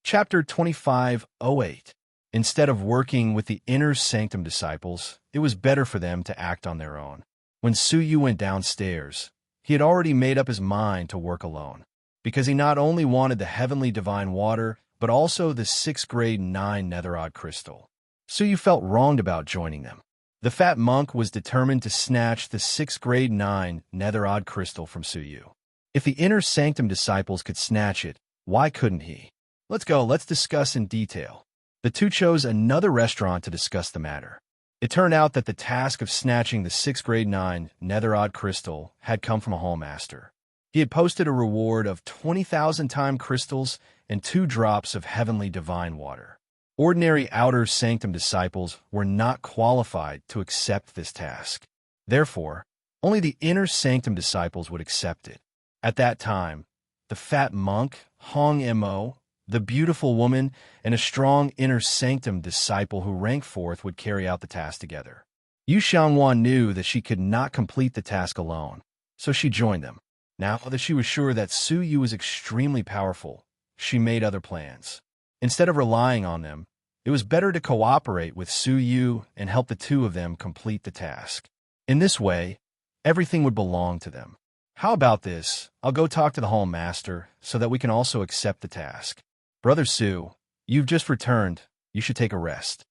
Chapter 25:08. Instead of working with the inner sanctum disciples, it was better for them to act on their own. When Suyu went downstairs, he had already made up his mind to work alone, because he not only wanted the heavenly divine water, but also the 6th grade 9 netherod crystal. Suyu felt wronged about joining them. The fat monk was determined to snatch the 6th grade 9 netherod crystal from Suyu. If the inner sanctum disciples could snatch it, why couldn't he? Let's discuss in detail. The two chose another restaurant to discuss the matter. It turned out that the task of snatching the 6th grade 9 netherod crystal had come from a hallmaster. He had posted a reward of 20,000 time crystals and 2 drops of heavenly divine water. Ordinary outer sanctum disciples were not qualified to accept this task. Therefore, only the inner sanctum disciples would accept it. At that time, the fat monk, Hong Mo, the beautiful woman, and a strong inner sanctum disciple who ranked 4th would carry out the task together. Yu Xiangwan knew that she could not complete the task alone, so she joined them. Now that she was sure that Suyu was extremely powerful, she made other plans. Instead of relying on them, it was better to cooperate with Suyu and help the two of them complete the task. In this way, everything would belong to them. How about this? I'll go talk to the hall master so that we can also accept the task. Brother Su, you've just returned. You should take a rest.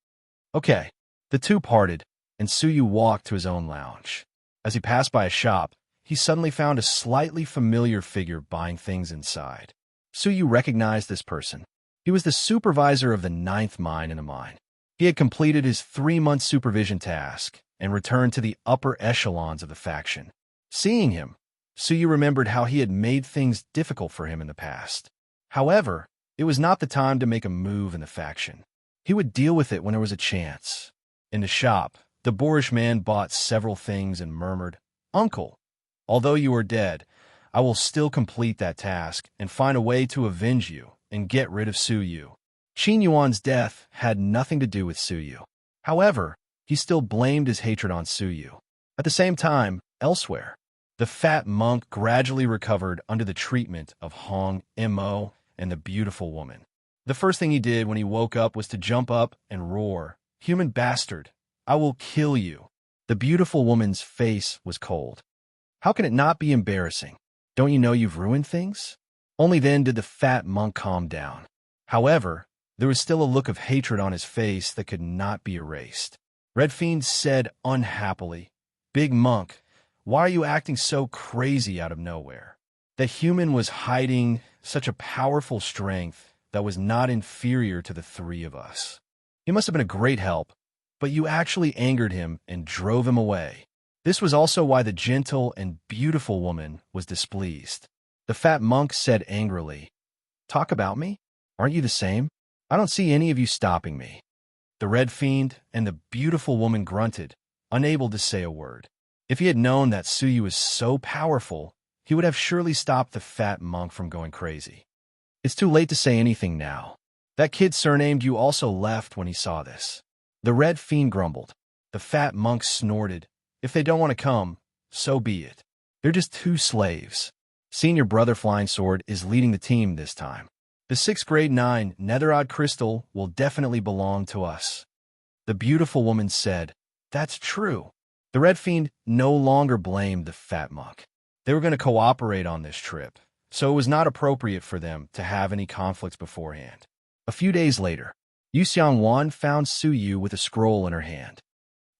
Okay. The two parted, and Suyu walked to his own lounge. As he passed by a shop, he suddenly found a slightly familiar figure buying things inside. Suyu recognized this person. He was the supervisor of the 9th mine in the mine. He had completed his 3-month supervision task and returned to the upper echelons of the faction. Seeing him, Suyu remembered how he had made things difficult for him in the past. However, it was not the time to make a move in the faction. He would deal with it when there was a chance. In the shop, the boorish man bought several things and murmured, "Uncle, although you are dead, I will still complete that task and find a way to avenge you and get rid of Suyu." Qin Yuan's death had nothing to do with Suyu. However, he still blamed his hatred on Suyu. At the same time, elsewhere, the fat monk gradually recovered under the treatment of Hong Mo and the beautiful woman. The first thing he did when he woke up was to jump up and roar, "Human bastard, I will kill you." The beautiful woman's face was cold. How can it not be embarrassing? Don't you know you've ruined things? Only then did the fat monk calm down. However, there was still a look of hatred on his face that could not be erased. Red Fiend said unhappily, "Big monk, why are you acting so crazy out of nowhere?" The human was hiding such a powerful strength that was not inferior to the 3 of us. He must have been a great help, but you actually angered him and drove him away. This was also why the gentle and beautiful woman was displeased. The fat monk said angrily, "Talk about me? Aren't you the same? I don't see any of you stopping me." The Red Fiend and the beautiful woman grunted, unable to say a word. If he had known that Suyu was so powerful, he would have surely stopped the fat monk from going crazy. It's too late to say anything now. That kid surnamed you also left when he saw this. The Red Fiend grumbled. The fat monk snorted. If they don't want to come, so be it. They're just 2 slaves. Senior Brother Flying Sword is leading the team this time. The 6th grade 9 netherod crystal will definitely belong to us. The beautiful woman said, "That's true." The Red Fiend no longer blamed the fat monk. They were going to cooperate on this trip, so it was not appropriate for them to have any conflicts beforehand. A few days later, Yu Xiangwan found Suyu with a scroll in her hand.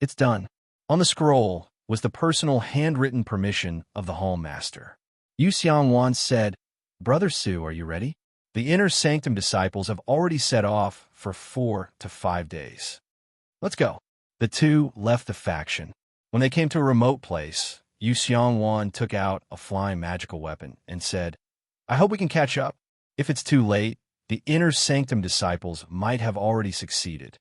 It's done. On the scroll was the personal handwritten permission of the hallmaster. Yu Xiangwan said, "Brother Su, are you ready? The inner sanctum disciples have already set off for 4 to 5 days. Let's go." The two left the faction. When they came to a remote place, Yu Xiangwan took out a flying magical weapon and said, "I hope we can catch up. If it's too late, the inner sanctum disciples might have already succeeded.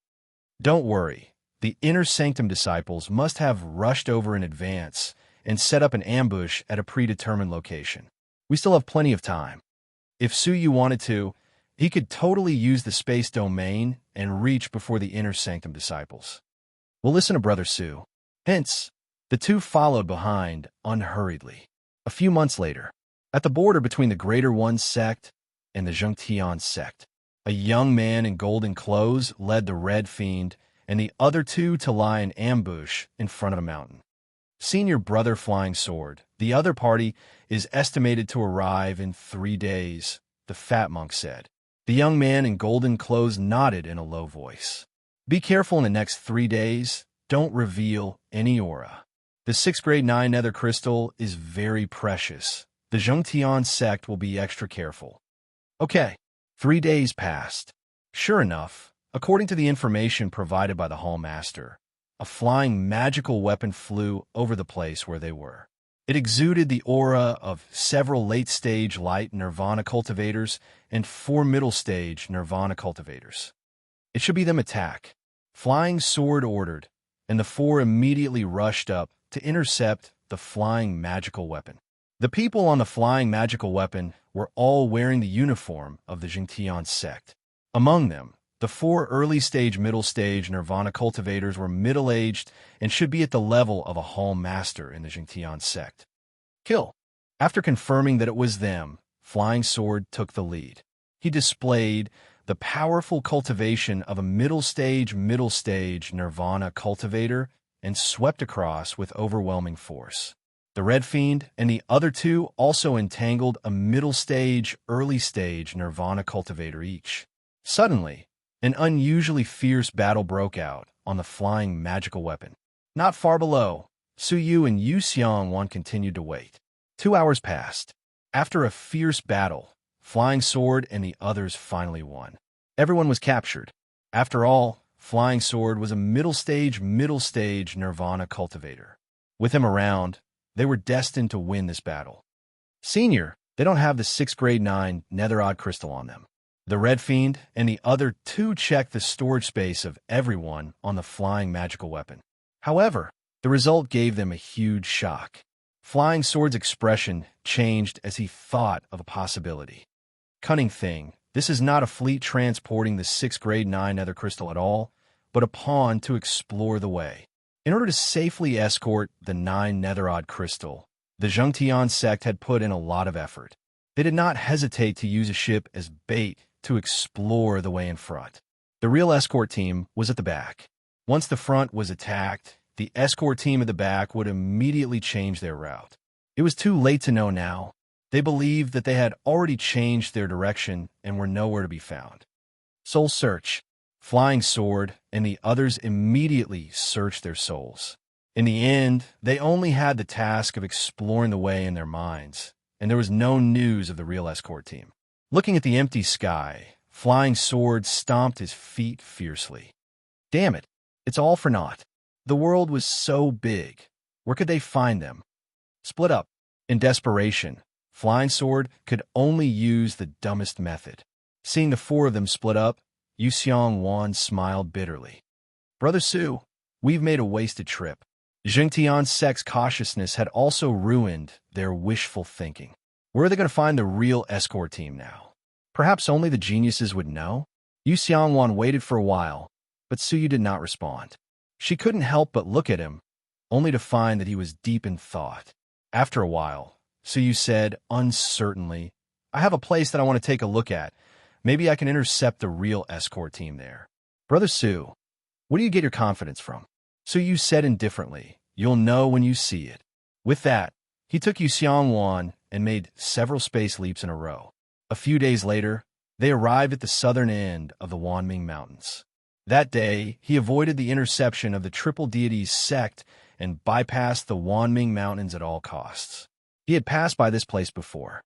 Don't worry, the inner sanctum disciples must have rushed over in advance and set up an ambush at a predetermined location. We still have plenty of time. If Suyu wanted to, he could totally use the space domain and reach before the inner sanctum disciples. We'll listen to Brother Su." Hence, the two followed behind unhurriedly. A few months later, at the border between the Greater One sect and the Zhengtian sect, A young man in golden clothes led the Red Fiend and the other two to lie in ambush in front of a mountain. Senior brother Flying Sword, the other party is estimated to arrive in 3 days, the fat monk said. The young man in golden clothes nodded in a low voice. Be careful in the next 3 days. Don't reveal any aura. The 6th grade 9 nether crystal is very precious. The Zhengtian sect will be extra careful. Okay. 3 days passed. Sure enough, according to the information provided by the Hallmaster, a flying magical weapon flew over the place where they were. It exuded the aura of several late-stage light nirvana cultivators and 4 middle-stage nirvana cultivators. It should be them attack. Flying Sword ordered, and the 4 immediately rushed up to intercept the flying magical weapon. The people on the flying magical weapon were all wearing the uniform of the Zhengtian sect. Among them, the 4 early-stage, middle-stage Nirvana cultivators were middle-aged and should be at the level of a Hall Master in the Zhengtian sect. Kill. After confirming that it was them, Flying Sword took the lead. He displayed the powerful cultivation of a middle-stage Nirvana cultivator and swept across with overwhelming force. The Red Fiend and the other two also entangled a middle-stage, early-stage Nirvana cultivator each. Suddenly, an unusually fierce battle broke out on the flying magical weapon. Not far below, Su Yu and Yu Xiangwan continued to wait. 2 hours passed. After a fierce battle, Flying Sword and the others finally won. Everyone was captured. After all, Flying Sword was a middle-stage Nirvana cultivator. With him around, they were destined to win this battle. Senior, they don't have the 6th grade 9 netherod crystal on them. The Red Fiend and the other two checked the storage space of everyone on the flying magical weapon. However, the result gave them a huge shock. Flying Sword's expression changed as he thought of a possibility. Cunning thing, this is not a fleet transporting the 6th grade 9 nether crystal at all, but a pawn to explore the way. In order to safely escort the 9 netherod crystal, the Zhengtian sect had put in a lot of effort. They did not hesitate to use a ship as bait to explore the way in front. The real escort team was at the back. Once the front was attacked, the escort team at the back would immediately change their route. It was too late to know now. They believed that they had already changed their direction and were nowhere to be found. Soul search. Flying Sword and the others immediately searched their souls. In the end, they only had the task of exploring the way in their minds, and there was no news of the real escort team. Looking at the empty sky, Flying Sword stomped his feet fiercely. Damn it, it's all for naught. The world was so big. Where could they find them? Split up. In desperation, Flying Sword could only use the dumbest method. Seeing the 4 of them split up, Yu Xiangwan smiled bitterly. Brother Su, we've made a wasted trip. Zhengtian sect's cautiousness had also ruined their wishful thinking. Where are they going to find the real escort team now? Perhaps only the geniuses would know? Yu Xiangwan waited for a while, but Suyu did not respond. She couldn't help but look at him, only to find that he was deep in thought. After a while, Suyu said uncertainly, I have a place that I want to take a look at. Maybe I can intercept the real escort team there. Brother Su, where do you get your confidence from? Suyu said indifferently, you'll know when you see it. With that, he took Yu Xiangwan and made several space leaps in a row. A few days later, they arrived at the southern end of the Wanming Mountains. That day, he avoided the interception of the Triple Deities sect and bypassed the Wanming Mountains at all costs. He had passed by this place before.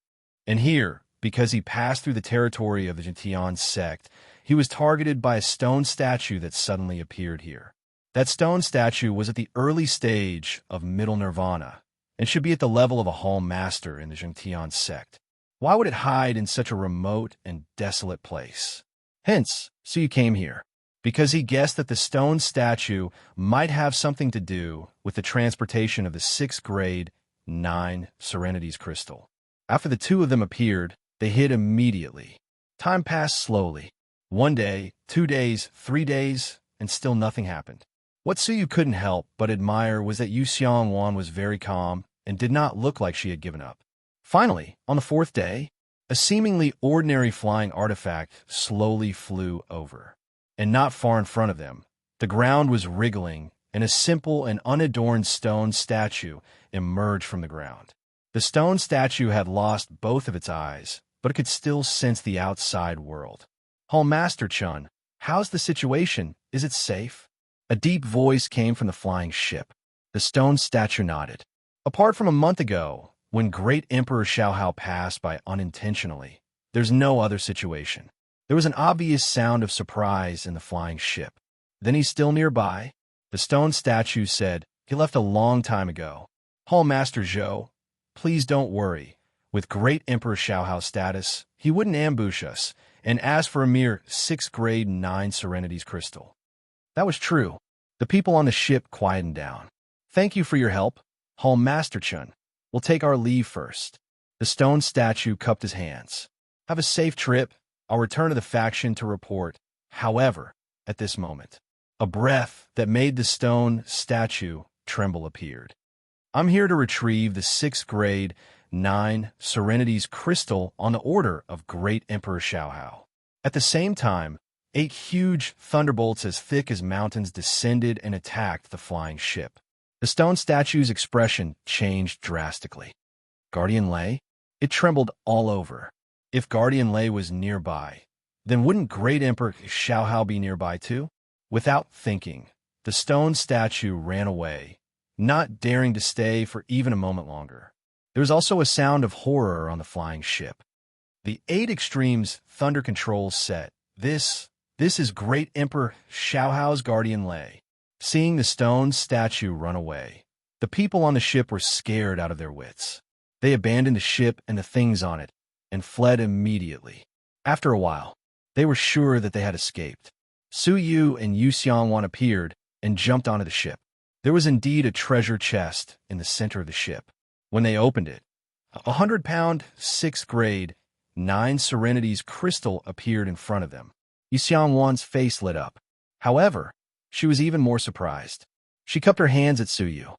And here, because he passed through the territory of the Zhengtian sect, he was targeted by a stone statue that suddenly appeared here. That stone statue was at the early stage of Middle Nirvana and should be at the level of a Hall Master in the Zhengtian sect. Why would it hide in such a remote and desolate place? Hence, Suyu came here, because he guessed that the stone statue might have something to do with the transportation of the 6th grade 9 Serenity's crystal. After the 2 of them appeared, they hid immediately. Time passed slowly. 1 day, 2 days, 3 days, and still nothing happened. What Suyu couldn't help but admire was that Yu Xiangwan was very calm and did not look like she had given up. Finally, on the 4th day, A seemingly ordinary flying artifact slowly flew over. And not far in front of them, the ground was wriggling, and a simple and unadorned stone statue emerged from the ground. The stone statue had lost both of its eyes, but it could still sense the outside world. Master Chun, how's the situation? Is it safe? A deep voice came from the flying ship. The stone statue nodded. Apart from a month ago, when great Emperor Xiaohao passed by unintentionally, there's no other situation. There was an obvious sound of surprise in the flying ship. Then he's still nearby? The stone statue said, he left a long time ago. Master Zhou, please don't worry. With great Emperor Xiaohao's status, he wouldn't ambush us and ask for a mere 6th grade 9 Serenity's crystal. That was true. The people on the ship quietened down. Thank you for your help, Master Chun. We'll take our leave first. The stone statue cupped his hands. Have a safe trip. I'll return to the faction to report. However, at this moment, a breath that made the stone statue tremble appeared. I'm here to retrieve the 6th grade 9 Serenity's crystal on the order of great Emperor Xiaohao. At the same time, 8 huge thunderbolts as thick as mountains descended and attacked the flying ship. The stone statue's expression changed drastically. Guardian Lei? It trembled all over. If Guardian Lei was nearby, then wouldn't great Emperor Xiaohao be nearby too? Without thinking, the stone statue ran away, not daring to stay for even a moment longer. There was also a sound of horror on the flying ship. The 8 Extremes Thunder Controls set. This is great Emperor Xiaohao's Guardian Lei. Seeing the stone statue run away, the people on the ship were scared out of their wits. They abandoned the ship and the things on it and fled immediately. After a while, they were sure that they had escaped. Su Yu and Yu Xiangwan appeared and jumped onto the ship. There was indeed a treasure chest in the center of the ship. When they opened it, a 100-pound 6th grade 9 Serenity's crystal appeared in front of them. Yu Xiangwan's face lit up. However, she was even more surprised. She cupped her hands at Su Yu.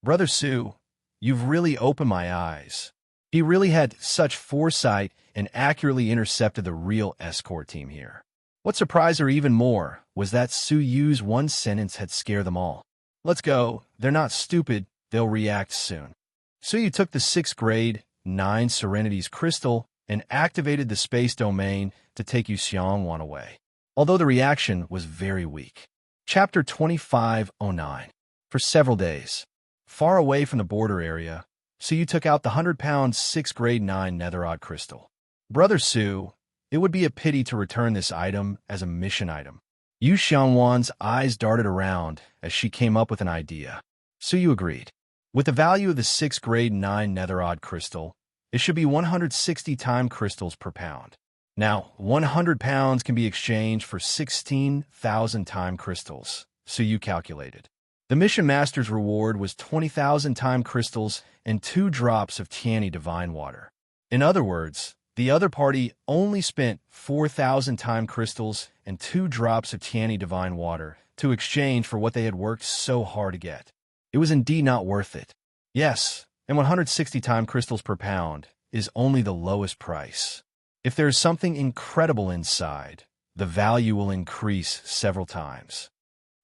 Brother Su, you've really opened my eyes. He really had such foresight and accurately intercepted the real escort team here. What surprised her even more was that Su Yu's one sentence had scared them all. Let's go. They're not stupid. They'll react soon. Su Yu took the 6th grade 9 Serenity's crystal and activated the space domain to take Yu Xiangwan away, although the reaction was very weak. Chapter 2509. For several days, far away from the border area, Su took out the 100-pound 6th grade 9 netherod crystal. Brother Su, it would be a pity to return this item as a mission item. Yu Xiangwan's eyes darted around as she came up with an idea. Su agreed. With the value of the 6th grade 9 netherod crystal, it should be 160 time crystals per pound. Now, 100 pounds can be exchanged for 16,000 time crystals, Su calculated. The mission master's reward was 20,000 time crystals and 2 drops of Tiani divine water. In other words, the other party only spent 4,000 time crystals and 2 drops of Tiani divine water to exchange for what they had worked so hard to get. It was indeed not worth it. Yes, and 160 time crystals per pound is only the lowest price. If there is something incredible inside, the value will increase several times.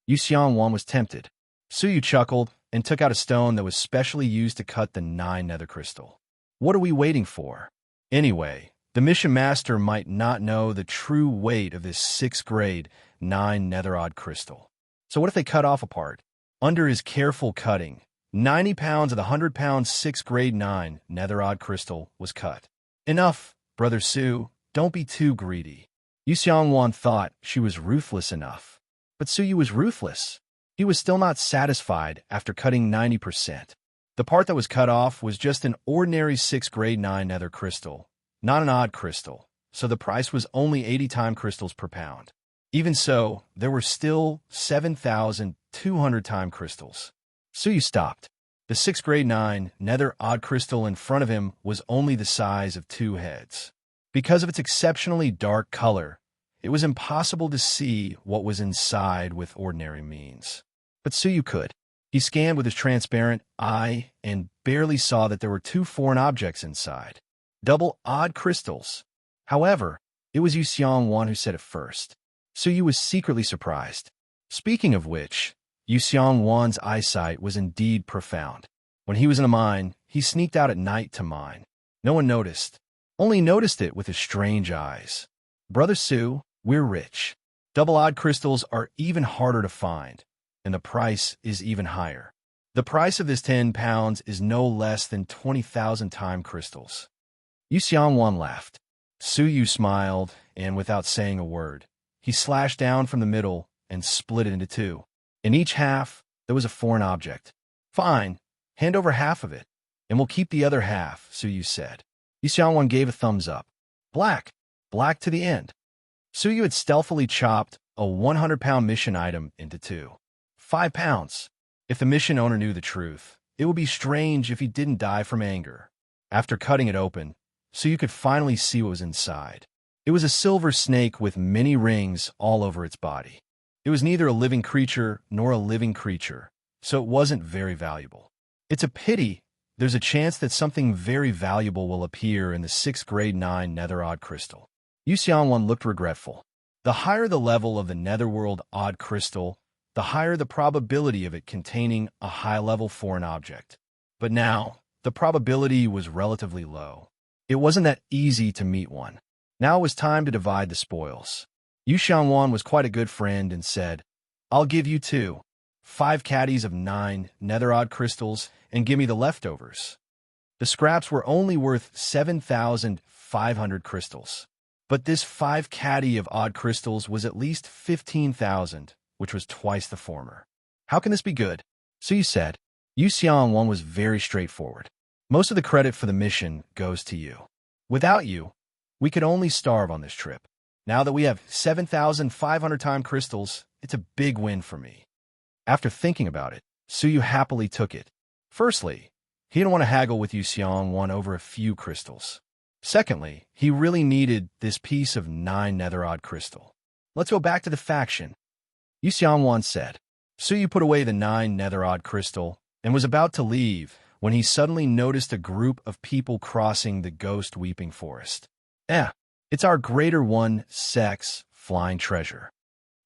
Yu Xiangwan was tempted. Su chuckled and took out a stone that was specially used to cut the 9 nether crystal. What are we waiting for? Anyway, the mission master might not know the true weight of this 6th grade 9 netherod crystal. So what if they cut off a part? Under his careful cutting, 90 pounds of the 100-pound 6th grade 9 netherod crystal was cut. Enough, Brother Su, don't be too greedy. Yu Xiangwan thought she was ruthless enough. But Su Yu was ruthless. He was still not satisfied after cutting 90%. The part that was cut off was just an ordinary 6th grade 9 nether crystal, not an odd crystal, so the price was only 80 time crystals per pound. Even so, there were still 7,200 time crystals. Su Yu stopped. The 6th grade 9 nether odd crystal in front of him was only the size of 2 heads. Because of its exceptionally dark color, it was impossible to see what was inside with ordinary means. But Su Yu could. He scanned with his transparent eye and barely saw that there were 2 foreign objects inside. double odd crystals. However, it was Yu Xiangwan who said it first. Su Yu was secretly surprised. Speaking of which, Yu Xiangwan's eyesight was indeed profound. When he was in a mine, he sneaked out at night to mine. No one noticed. Only noticed it with his strange eyes. Brother Su, we're rich. Double odd crystals are even harder to find, and the price is even higher. The price of this 10 pounds is no less than 20,000 time crystals. Yu Xiangwan laughed. Su Yu smiled, and without saying a word, he slashed down from the middle and split it into two. In each half, there was a foreign object. Fine, hand over half of it, and we'll keep the other half, Su Yu said. Yu Xiangwan gave a thumbs up. Black to the end. Su Yu had stealthily chopped a 100-pound mission item into two. 5 pounds. If the mission owner knew the truth, it would be strange if he didn't die from anger. After cutting it open, Su Yu could finally see what was inside. It was a silver snake with many rings all over its body. It was neither a living creature nor a living creature, so it wasn't very valuable. It's a pity. There's a chance that something very valuable will appear in the 6th grade 9 nether odd crystal. Yu Xiangwan looked regretful. The higher the level of the netherworld odd crystal, the higher the probability of it containing a high-level foreign object. But now, the probability was relatively low. It wasn't that easy to meet one. Now it was time to divide the spoils. Yu Xiangwan was quite a good friend and said, I'll give you 5 caddies of 9 nether odd crystals and give me the leftovers. The scraps were only worth 7,500 crystals. But this 5 caddy of odd crystals was at least 15,000, which was twice the former. How can this be good? Su Yu said. Yu Xiangwan was very straightforward. Most of the credit for the mission goes to you. Without you, we could only starve on this trip. Now that we have 7,500 time crystals, it's a big win for me. After thinking about it, Su Yu happily took it. Firstly, he didn't want to haggle with Yu Xiangwan over a few crystals. Secondly, he really needed this piece of 9 nether odd crystal. Let's go back to the faction, Yu Xiangwan said. Su Yu put away the 9 nether odd crystal and was about to leave when he suddenly noticed a group of people crossing the ghost weeping forest. It's our greater one sex flying treasure.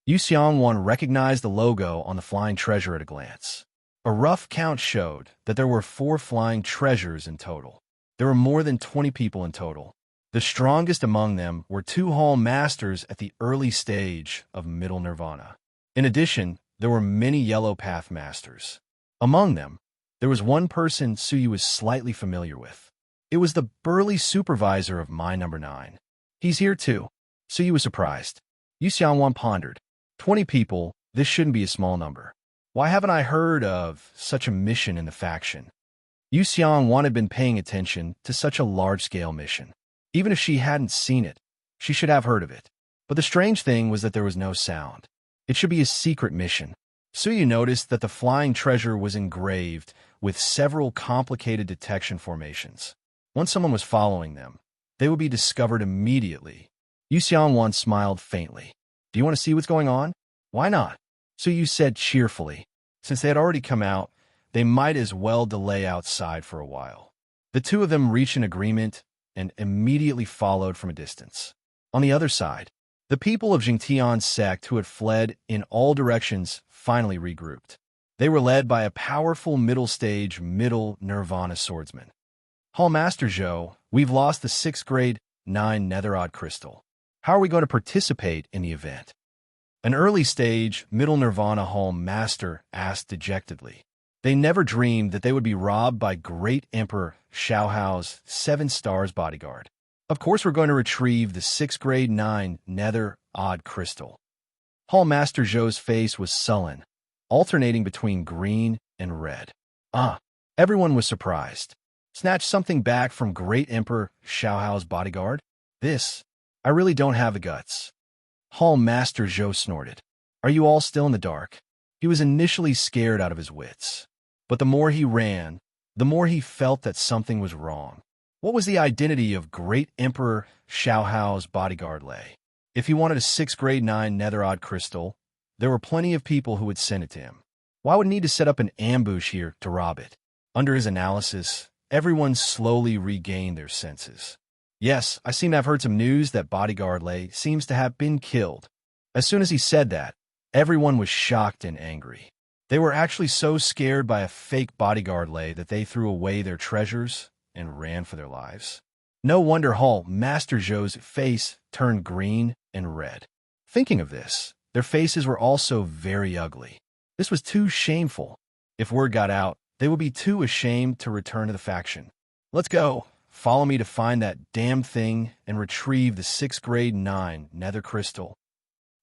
Yu Xiangwan recognized the logo on the flying treasure at a glance. A rough count showed that there were 4 flying treasures in total. There were more than 20 people in total. The strongest among them were 2 hall masters at the early stage of middle nirvana. In addition, there were many yellow path masters. Among them, there was one person Su Yu was slightly familiar with. It was the burly supervisor of mine number 9. He's here too. Su Yu was surprised. Yu Xiangwan pondered. 20 people, this shouldn't be a small number. Why haven't I heard of such a mission in the faction? Yu Xiangwan had been paying attention to such a large-scale mission. Even if she hadn't seen it, she should have heard of it. But the strange thing was that there was no sound. It should be a secret mission. Su Yu noticed that the flying treasure was engraved with several complicated detection formations. Once someone was following them, they would be discovered immediately. Yu Xiangwan smiled faintly. Do you want to see what's going on? Why not? Su Yu said cheerfully. Since they had already come out, they might as well delay outside for a while. The two of them reached an agreement and immediately followed from a distance. On the other side, the people of Jingtian's sect who had fled in all directions finally regrouped. They were led by a powerful middle-stage middle nirvana swordsman. Hall Master Zhou, we've lost the 6th grade 9 nether odd crystal. How are we going to participate in the event? An early-stage middle nirvana Hall Master asked dejectedly. They never dreamed that they would be robbed by Great Emperor Xiaohao's 7 stars bodyguard. Of course we're going to retrieve the 6th grade 9 nether odd crystal. Hall Master Zhou's face was sullen, alternating between green and red. Everyone was surprised. Snatch something back from Great Emperor Xiaohao's bodyguard? I really don't have the guts. Hall Master Zhou snorted. Are you all still in the dark? He was initially scared out of his wits. But the more he ran, the more he felt that something was wrong. What was the identity of Great Emperor Xiaohao's bodyguard lay? If he wanted a 6th grade 9 nether odd crystal, there were plenty of people who would send it to him. Why would he need to set up an ambush here to rob it? Under his analysis, everyone slowly regained their senses. Yes, I seem to have heard some news that bodyguard Lei seems to have been killed. As soon as he said that, everyone was shocked and angry. They were actually so scared by a fake bodyguard Lei that they threw away their treasures and ran for their lives. No wonder Hall Master Zhou's face turned green and red. Thinking of this, their faces were also very ugly. This was too shameful. If word got out, they would be too ashamed to return to the faction. Let's go. Follow me to find that damn thing and retrieve the 6th grade 9 nether crystal.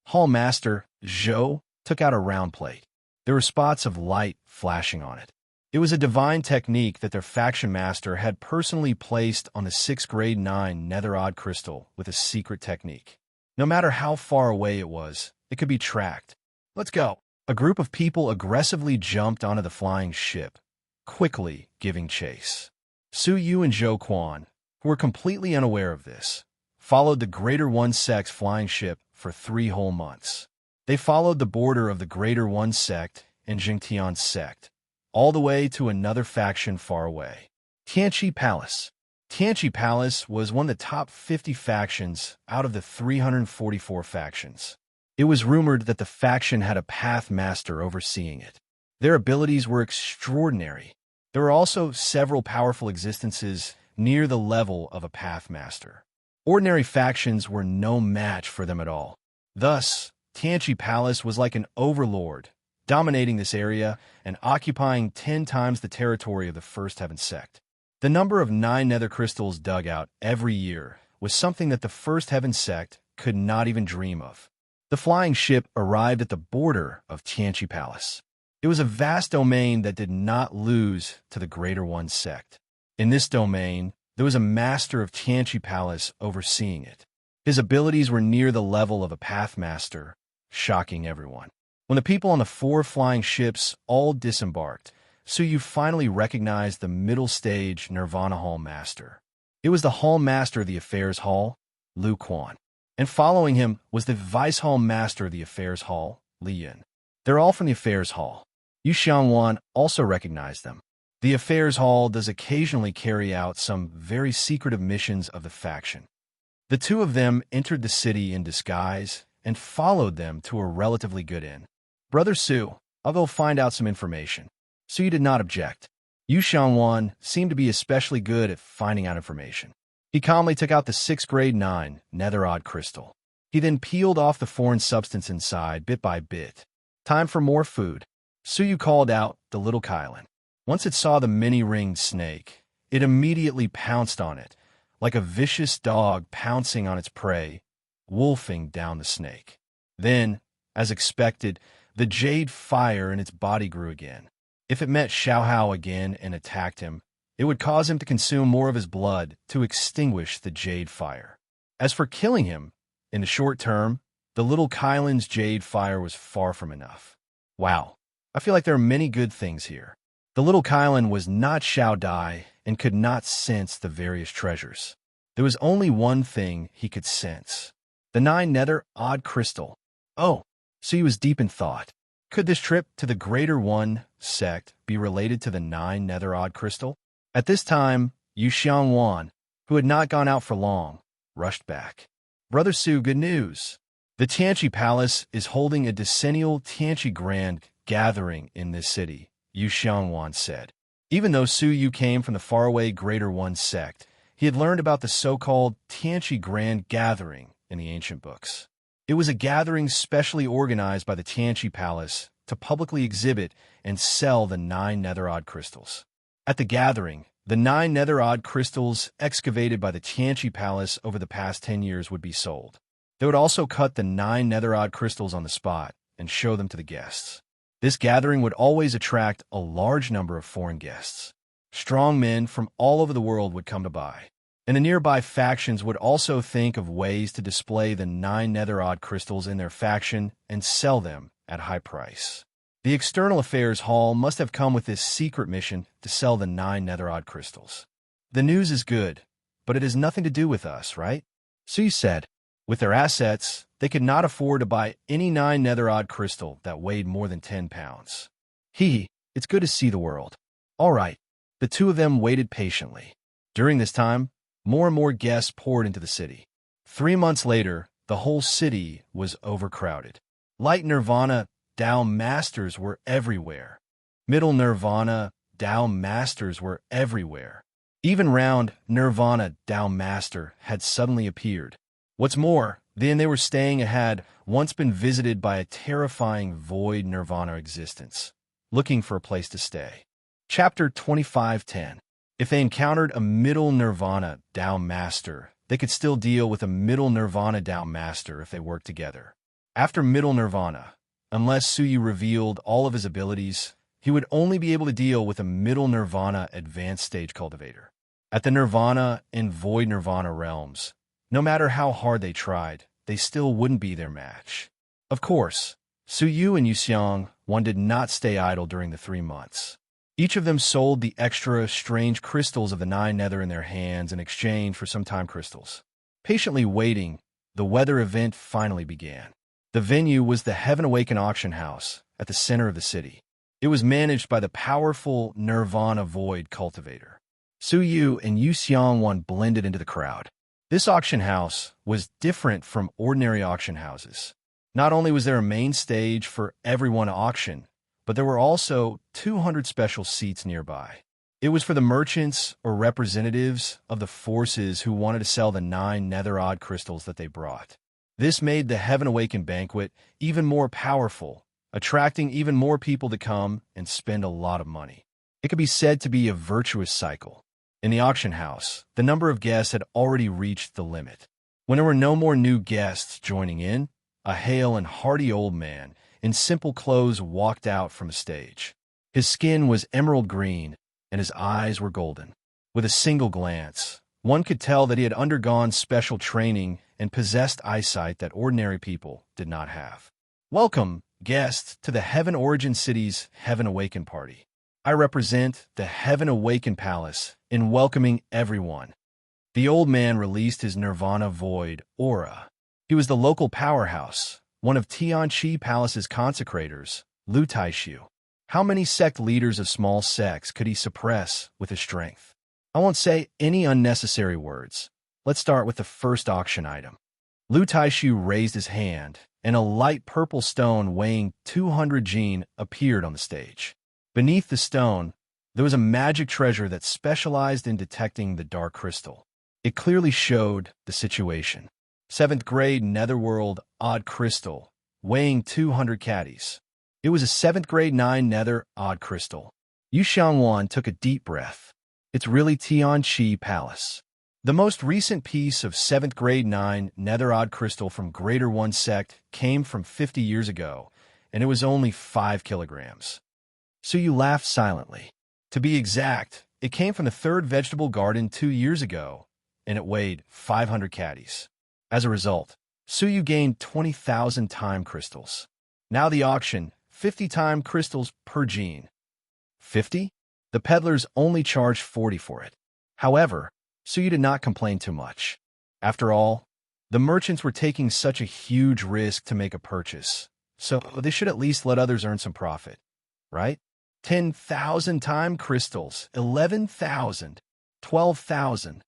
Hall Master Zhou took out a round plate. There were spots of light flashing on it. It was a divine technique that their faction master had personally placed on the 6th grade 9 nether odd crystal with a secret technique. No matter how far away it was, it could be tracked. Let's go. A group of people aggressively jumped onto the flying ship, quickly giving chase. Su Yu and Zhou Quan, who were completely unaware of this, followed the Greater One Sect's flying ship for 3 whole months. They followed the border of the Greater One Sect and Jingtian Sect, all the way to another faction far away. Tianqi Palace. Tianqi Palace was one of the top 50 factions out of the 344 factions. It was rumored that the faction had a path master overseeing it. Their abilities were extraordinary. There were also several powerful existences near the level of a path master. Ordinary factions were no match for them at all. Thus, Tianqi Palace was like an overlord, dominating this area and occupying 10 times the territory of the First Heaven Sect. The number of 9 nether crystals dug out every year was something that the First Heaven Sect could not even dream of. The flying ship arrived at the border of Tianqi Palace. It was a vast domain that did not lose to the Greater One Sect. In this domain, there was a master of Tianqi Palace overseeing it. His abilities were near the level of a path master, shocking everyone. When the people on the 4 flying ships all disembarked, Su Yu finally recognized the middle stage Nirvana Hall Master. It was the Hall Master of the Affairs Hall, Lu Quan. And following him was the Vice Hall Master of the Affairs Hall, Li Yin. They're all from the Affairs Hall. Yu Xiangwan also recognized them. The Affairs Hall does occasionally carry out some very secretive missions of the faction. The two of them entered the city in disguise and followed them to a relatively good inn. Brother Su, I'll go find out some information. Su did not object. Yu Xiangwan seemed to be especially good at finding out information. He calmly took out the 6th grade 9 nether odd crystal. He then peeled off the foreign substance inside bit by bit. Time for more food. Su Yu called out the little Kylan. Once it saw the many-ringed snake, it immediately pounced on it, like a vicious dog pouncing on its prey, wolfing down the snake. Then, as expected, the jade fire in its body grew again. If it met Xiaohao again and attacked him, it would cause him to consume more of his blood to extinguish the jade fire. As for killing him, in the short term, the little Kylan's jade fire was far from enough. Wow, I feel like there are many good things here. The little Kylan was not Xiao Dai and could not sense the various treasures. There was only one thing he could sense. The 9 nether odd crystal. Oh, so he was deep in thought. Could this trip to the Greater One Sect be related to the 9 nether odd crystal? At this time, Yu Xiangwan, who had not gone out for long, rushed back. Brother Su, good news. The Tianqi Palace is holding a decennial Tianqi Grand gathering in this city, Yu Xiangwan said. Even though Su Yu came from the faraway Greater One Sect, he had learned about the so-called Tianqi Grand Gathering in the ancient books. It was a gathering specially organized by the Tianqi Palace to publicly exhibit and sell the 9 nether odd crystals. At the gathering, the 9 nether odd crystals excavated by the Tianqi Palace over the past 10 years would be sold. They would also cut the 9 nether odd crystals on the spot and show them to the guests. This gathering would always attract a large number of foreign guests. Strong men from all over the world would come to buy. And the nearby factions would also think of ways to display the 9 nether odd crystals in their faction and sell them at high price. The External Affairs Hall must have come with this secret mission to sell the 9 nether odd crystals. The news is good, but it has nothing to do with us, right? Su said. With their assets, they could not afford to buy any 9 nether odd crystal that weighed more than 10 pounds. It's good to see the world. All right. The two of them waited patiently. During this time, More and more guests poured into the city. 3 months later, the whole city was overcrowded. Light Nirvana Dao masters were everywhere. Middle Nirvana Dao masters were everywhere. Even round Nirvana Dao master had suddenly appeared. What's more, the inn they were staying at had once been visited by a terrifying void Nirvana existence, looking for a place to stay. Chapter 25:10. If they encountered a middle Nirvana Dao master, they could still deal with a middle Nirvana Dao master if they worked together. After middle Nirvana, unless Suyu revealed all of his abilities, he would only be able to deal with a middle Nirvana advanced stage cultivator. At the Nirvana and Void Nirvana realms, no matter how hard they tried, they still wouldn't be their match. Of course, Suyu and Yuxiang one did not stay idle during the 3 months. Each of them sold the extra strange crystals of the 9 nether in their hands in exchange for some time crystals. Patiently waiting, the weather event finally began. The venue was the Heaven Awaken auction house at the center of the city. It was managed by the powerful Nirvana Void cultivator. Suyu and Yuxiang one blended into the crowd. This auction house was different from ordinary auction houses. Not only was there a main stage for everyone to auction, but there were also 200 special seats nearby. It was for the merchants or representatives of the forces who wanted to sell the 9 nether odd crystals that they brought. This made the Heaven Awaken banquet even more powerful, attracting even more people to come and spend a lot of money. It could be said to be a virtuous cycle. In the auction house, the number of guests had already reached the limit. When there were no more new guests joining in, a hale and hearty old man in simple clothes walked out from the stage. His skin was emerald green, and his eyes were golden. With a single glance, one could tell that he had undergone special training and possessed eyesight that ordinary people did not have. Welcome, guests, to the Heaven Origin City's Heaven Awaken party. I represent the Heaven Awaken Palace in welcoming everyone. The old man released his Nirvana Void aura. He was the local powerhouse, one of Tianqi Palace's consecrators, Lu Taishu. How many sect leaders of small sects could he suppress with his strength? I won't say any unnecessary words. Let's start with the first auction item. Lu Taishu raised his hand, and a light purple stone weighing 200 jin appeared on the stage. Beneath the stone, there was a magic treasure that specialized in detecting the dark crystal. It clearly showed the situation. 7th grade netherworld odd crystal, weighing 200 caddies. It was a 7th grade 9 nether odd crystal. Yu Xiangwan took a deep breath. It's really Tianqi Palace. The most recent piece of 7th grade 9 nether odd crystal from Greater One sect came from 50 years ago, and it was only 5 kilograms. So you laughed silently. To be exact, it came from the 3rd vegetable garden 2 years ago, and it weighed 500 caddies. As a result, Suyu gained 20,000 time crystals. Now the auction, 50 time crystals per gene. 50? The peddlers only charged 40 for it. However, Suyu did not complain too much. After all, the merchants were taking such a huge risk to make a purchase, so they should at least let others earn some profit, right? 10,000 time crystals, 11,000, 12,000.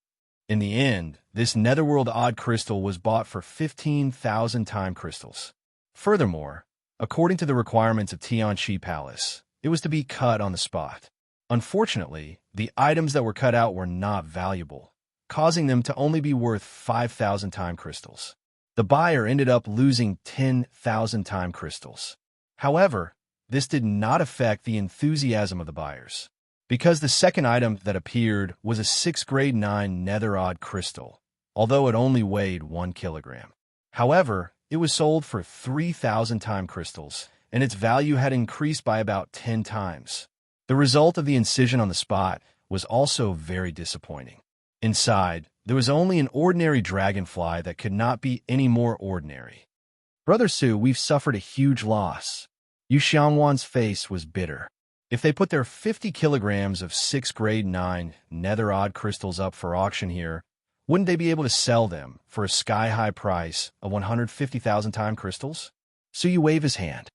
In the end, this netherworld odd crystal was bought for 15,000 time crystals. Furthermore, according to the requirements of Tianqi Palace, it was to be cut on the spot. Unfortunately, the items that were cut out were not valuable, causing them to only be worth 5,000 time crystals. The buyer ended up losing 10,000 time crystals. However, this did not affect the enthusiasm of the buyers. Because the second item that appeared was a 6th grade 9 nether odd crystal, although it only weighed 1 kilogram. However, it was sold for 3,000 time crystals, and its value had increased by about 10 times. The result of the incision on the spot was also very disappointing. Inside, there was only an ordinary dragonfly that could not be any more ordinary. Brother Su, we've suffered a huge loss. Yu Xiangwan's face was bitter. If they put their 50 kilograms of 6th grade 9 nether odd crystals up for auction here, wouldn't they be able to sell them for a sky-high price of 150,000 time crystals? So you wave his hand.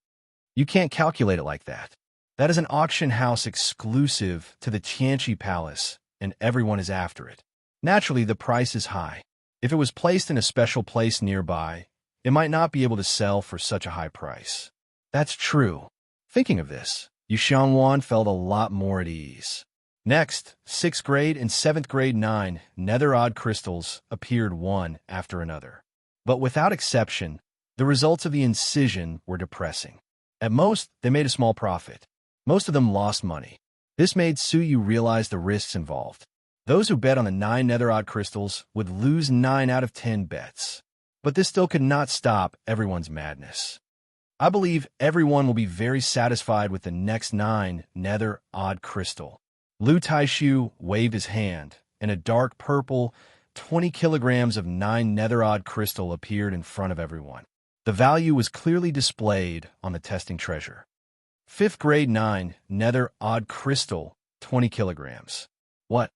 You can't calculate it like that. That is an auction house exclusive to the Tianqi Palace, and everyone is after it. Naturally, the price is high. If it was placed in a special place nearby, it might not be able to sell for such a high price. That's true. Thinking of this, Yu Xiangwan felt a lot more at ease. Next, 6th grade and 7th grade 9 nether odd crystals appeared one after another. But without exception, the results of the incision were depressing. At most, they made a small profit. Most of them lost money. This made Suyu realize the risks involved. Those who bet on the 9 nether odd crystals would lose 9 out of 10 bets. But this still could not stop everyone's madness. I believe everyone will be very satisfied with the next 9 nether odd crystal. Lu Taishu waved his hand, and a dark purple, 20 kilograms of 9 nether odd crystal appeared in front of everyone. The value was clearly displayed on the testing treasure. 5th grade 9 nether odd crystal, 20 kilograms. What?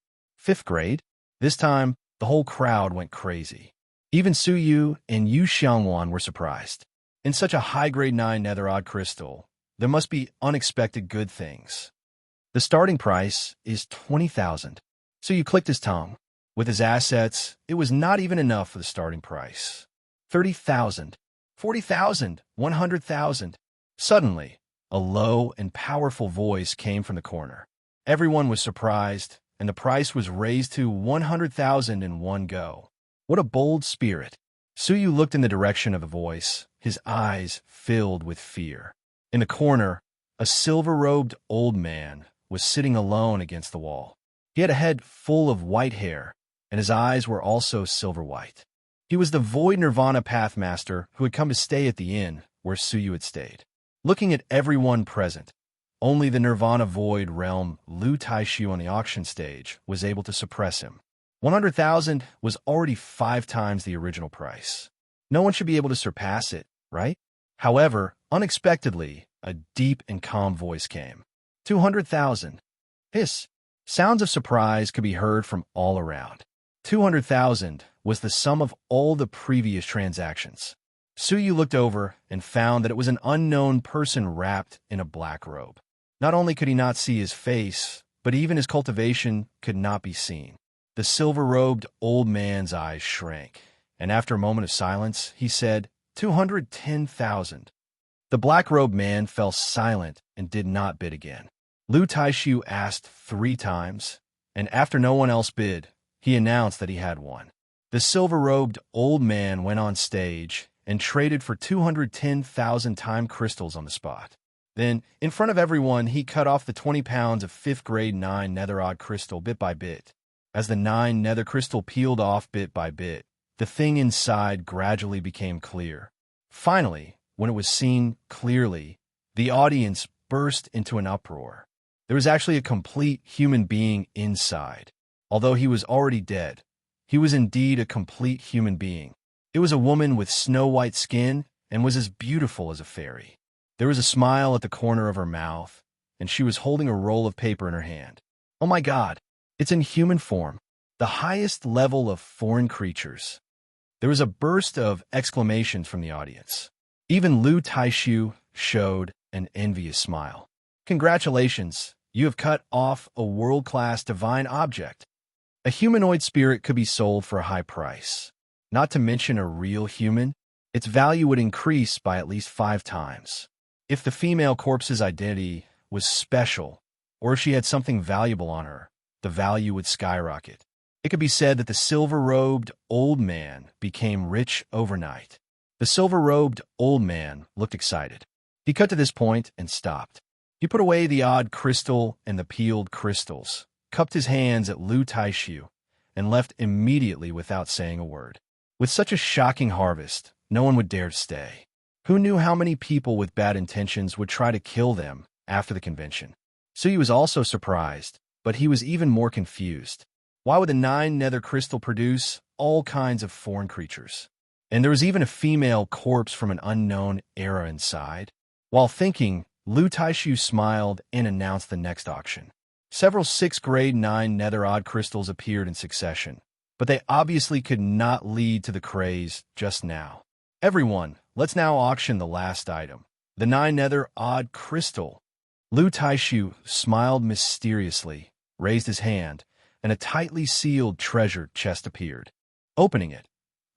5th grade? This time, the whole crowd went crazy. Even Suyu and Yu Xiangwan were surprised. In such a high grade 9 nether odd crystal, there must be unexpected good things. The starting price is 20,000. Suyu clicked his tongue. With his assets, it was not even enough for the starting price. 30,000, 40,000, 100,000. Suddenly, a low and powerful voice came from the corner. Everyone was surprised, and the price was raised to 100,000 in one go. What a bold spirit. Suyu looked in the direction of the voice, his eyes filled with fear. In the corner, a silver-robed old man was sitting alone against the wall. He had a head full of white hair, and his eyes were also silver-white. He was the Void Nirvana Pathmaster who had come to stay at the inn where Suyu had stayed. Looking at everyone present, only the Nirvana Void Realm Lu Taishu on the auction stage was able to suppress him. 100,000 was already 5 times the original price. No one should be able to surpass it, right? However, unexpectedly, a deep and calm voice came. 200,000. Hiss. Sounds of surprise could be heard from all around. 200,000 was the sum of all the previous transactions. Suyu looked over and found that it was an unknown person wrapped in a black robe. Not only could he not see his face, but even his cultivation could not be seen. The silver-robed old man's eyes shrank, and after a moment of silence, he said, 210,000. The black-robed man fell silent and did not bid again. Lu Taishu asked 3 times, and after no one else bid, he announced that he had won. The silver-robed old man went on stage and traded for 210,000 time crystals on the spot. Then, in front of everyone, he cut off the 20 pounds of 5th grade 9 nether odd crystal bit by bit. As the 9 nether crystal peeled off bit by bit, the thing inside gradually became clear. Finally, when it was seen clearly, the audience burst into an uproar. There was actually a complete human being inside. Although he was already dead, he was indeed a complete human being. It was a woman with snow-white skin and was as beautiful as a fairy. There was a smile at the corner of her mouth, and she was holding a roll of paper in her hand. Oh my God! It's in human form, the highest level of foreign creatures. There was a burst of exclamations from the audience. Even Lu Taishu showed an envious smile. Congratulations, you have cut off a world-class divine object. A humanoid spirit could be sold for a high price. Not to mention a real human, its value would increase by at least 5 times. If the female corpse's identity was special, or if she had something valuable on her, the value would skyrocket. It could be said that the silver-robed old man became rich overnight. The silver-robed old man looked excited. He cut to this point and stopped. He put away the odd crystal and the peeled crystals, cupped his hands at Lu Taishu, and left immediately without saying a word. With such a shocking harvest, no one would dare to stay. Who knew how many people with bad intentions would try to kill them after the convention? Suyu was also surprised, but he was even more confused. Why would the 9 nether crystal produce all kinds of foreign creatures? And there was even a female corpse from an unknown era inside. While thinking, Lu Taishu smiled and announced the next auction. Several 6th grade 9 nether odd crystals appeared in succession, but they obviously could not lead to the craze just now. Everyone, let's now auction the last item, the 9 nether odd crystal. Lu Taishu smiled mysteriously, raised his hand, and a tightly sealed treasure chest appeared. Opening it,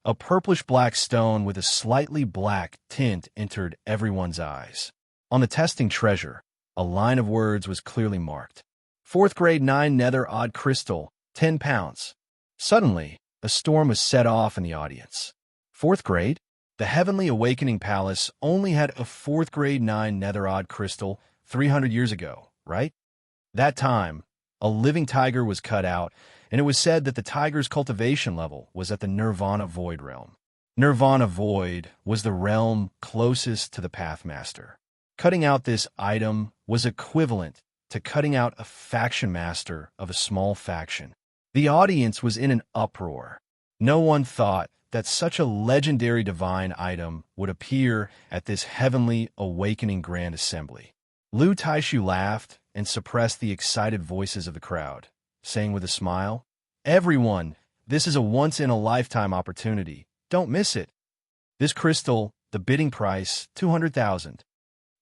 a purplish-black stone with a slightly black tint entered everyone's eyes. On the testing treasure, a line of words was clearly marked. 4th grade 9 nether odd crystal, 10 pounds. Suddenly, a storm was set off in the audience. 4th grade? The Heavenly Awakening Palace only had a 4th grade 9 nether odd crystal 300 years ago, right? That time, a living tiger was cut out, and it was said that the tiger's cultivation level was at the Nirvana Void realm. Nirvana Void was the realm closest to the Pathmaster. Cutting out this item was equivalent to cutting out a faction master of a small faction. The audience was in an uproar. No one thought that such a legendary divine item would appear at this Heavenly Awakening Grand Assembly. Lu Taishu laughed and suppressed the excited voices of the crowd, saying with a smile, "Everyone, this is a once-in-a-lifetime opportunity. Don't miss it." This crystal, the bidding price, 200,000.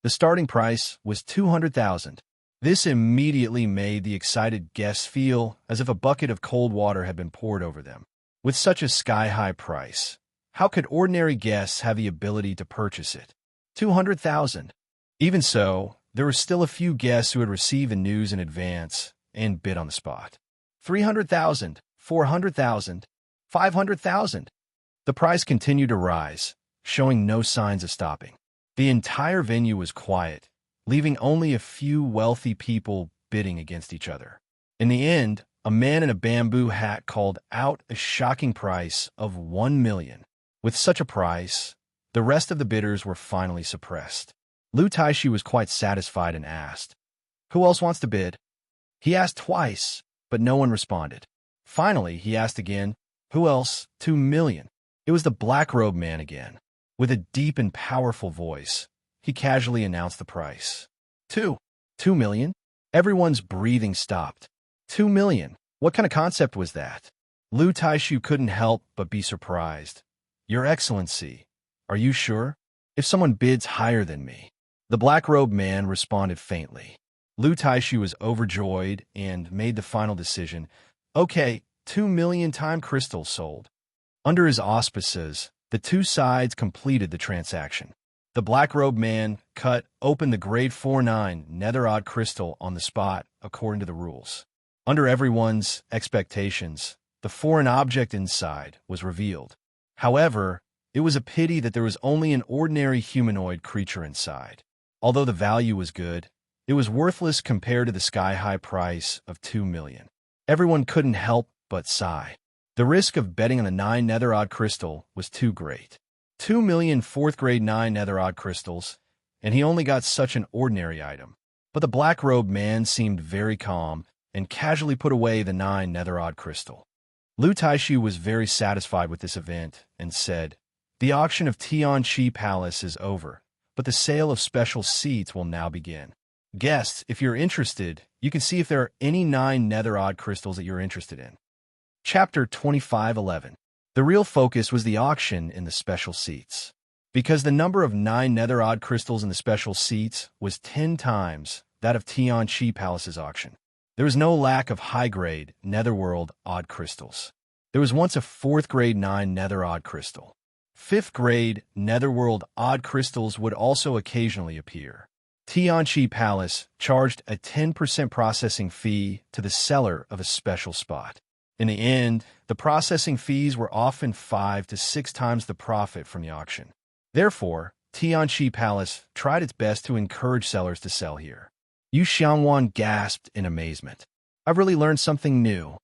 The starting price was 200,000. This immediately made the excited guests feel as if a bucket of cold water had been poured over them. With such a sky-high price, how could ordinary guests have the ability to purchase it? 200,000. Even so, there were still a few guests who had received the news in advance and bid on the spot. 300,000, 400,000, 500,000. The price continued to rise, showing no signs of stopping. The entire venue was quiet, leaving only a few wealthy people bidding against each other. In the end, a man in a bamboo hat called out a shocking price of 1 million. With such a price, the rest of the bidders were finally suppressed. Lu Taishi was quite satisfied and asked, "Who else wants to bid?" He asked twice, but no one responded. Finally, he asked again, "Who else? 2 million." It was the black-robed man again. With a deep and powerful voice, he casually announced the price. 2 million? Everyone's breathing stopped. 2 million? What kind of concept was that? Lu Taishu couldn't help but be surprised. "Your Excellency, are you sure? If someone bids higher than me." The black-robed man responded faintly. Lu Taishu was overjoyed and made the final decision. "Okay, 2 million time crystals sold." Under his auspices, the two sides completed the transaction. The black-robed man cut open the grade 4/9 nether odd crystal on the spot according to the rules. Under everyone's expectations, the foreign object inside was revealed. However, it was a pity that there was only an ordinary humanoid creature inside. Although the value was good, it was worthless compared to the sky-high price of 2 million. Everyone couldn't help but sigh. The risk of betting on the 9 nether odd crystal was too great. 2 million 4th grade 9 nether odd crystals, and he only got such an ordinary item. But the black-robed man seemed very calm and casually put away the 9 nether odd crystal. Lu Taishu was very satisfied with this event and said, "The auction of Tianqi Palace is over, but the sale of special seats will now begin. Guests, if you're interested, you can see if there are any 9 nether odd crystals that you're interested in." Chapter 25:11. The real focus was the auction in the special seats. Because the number of 9 nether odd crystals in the special seats was 10 times that of Tianqi Palace's auction, there was no lack of high-grade netherworld odd crystals. There was once a 4th grade 9 nether odd crystal. 5th grade netherworld odd crystals would also occasionally appear. Tianqi Palace charged a 10% processing fee to the seller of a special spot. In the end, the processing fees were often 5 to 6 times the profit from the auction. Therefore, Tianqi Palace tried its best to encourage sellers to sell here. Yu Xiangwan gasped in amazement. "I've really learned something new."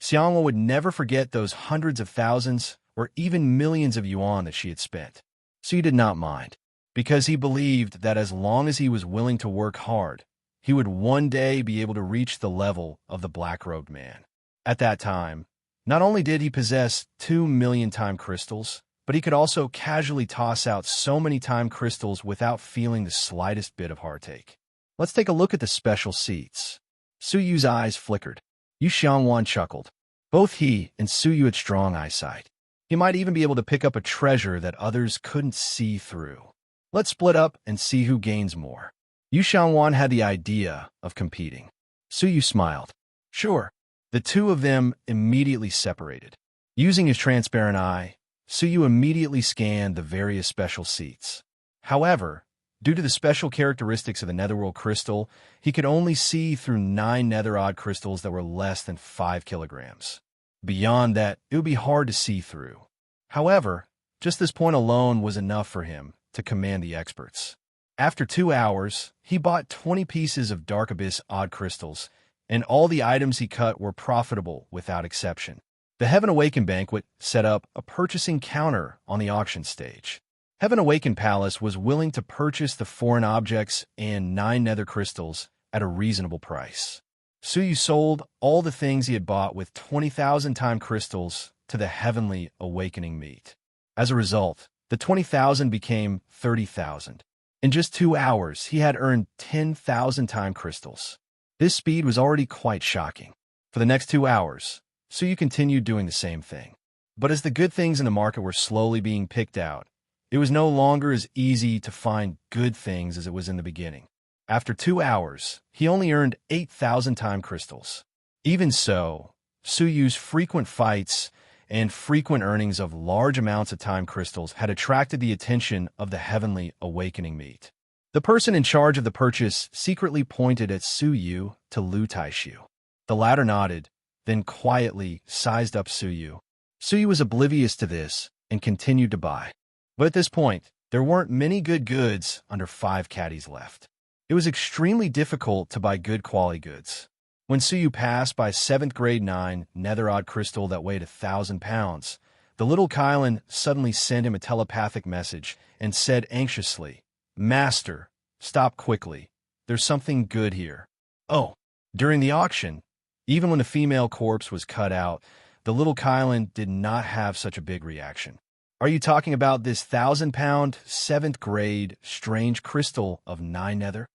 Xiangwan would never forget those hundreds of thousands or even millions of yuan that she had spent. So he did not mind, because he believed that as long as he was willing to work hard, he would one day be able to reach the level of the black-robed man. At that time, not only did he possess 2 million time crystals, but he could also casually toss out so many time crystals without feeling the slightest bit of heartache. Let's take a look at the special seats. Su Yu's eyes flickered. Yu Xiangwan chuckled. Both he and Su Yu had strong eyesight. He might even be able to pick up a treasure that others couldn't see through. Let's split up and see who gains more. Yu Xiangwan had the idea of competing. Su Yu smiled. Sure. The two of them immediately separated. Using his transparent eye, Suyu immediately scanned the various special seats. However, due to the special characteristics of the netherworld crystal, he could only see through 9 nether odd crystals that were less than 5 kilograms. Beyond that, it would be hard to see through. However, just this point alone was enough for him to command the experts. After 2 hours, he bought 20 pieces of Dark Abyss odd crystals, and all the items he cut were profitable without exception. The Heaven Awakened banquet set up a purchasing counter on the auction stage. Heaven Awakened Palace was willing to purchase the foreign objects and 9 nether crystals at a reasonable price. Suyu sold all the things he had bought with 20,000 time crystals to the Heavenly Awakening meet. As a result, the 20,000 became 30,000. In just 2 hours, he had earned 10,000 time crystals. This speed was already quite shocking. For the next 2 hours, Suyu continued doing the same thing. But as the good things in the market were slowly being picked out, it was no longer as easy to find good things as it was in the beginning. After 2 hours, he only earned 8,000 time crystals. Even so, Suyu's frequent fights and frequent earnings of large amounts of time crystals had attracted the attention of the Heavenly Awakening meet. The person in charge of the purchase secretly pointed at Suyu to Lu Taishu. The latter nodded, then quietly sized up Suyu. Suyu was oblivious to this and continued to buy. But at this point, there weren't many good goods under 5 caddies left. It was extremely difficult to buy good quality goods. When Suyu passed by 7th grade 9 nether odd crystal that weighed 1,000 pounds, the little Kylan suddenly sent him a telepathic message and said anxiously, "Master, stop quickly. There's something good here." Oh, during the auction, even when the female corpse was cut out, the little Kylan did not have such a big reaction. "Are you talking about this 1,000-pound, 7th grade, strange crystal of 9 nether?"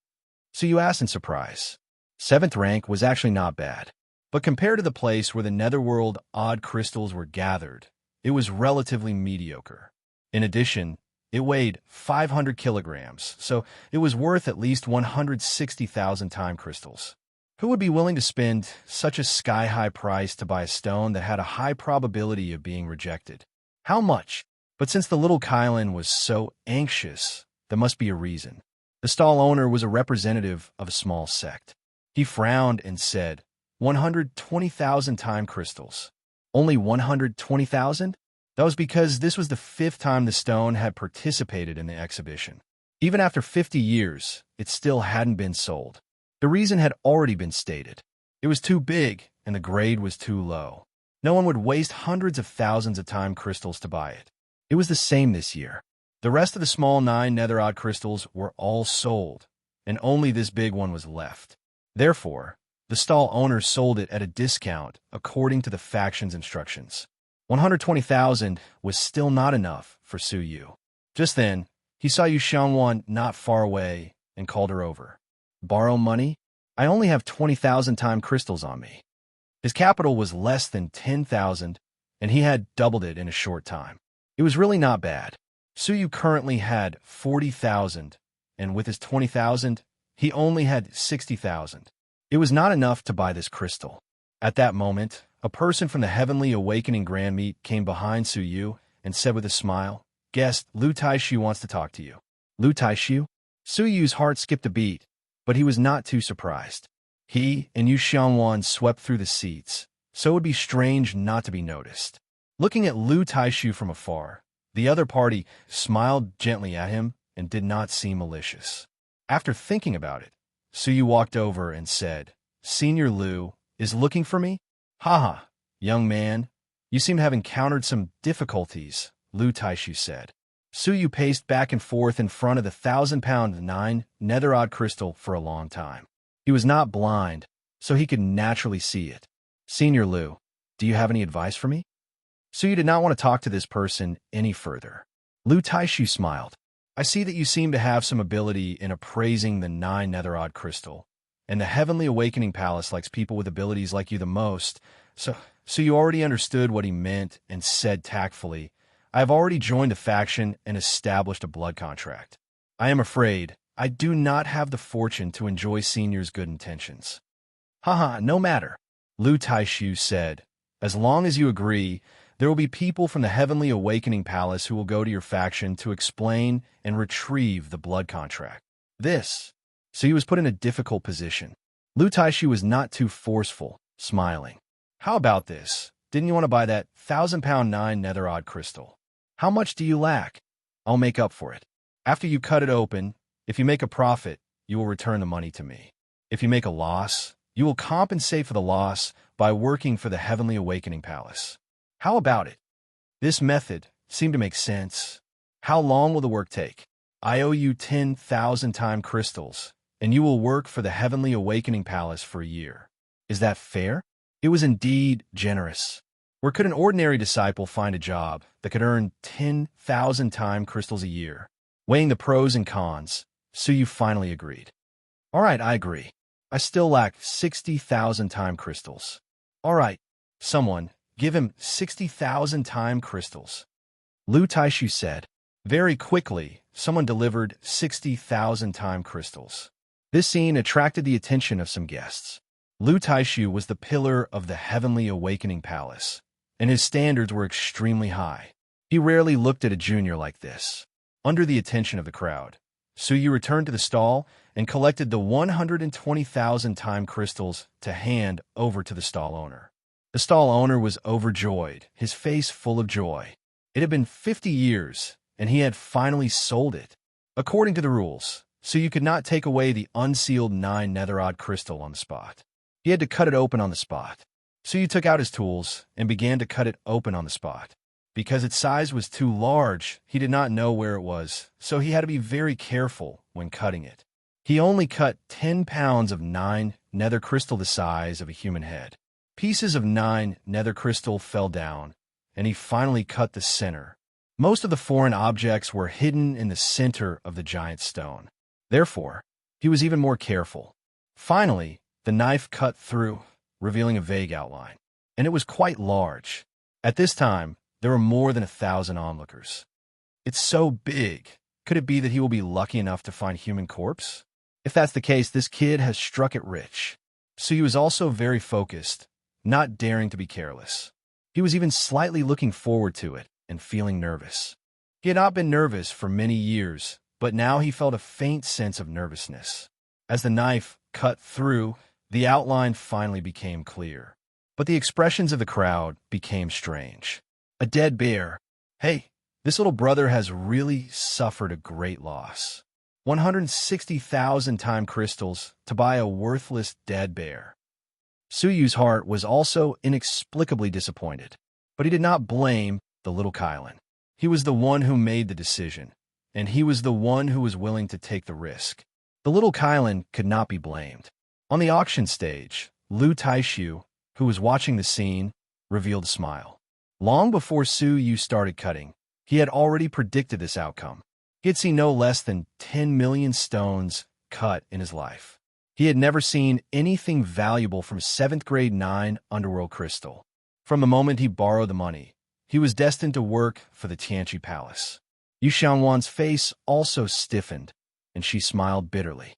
Suyu asked in surprise. 7th rank was actually not bad, but compared to the place where the netherworld odd crystals were gathered, it was relatively mediocre. In addition, it weighed 500 kilograms, so it was worth at least 160,000 time crystals. Who would be willing to spend such a sky-high price to buy a stone that had a high probability of being rejected? How much? But since the little Kylan was so anxious, there must be a reason. The stall owner was a representative of a small sect. He frowned and said, 120,000 time crystals. Only 120,000? That was because this was the 5th time the stone had participated in the exhibition. Even after 50 years, it still hadn't been sold. The reason had already been stated. It was too big, and the grade was too low. No one would waste hundreds of thousands of time crystals to buy it. It was the same this year. The rest of the small 9 nether odd crystals were all sold, and only this big one was left. Therefore, the stall owner sold it at a discount according to the faction's instructions. 120,000 was still not enough for Suyu. Just then, he saw Yu Xiangwan not far away and called her over. "Borrow money? I only have 20,000 time crystals on me." His capital was less than 10,000, and he had doubled it in a short time. It was really not bad. Suyu currently had 40,000, and with his 20,000, he only had 60,000. It was not enough to buy this crystal. At that moment, a person from the Heavenly Awakening Grand Meet came behind Suyu and said with a smile, "Guest, Lu Taishu wants to talk to you." Lu Taishu? Suyu's heart skipped a beat, but he was not too surprised. He and Yu Xiangwan swept through the seats, so it would be strange not to be noticed. Looking at Lu Taishu from afar, the other party smiled gently at him and did not seem malicious. After thinking about it, Suyu walked over and said, "Senior Lu is looking for me?" "Haha, young man, you seem to have encountered some difficulties," Lu Taishu said. Suyu paced back and forth in front of the 1,000-pound 9 nether odd crystal for a long time. He was not blind, so he could naturally see it. "Senior Lu, do you have any advice for me?" Suyu did not want to talk to this person any further. Lu Taishu smiled. "I see that you seem to have some ability in appraising the 9 nether odd crystal, and the Heavenly Awakening Palace likes people with abilities like you the most, so you already understood what he meant and said tactfully, 'I have already joined the faction and established a blood contract. I am afraid I do not have the fortune to enjoy Senior's good intentions.'" "Haha, no matter." Lu Taishu said, "As long as you agree, there will be people from the Heavenly Awakening Palace who will go to your faction to explain and retrieve the blood contract." So he was put in a difficult position. Lu Taishu was not too forceful, smiling. "How about this? Didn't you want to buy that 1,000-pound 9 nether odd crystal? How much do you lack? I'll make up for it. After you cut it open, if you make a profit, you will return the money to me. If you make a loss, you will compensate for the loss by working for the Heavenly Awakening Palace. How about it?" This method seemed to make sense. "How long will the work take? I owe you 10,000 time crystals, and you will work for the Heavenly Awakening Palace for a year. Is that fair?" It was indeed generous. Where could an ordinary disciple find a job that could earn 10,000 time crystals a year? Weighing the pros and cons, Suyu finally agreed. "All right, I agree. I still lack 60,000 time crystals." "All right, someone, give him 60,000 time crystals," Lu Taishu said. Very quickly, someone delivered 60,000 time crystals. This scene attracted the attention of some guests. Lu Taishu was the pillar of the Heavenly Awakening Palace, and his standards were extremely high. He rarely looked at a junior like this. Under the attention of the crowd, Suyu returned to the stall and collected the 120,000 time crystals to hand over to the stall owner. The stall owner was overjoyed, his face full of joy. It had been 50 years, and he had finally sold it. According to the rules, Suyu could not take away the unsealed 9 netherod crystal on the spot. He had to cut it open on the spot. Suyu took out his tools and began to cut it open on the spot. Because its size was too large, he did not know where it was, so he had to be very careful when cutting it. He only cut 10 pounds of 9 nether crystal the size of a human head. Pieces of 9 nether crystal fell down, and he finally cut the center. Most of the foreign objects were hidden in the center of the giant stone. Therefore, he was even more careful. Finally, the knife cut through, revealing a vague outline, and it was quite large. At this time, there were more than 1,000 onlookers. "It's so big. Could it be that he will be lucky enough to find human corpse? If that's the case, this kid has struck it rich." So he was also very focused, not daring to be careless. He was even slightly looking forward to it and feeling nervous. He had not been nervous for many years, but now he felt a faint sense of nervousness. As the knife cut through, the outline finally became clear. But the expressions of the crowd became strange. A dead bear. Hey, this little brother has really suffered a great loss. 160,000 time crystals to buy a worthless dead bear. Suyu's heart was also inexplicably disappointed, but he did not blame the little Kylan. He was the one who made the decision, and he was the one who was willing to take the risk. The little Kylan could not be blamed. On the auction stage, Lu Taishu, who was watching the scene, revealed a smile. Long before Suyu started cutting, he had already predicted this outcome. He had seen no less than 10 million stones cut in his life. He had never seen anything valuable from 7th grade 9 underworld crystal. From the moment he borrowed the money, he was destined to work for the Tianqi Palace. Yu Xiangwan's face also stiffened, and she smiled bitterly.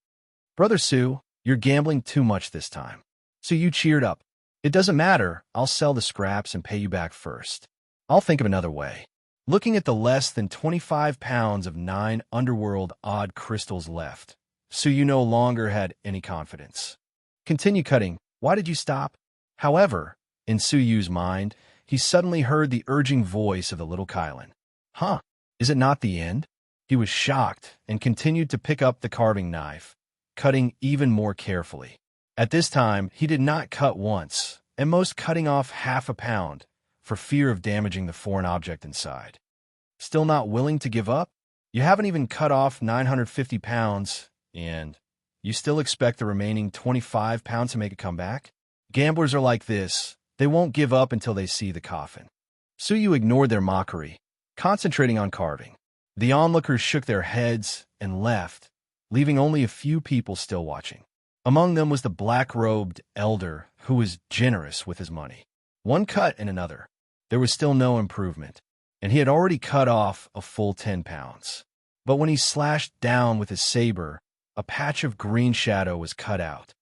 "Brother Su, you're gambling too much this time." So Yu cheered up. "It doesn't matter. I'll sell the scraps and pay you back first. I'll think of another way." Looking at the less than 25 pounds of 9 underworld odd crystals left, Suyu no longer had any confidence. "Continue cutting. Why did you stop?" However, in Suyu's mind, he suddenly heard the urging voice of the little Kylan. "Huh, is it not the end?" He was shocked and continued to pick up the carving knife, cutting even more carefully. At this time, he did not cut once, at most cutting off half a pound, for fear of damaging the foreign object inside. Still not willing to give up? You haven't even cut off 950 pounds, and you still expect the remaining 25 pounds to make a comeback? Gamblers are like this. They won't give up until they see the coffin. Suyu ignored their mockery, concentrating on carving. The onlookers shook their heads and left, leaving only a few people still watching. Among them was the black-robed elder who was generous with his money. One cut and another. There was still no improvement, and he had already cut off a full 10 pounds. But when he slashed down with his saber, a patch of green shadow was cut out.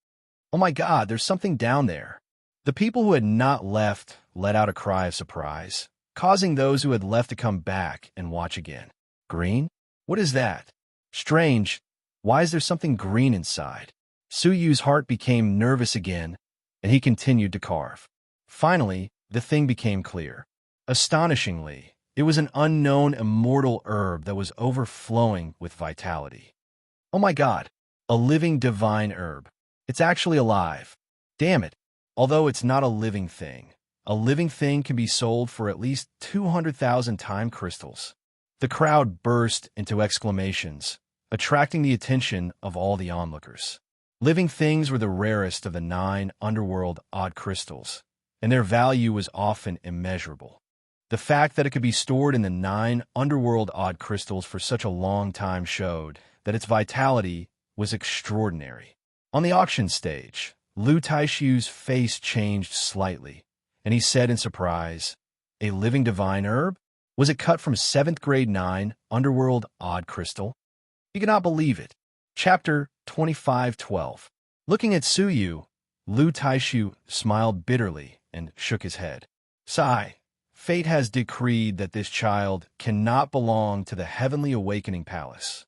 "Oh my God, there's something down there." The people who had not left let out a cry of surprise, causing those who had left to come back and watch again. Green? What is that? Strange. Why is there something green inside? Suyu's heart became nervous again, and he continued to carve. Finally, the thing became clear. Astonishingly, it was an unknown immortal herb that was overflowing with vitality. Oh my God, a living divine herb. It's actually alive. Damn it. Although it's not a living thing can be sold for at least 200,000 time crystals. The crowd burst into exclamations, attracting the attention of all the onlookers. Living things were the rarest of the 9 underworld odd crystals, and their value was often immeasurable. The fact that it could be stored in the 9 underworld odd crystals for such a long time showed that its vitality was extraordinary. On the auction stage, Lu Taishu's face changed slightly, and he said in surprise, "A living divine herb? Was it cut from 7th grade 9 underworld odd crystal?" He could not believe it. Chapter 25:12. Looking at Suyu, Lu Taishu smiled bitterly and shook his head. Sigh. Fate has decreed that this child cannot belong to the Heavenly Awakening Palace.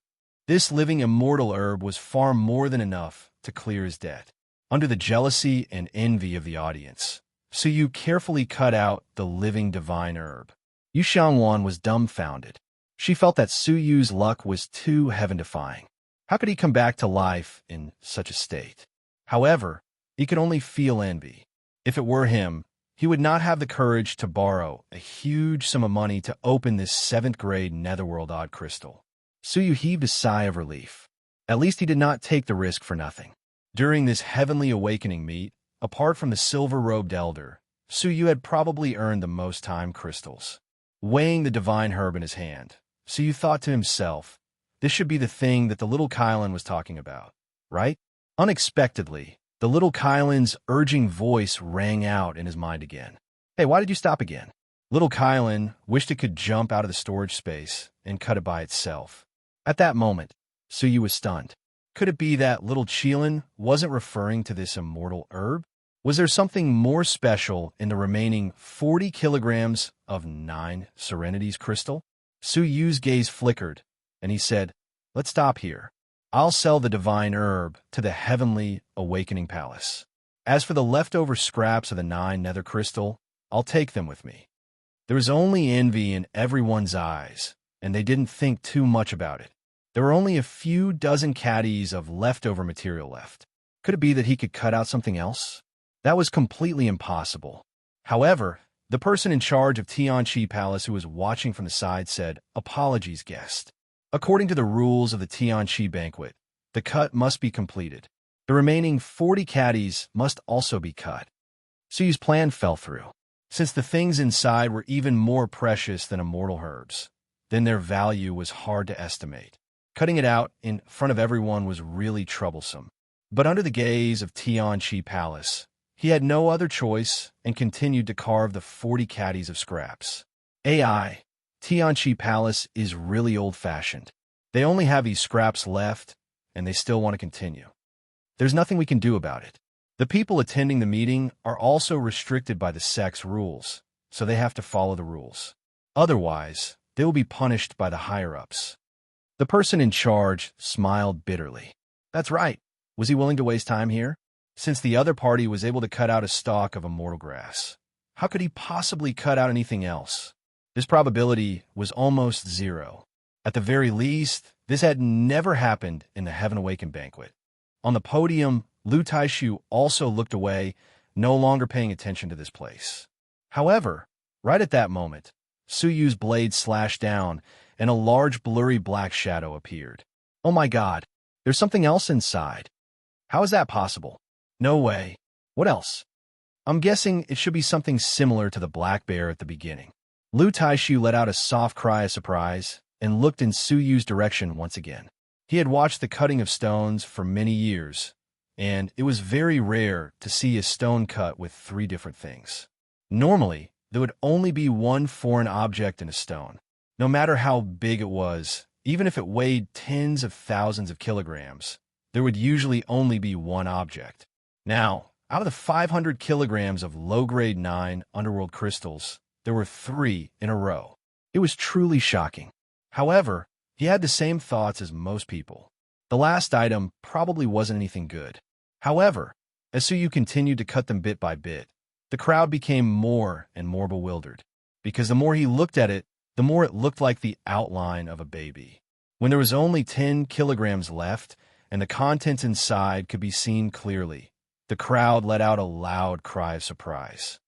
This living immortal herb was far more than enough to clear his debt. Under the jealousy and envy of the audience, Suyu carefully cut out the living divine herb. Yu Xiangwan was dumbfounded. She felt that Suyu's luck was too heaven-defying. How could he come back to life in such a state? However, he could only feel envy. If it were him, he would not have the courage to borrow a huge sum of money to open this 7th grade netherworld odd crystal. Suyu heaved a sigh of relief. At least he did not take the risk for nothing. During this heavenly awakening meet, apart from the silver-robed elder, Suyu had probably earned the most time crystals. Weighing the divine herb in his hand, Suyu thought to himself, this should be the thing that the little Kylan was talking about, right? Unexpectedly, the little Kylan's urging voice rang out in his mind again. Hey, why did you stop again? Little Kylan wished it could jump out of the storage space and cut it by itself. At that moment, Suyu was stunned. Could it be that little Qilin wasn't referring to this immortal herb? Was there something more special in the remaining 40 kilograms of 9 Serenity's crystal? Suyu's gaze flickered, and he said, let's stop here. I'll sell the divine herb to the Heavenly Awakening Palace. As for the leftover scraps of the 9 nether crystal, I'll take them with me. There was only envy in everyone's eyes, and they didn't think too much about it. There were only a few dozen caddies of leftover material left. Could it be that he could cut out something else? That was completely impossible. However, the person in charge of Tianqi Palace who was watching from the side said, apologies, guest. According to the rules of the Tianqi banquet, the cut must be completed. The remaining 40 caddies must also be cut. Suyu's plan fell through. Since the things inside were even more precious than immortal herbs, then their value was hard to estimate. Cutting it out in front of everyone was really troublesome. But under the gaze of Tianqi Palace, he had no other choice and continued to carve the 40 caddies of scraps. AI, Tianqi Palace is really old-fashioned. They only have these scraps left, and they still want to continue. There's nothing we can do about it. The people attending the meeting are also restricted by the sect's rules, so they have to follow the rules. Otherwise, they will be punished by the higher-ups. The person in charge smiled bitterly. That's right. Was he willing to waste time here? Since the other party was able to cut out a stalk of immortal grass, how could he possibly cut out anything else? This probability was almost zero. At the very least, this had never happened in the Heaven Awakened banquet. On the podium, Lu Taishu also looked away, no longer paying attention to this place. However, right at that moment, Suyu's blade slashed down, and a large blurry black shadow appeared. Oh my God, there's something else inside. How is that possible? No way. What else? I'm guessing it should be something similar to the black bear at the beginning. Lu Taishu let out a soft cry of surprise and looked in Suyu's direction once again. He had watched the cutting of stones for many years, and it was very rare to see a stone cut with 3 different things. Normally, there would only be one foreign object in a stone. No matter how big it was, even if it weighed tens of thousands of kilograms, there would usually only be one object. Now, Out of the 500 kilograms of low-grade 9 underworld crystals, there were 3 in a row. It was truly shocking. However, he had the same thoughts as most people. The last item probably wasn't anything good. However, as Suyu continued to cut them bit by bit, the crowd became more and more bewildered, because the more he looked at it, the more it looked like the outline of a baby. When there was only 10 kilograms left and the contents inside could be seen clearly, the crowd let out a loud cry of surprise.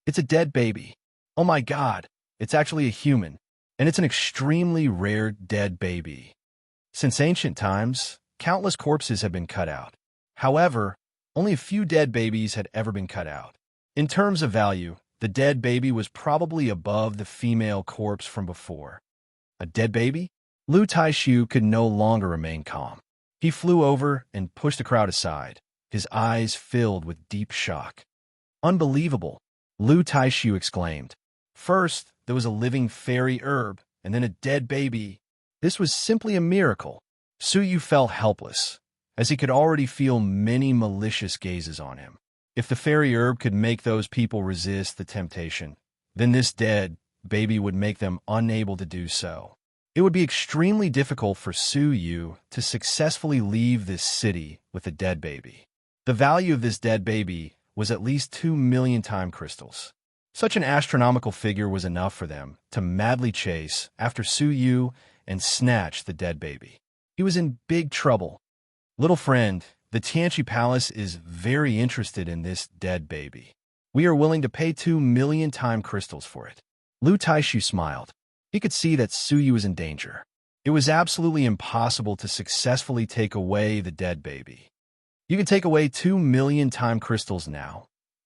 It's a dead baby. Oh my God, it's actually a human, and it's an extremely rare dead baby. Since ancient times, countless corpses have been cut out. However, only a few dead babies had ever been cut out. In terms of value, the dead baby was probably above the female corpse from before. A dead baby? Lu Taishu could no longer remain calm. He flew over and pushed the crowd aside, his eyes filled with deep shock. Unbelievable, Lu Taishu exclaimed. First, there was a living fairy herb, and then a dead baby. This was simply a miracle. Suyu felt helpless, as he could already feel many malicious gazes on him. If the fairy herb could make those people resist the temptation, then this dead baby would make them unable to do so. It would be extremely difficult for Suyu to successfully leave this city with a dead baby. The value of this dead baby was at least 2 million time crystals. Such an astronomical figure was enough for them to madly chase after Suyu and snatch the dead baby. He was in big trouble. Little friend, the Tianqi Palace is very interested in this dead baby. We are willing to pay 2 million time crystals for it. Lu Taishu smiled. He could see that Suyu was in danger. It was absolutely impossible to successfully take away the dead baby. You can take away 2 million time crystals now,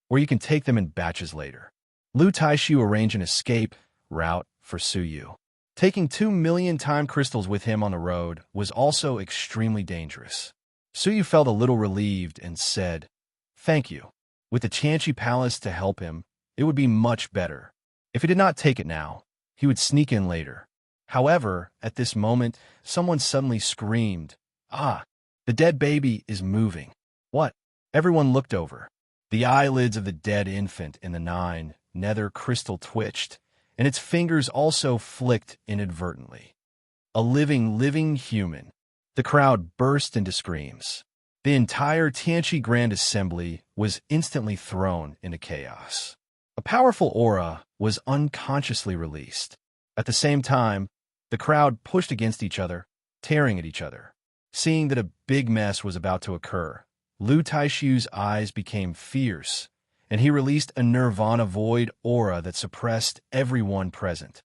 or you can take them in batches later. Lu Taishu arranged an escape route for Suyu. Taking 2 million time crystals with him on the road was also extremely dangerous. Suyu felt a little relieved and said, "Thank you. With the Tianqi Palace to help him, it would be much better. If he did not take it now, he would sneak in later." However, at this moment, someone suddenly screamed, "Ah, the dead baby is moving." What? Everyone looked over. The eyelids of the dead infant in the 9 nether crystal twitched, and its fingers also flicked inadvertently. A living human. The crowd burst into screams. The entire Tianqi Grand Assembly was instantly thrown into chaos. A powerful aura was unconsciously released. At the same time, the crowd pushed against each other, tearing at each other. Seeing that a big mess was about to occur, Lu Taishu's eyes became fierce, and he released a nirvana void aura that suppressed everyone present.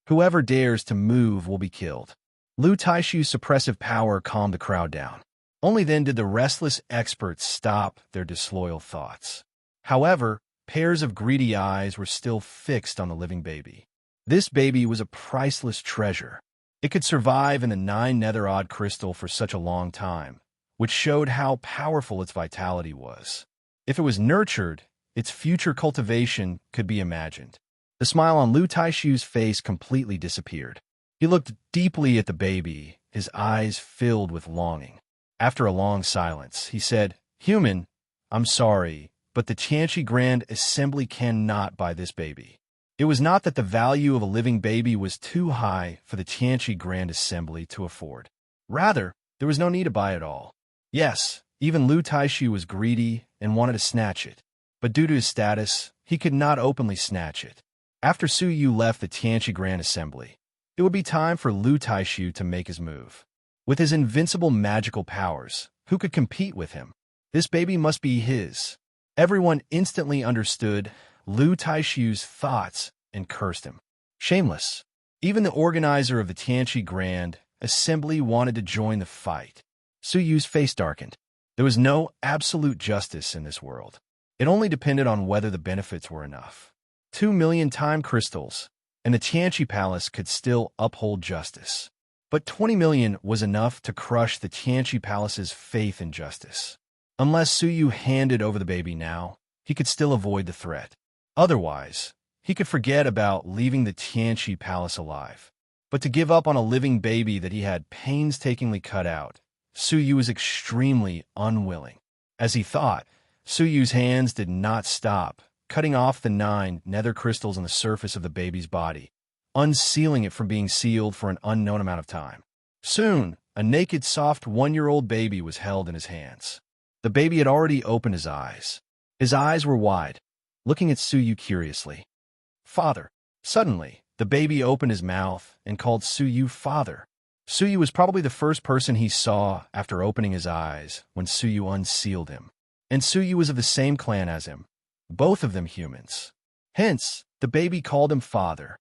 Whoever dares to move will be killed. Lu Taishu's suppressive power calmed the crowd down. Only then did the restless experts stop their disloyal thoughts. However, pairs of greedy eyes were still fixed on the living baby. This baby was a priceless treasure. It could survive in the 9 nether odd crystal for such a long time, which showed how powerful its vitality was. If it was nurtured, its future cultivation could be imagined. The smile on Lu Taishu's face completely disappeared. He looked deeply at the baby, his eyes filled with longing. After a long silence, he said, "Human, I'm sorry, but the Tianqi Grand Assembly cannot buy this baby." It was not that the value of a living baby was too high for the Tianqi Grand Assembly to afford. Rather, there was no need to buy it all. Yes, even Lu Taishu was greedy and wanted to snatch it, but due to his status, he could not openly snatch it. After Suyu left the Tianqi Grand Assembly, it would be time for Lu Taishu to make his move. With his invincible magical powers, who could compete with him? This baby must be his. Everyone instantly understood Lu Taishu's thoughts and cursed him. Shameless. Even the organizer of the Tianqi Grand Assembly wanted to join the fight. Suyu's face darkened. There was no absolute justice in this world. It only depended on whether the benefits were enough. 2 million time crystals, and the Tianqi Palace could still uphold justice. But 20 million was enough to crush the Tianqi Palace's faith in justice. Unless Suyu handed over the baby now, he could still avoid the threat. Otherwise, he could forget about leaving the Tianqi Palace alive. But to give up on a living baby that he had painstakingly cut out, Suyu was extremely unwilling. As he thought, Suyu's hands did not stop, cutting off the 9 nether crystals on the surface of the baby's body, unsealing it from being sealed for an unknown amount of time. Soon, a naked, soft 1-year-old baby was held in his hands. The baby had already opened his eyes. His eyes were wide, looking at Suyu curiously. "Father." Suddenly, the baby opened his mouth and called Suyu father. Suyu was probably the first person he saw after opening his eyes when Suyu unsealed him. And Suyu was of the same clan as him, both of them humans. Hence, the baby called him father.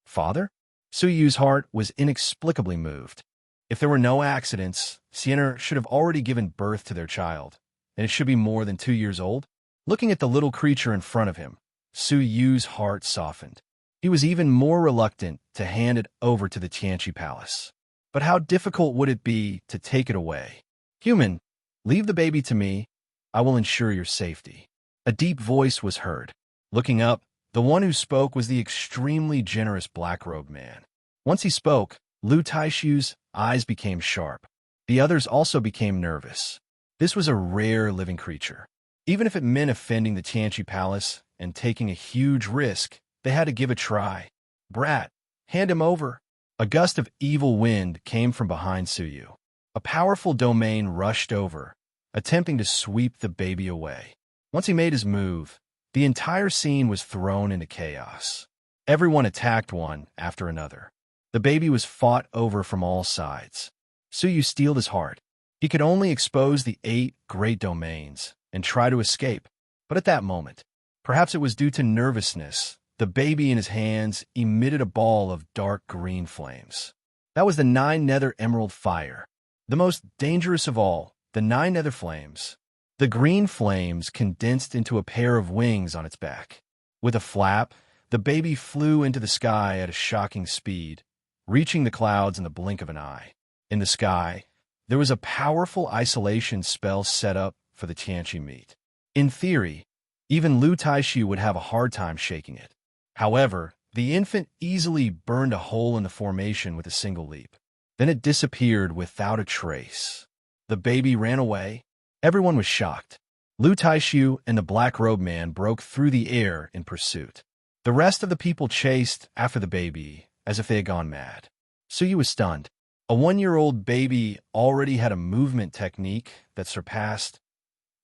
Father? Suyu's heart was inexplicably moved. If there were no accidents, Sienna should have already given birth to their child, and it should be more than 2 years old. Looking at the little creature in front of him, Suyu's heart softened. He was even more reluctant to hand it over to the Tianqi Palace. But how difficult would it be to take it away? "Human, leave the baby to me. I will ensure your safety." A deep voice was heard. Looking up, the one who spoke was the extremely generous black-robed man. Once he spoke, Lu Taishu's eyes became sharp. The others also became nervous. This was a rare living creature. Even if it meant offending the Tianqi Palace and taking a huge risk, they had to give a try. "Brat, hand him over." A gust of evil wind came from behind Suyu. A powerful domain rushed over, attempting to sweep the baby away. Once he made his move, the entire scene was thrown into chaos. Everyone attacked one after another. The baby was fought over from all sides. Suyu steeled his heart. He could only expose the 8 great domains and try to escape. But at that moment, perhaps it was due to nervousness, the baby in his hands emitted a ball of dark green flames. That was the 9 nether emerald fire. The most dangerous of all, the 9 nether flames. The green flames condensed into a pair of wings on its back. With a flap, the baby flew into the sky at a shocking speed, reaching the clouds in the blink of an eye. In the sky, there was a powerful isolation spell set up for the Tianqi meat. In theory, even Lu Taishu would have a hard time shaking it. However, the infant easily burned a hole in the formation with a single leap. Then it disappeared without a trace. The baby ran away. Everyone was shocked. Lu Taishu and the black-robed man broke through the air in pursuit. The rest of the people chased after the baby as if they had gone mad. Suyu was stunned. A 1-year-old baby already had a movement technique that surpassed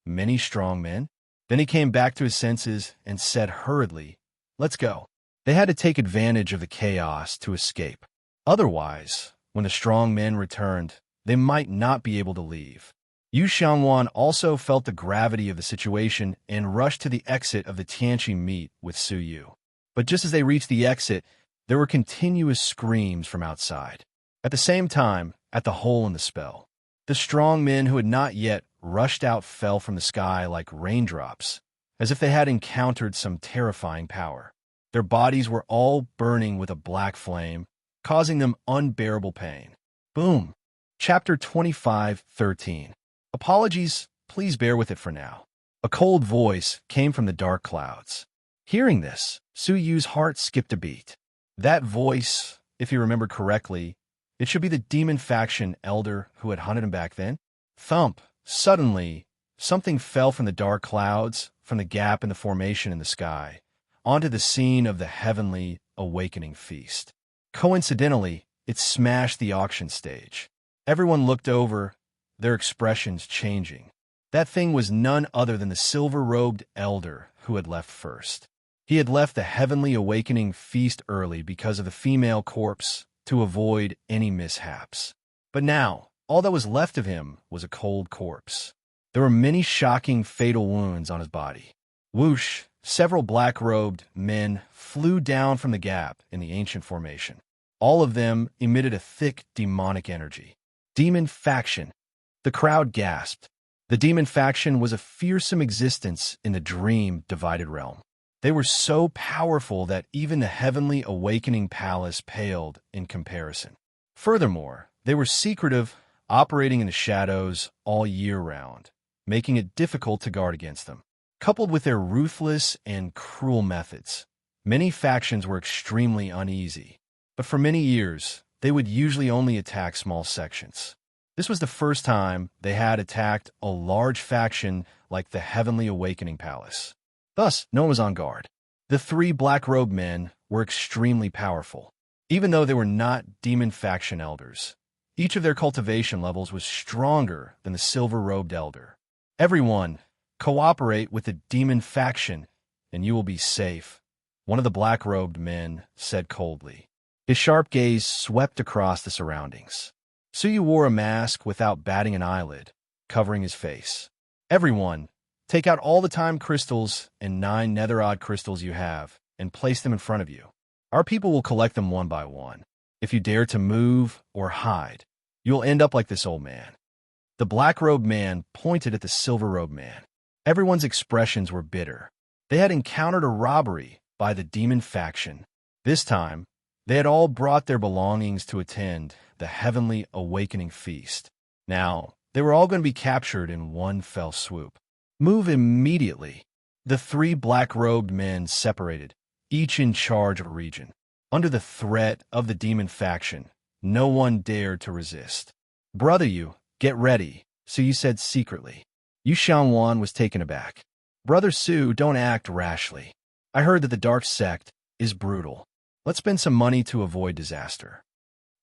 many strong men. Then he came back to his senses and said hurriedly, "Let's go." They had to take advantage of the chaos to escape. Otherwise, when the strong men returned, they might not be able to leave. Yu Xiangwan also felt the gravity of the situation and rushed to the exit of the Tianqi meet with Suyu. But just as they reached the exit, there were continuous screams from outside. At the same time, at the hole in the spell, the strong men who had not yet rushed out fell from the sky like raindrops, as if they had encountered some terrifying power. Their bodies were all burning with a black flame, causing them unbearable pain. Boom. Chapter 25:13. Apologies, please bear with it for now. A cold voice came from the dark clouds. Hearing this, Suyu's heart skipped a beat. That voice, if you remember correctly, it should be the demon faction elder who had hunted him back then. Thump. Suddenly, something fell from the dark clouds, from the gap in the formation in the sky, onto the scene of the heavenly awakening feast. Coincidentally, it smashed the auction stage. Everyone looked over, their expressions changing. That thing was none other than the silver-robed elder who had left first. He had left the heavenly awakening feast early because of the female corpse to avoid any mishaps. But now, all that was left of him was a cold corpse. There were many shocking fatal wounds on his body. Whoosh, several black-robed men flew down from the gap in the ancient formation. All of them emitted a thick demonic energy. Demon faction. The crowd gasped. The demon faction was a fearsome existence in the dream-divided realm. They were so powerful that even the heavenly awakening palace paled in comparison. Furthermore, they were secretive, operating in the shadows all year round, making it difficult to guard against them. Coupled with their ruthless and cruel methods, many factions were extremely uneasy. But for many years, they would usually only attack small sections. This was the first time they had attacked a large faction like the Heavenly Awakening Palace. Thus, no one was on guard. The three black-robed men were extremely powerful, even though they were not demon faction elders. Each of their cultivation levels was stronger than the silver-robed elder. Everyone, cooperate with the demon faction, and you will be safe, one of the black-robed men said coldly. His sharp gaze swept across the surroundings. Suyu wore a mask without batting an eyelid, covering his face. Everyone, take out all the time crystals and 9 netherod crystals you have and place them in front of you. Our people will collect them one by one. If you dare to move or hide, you'll end up like this old man. The black-robed man pointed at the silver-robed man. Everyone's expressions were bitter. They had encountered a robbery by the demon faction. This time, they had all brought their belongings to attend the Heavenly Awakening Feast. Now, they were all going to be captured in one fell swoop. Move immediately. The 3 black-robed men separated, each in charge of a region. Under the threat of the demon faction, no one dared to resist. Brother Yu, get ready, Suyu said secretly. Yu Xiangwan was taken aback. Brother Su, don't act rashly. I heard that the dark sect is brutal. Let's spend some money to avoid disaster.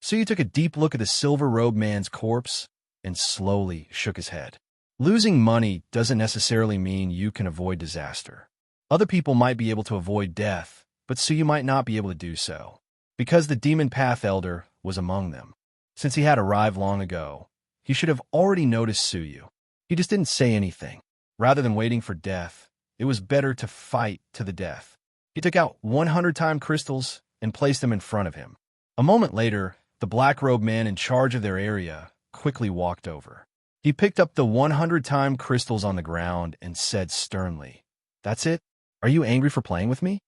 Suyu took a deep look at the silver-robed man's corpse and slowly shook his head. Losing money doesn't necessarily mean you can avoid disaster. Other people might be able to avoid death, but Suyu might not be able to do so, because the Demon Path Elder was among them. Since he had arrived long ago, he should have already noticed Suyu. He just didn't say anything. Rather than waiting for death, it was better to fight to the death. He took out 100 time crystals and placed them in front of him. A moment later, the black-robed man in charge of their area quickly walked over. He picked up the 100 time crystals on the ground and said sternly, "That's it? Are you angry for playing with me?"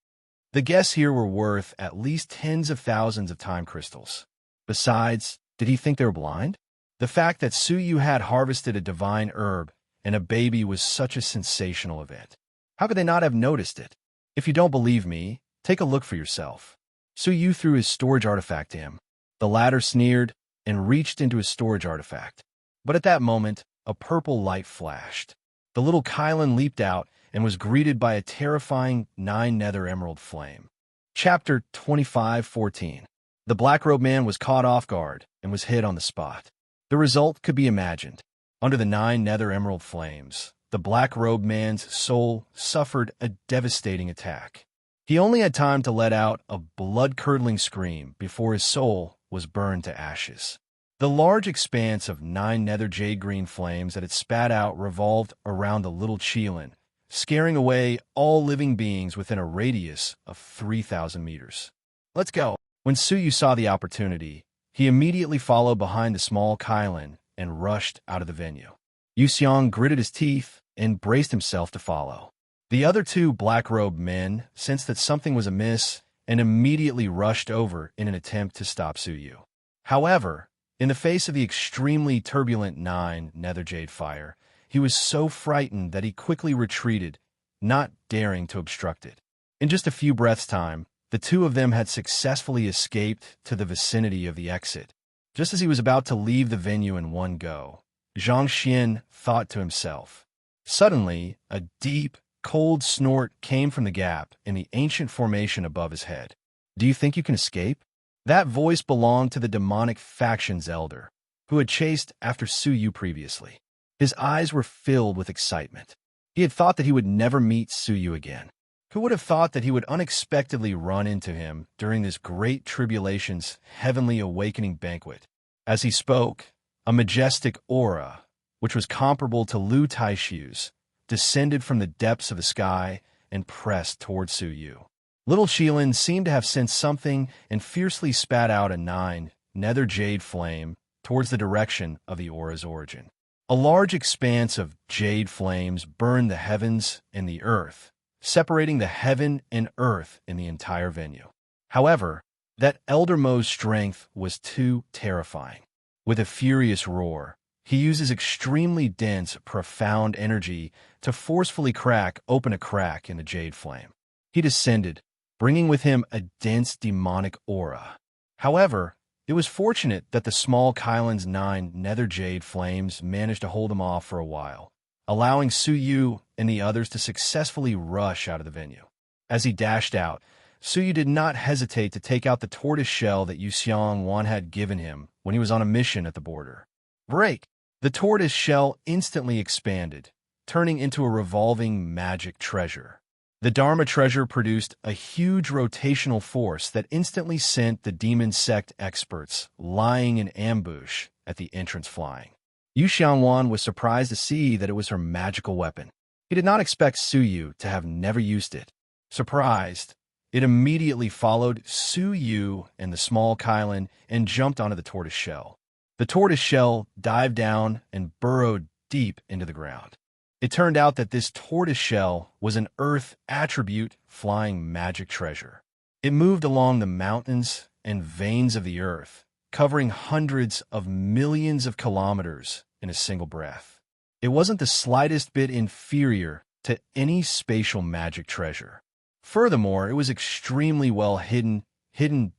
The guests here were worth at least tens of thousands of time crystals. Besides, did he think they were blind? The fact that Suyu had harvested a divine herb and a baby was such a sensational event. How could they not have noticed it? If you don't believe me, take a look for yourself. Suyu threw his storage artifact to him. The latter sneered and reached into his storage artifact. But at that moment, a purple light flashed. The little Kylan leaped out and was greeted by a terrifying 9 nether emerald flame. Chapter 25:14. The black-robed man was caught off guard and was hit on the spot. The result could be imagined. Under the 9 nether emerald flames, the black-robed man's soul suffered a devastating attack. He only had time to let out a blood-curdling scream before his soul was burned to ashes. The large expanse of 9 nether jade-green flames that it spat out revolved around the little Qilin, scaring away all living beings within a radius of 3,000 meters. "Let's go." When Suyu saw the opportunity, he immediately followed behind the small Kylan and rushed out of the venue. Yu Xiong gritted his teeth and braced himself to follow. The other 2 black-robed men sensed that something was amiss and immediately rushed over in an attempt to stop Suyu. However, in the face of the extremely turbulent 9 nether jade fire, he was so frightened that he quickly retreated, not daring to obstruct it. In just a few breaths' time, the 2 of them had successfully escaped to the vicinity of the exit. Just as he was about to leave the venue in one go, Zhang Xian thought to himself. Suddenly, a deep, cold snort came from the gap in the ancient formation above his head. "Do you think you can escape?" That voice belonged to the demonic faction's elder, who had chased after Suyu previously. His eyes were filled with excitement. He had thought that he would never meet Suyu again. Who would have thought that he would unexpectedly run into him during this great tribulation's heavenly awakening banquet? As he spoke, a majestic aura, which was comparable to Lu Taishu's, descended from the depths of the sky and pressed toward Suyu. Little Qilin seemed to have sensed something and fiercely spat out a 9 nether jade flame towards the direction of the aura's origin. A large expanse of jade flames burned the heavens and the earth, separating the heaven and earth in the entire venue. However, that Elder-Mo's strength was too terrifying. With a furious roar, he uses extremely dense, profound energy to forcefully crack open a crack in the jade flame. He descended, bringing with him a dense demonic aura. However, It was fortunate that the small Kylan's 9 nether jade flames managed to hold him off for a while, allowing Su Yu and the others to successfully rush out of the venue. As he dashed out, Su Yu did not hesitate to take out the tortoise shell that Yu Xiang Wan had given him when he was on a mission at the border. Break! The tortoise shell instantly expanded, turning into a revolving magic treasure. The Dharma treasure produced a huge rotational force that instantly sent the demon sect experts lying in ambush at the entrance flying. Yu Xiangwan was surprised to see that it was her magical weapon. He did not expect Su Yu to have never used it. Surprised, it immediately followed Su Yu and the small Kylan and jumped onto the tortoise shell. The tortoise shell dived down and burrowed deep into the ground. It turned out that this tortoise shell was an earth attribute flying magic treasure. It moved along the mountains and veins of the earth, covering hundreds of millions of kilometers in a single breath. It wasn't the slightest bit inferior to any spatial magic treasure. Furthermore, it was extremely well hidden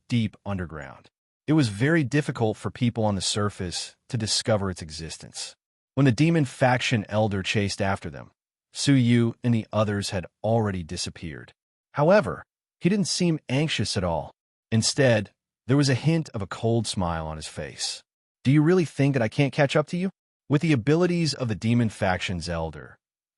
deep underground. It was very difficult for people on the surface to discover its existence. When the demon faction elder chased after them, Su Yu and the others had already disappeared. However, he didn't seem anxious at all. Instead, there was a hint of a cold smile on his face. Do you really think that I can't catch up to you? With the abilities of the demon faction's elder,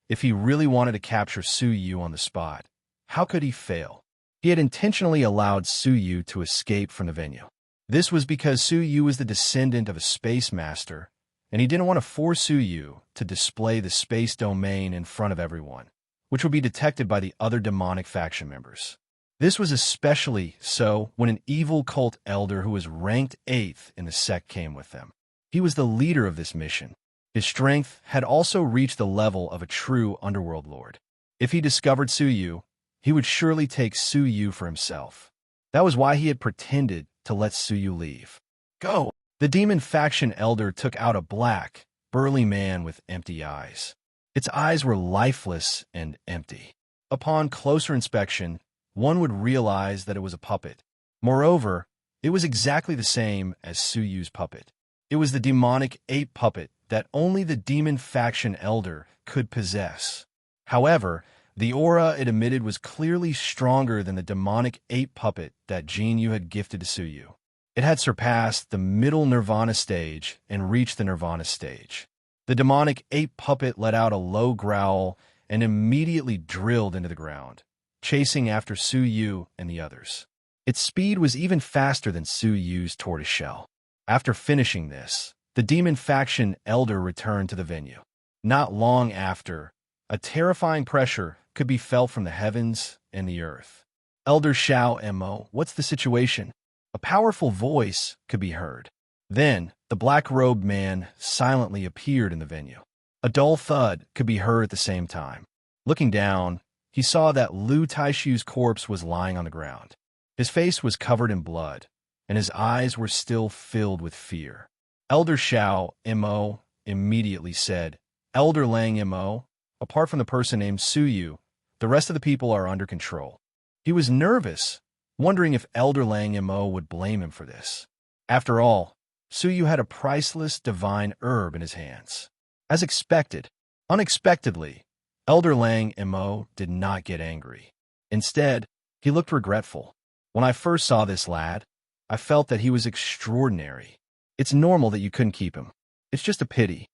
if he really wanted to capture Su Yu on the spot, how could he fail? He had intentionally allowed Su Yu to escape from the venue. This was because Su Yu was the descendant of a space master, and he didn't want to force Su Yu to display the space domain in front of everyone, which would be detected by the other demonic faction members. This was especially so when an evil cult elder who was ranked 8th in the sect came with them. He was the leader of this mission. His strength had also reached the level of a true underworld lord. If he discovered Su Yu, he would surely take Su Yu for himself. That was why he had pretended to let Su Yu leave. Go! The demon faction elder took out a black, burly man with empty eyes. Its eyes were lifeless and empty. Upon closer inspection, one would realize that it was a puppet. Moreover, it was exactly the same as Su Yu's puppet. It was the demonic ape puppet that only the demon faction elder could possess. However, the aura it emitted was clearly stronger than the demonic ape puppet that Jin Yu had gifted to Su Yu. It had surpassed the middle nirvana stage and reached the nirvana stage. The demonic ape puppet let out a low growl and immediately drilled into the ground, chasing after Su Yu and the others. Its speed was even faster than Su Yu's tortoise shell. After finishing this, the demon faction elder returned to the venue. Not long after, a terrifying pressure could be felt from the heavens and the earth. Elder Shao Mo, what's the situation? A powerful voice could be heard. Then, the black-robed man silently appeared in the venue. A dull thud could be heard at the same time. Looking down, he saw that Lu Taishu's corpse was lying on the ground. His face was covered in blood, and his eyes were still filled with fear. Elder Shao Mo immediately said, Elder Lang Mo, apart from the person named Su Yu, the rest of the people are under control. He was nervous, wondering if Elder Lang Mo would blame him for this. After all, Su Yu had a priceless divine herb in his hands. As expected, unexpectedly, Elder Lang Mo did not get angry. Instead, he looked regretful. When I first saw this lad, I felt that he was extraordinary. It's normal that you couldn't keep him. It's just a pity.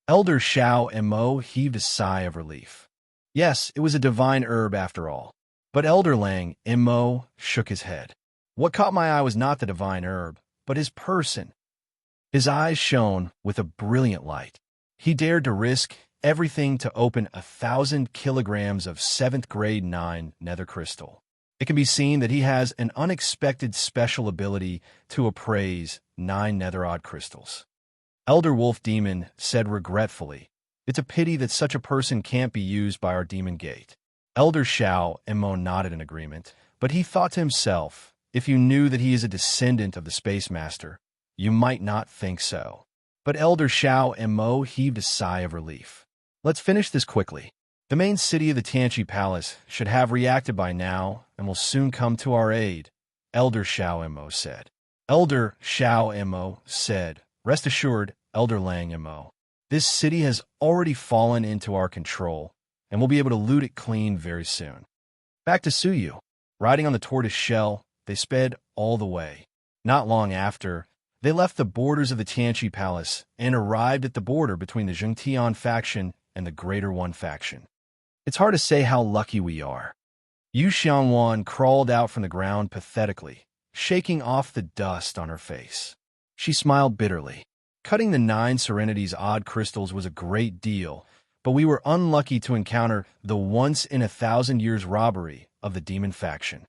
Elder Shao Mo heaved a sigh of relief. Yes, it was a divine herb after all. But Elder Lang Mo shook his head. What caught my eye was not the divine herb, but his person. His eyes shone with a brilliant light. He dared to risk everything to open 1,000 kilograms of 7th grade 9 nether crystal. It can be seen that he has an unexpected special ability to appraise 9 netherod crystals. Elder Wolf Demon said regretfully, It's a pity that such a person can't be used by our demon gate. Elder Shao Mo nodded in agreement, but he thought to himself, if you knew that he is a descendant of the Space Master, you might not think so. But Elder Shao Mo heaved a sigh of relief. Let's finish this quickly. The main city of the Tianqi Palace should have reacted by now and will soon come to our aid, Elder Shao Mo said. Elder Xiao Mo said, "Rest assured, Elder Lang Mo. This city has already fallen into our control, and we'll be able to loot it clean very soon." Back to Suyu. Riding on the tortoise shell, they sped all the way. Not long after, they left the borders of the Tianqi Palace and arrived at the border between the Zhengtian faction and the Greater One faction. It's hard to say how lucky we are. Yu Xiangwan crawled out from the ground pathetically, shaking off the dust on her face. She smiled bitterly. Cutting the 9 Serenity's odd crystals was a great deal, but we were unlucky to encounter the once-in-a-thousand-years robbery of the demon faction.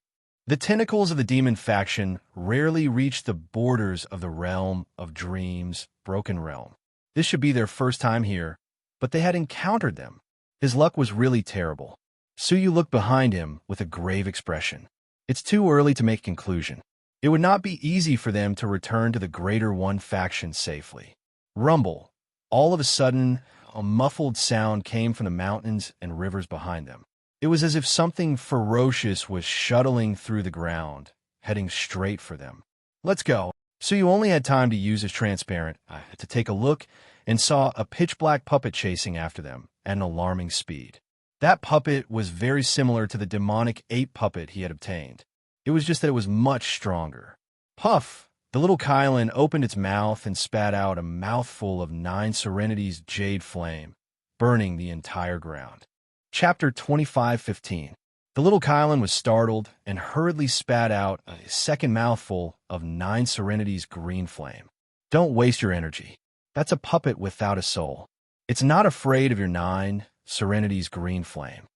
The tentacles of the demon faction rarely reach the borders of the realm of dreams, Broken Realm. This should be their first time here, but they had encountered them. His luck was really terrible. Suyu looked behind him with a grave expression. It's too early to make a conclusion. It would not be easy for them to return to the Greater One faction safely. Rumble. All of a sudden, a muffled sound came from the mountains and rivers behind them. It was as if something ferocious was shuttling through the ground, heading straight for them. "Let's go." Suyu only had time to use his transparent to take a look and saw a pitch-black puppet chasing after them at an alarming speed. That puppet was very similar to the demonic ape puppet he had obtained. It was just that it was much stronger. Puff! The little Kylan opened its mouth and spat out a mouthful of 9 Serenity's jade flame, burning the entire ground. Chapter 25:15. The little Kylan was startled and hurriedly spat out a second mouthful of 9 Serenity's green flame. Don't waste your energy. That's a puppet without a soul. It's not afraid of your 9 Serenity's green flame.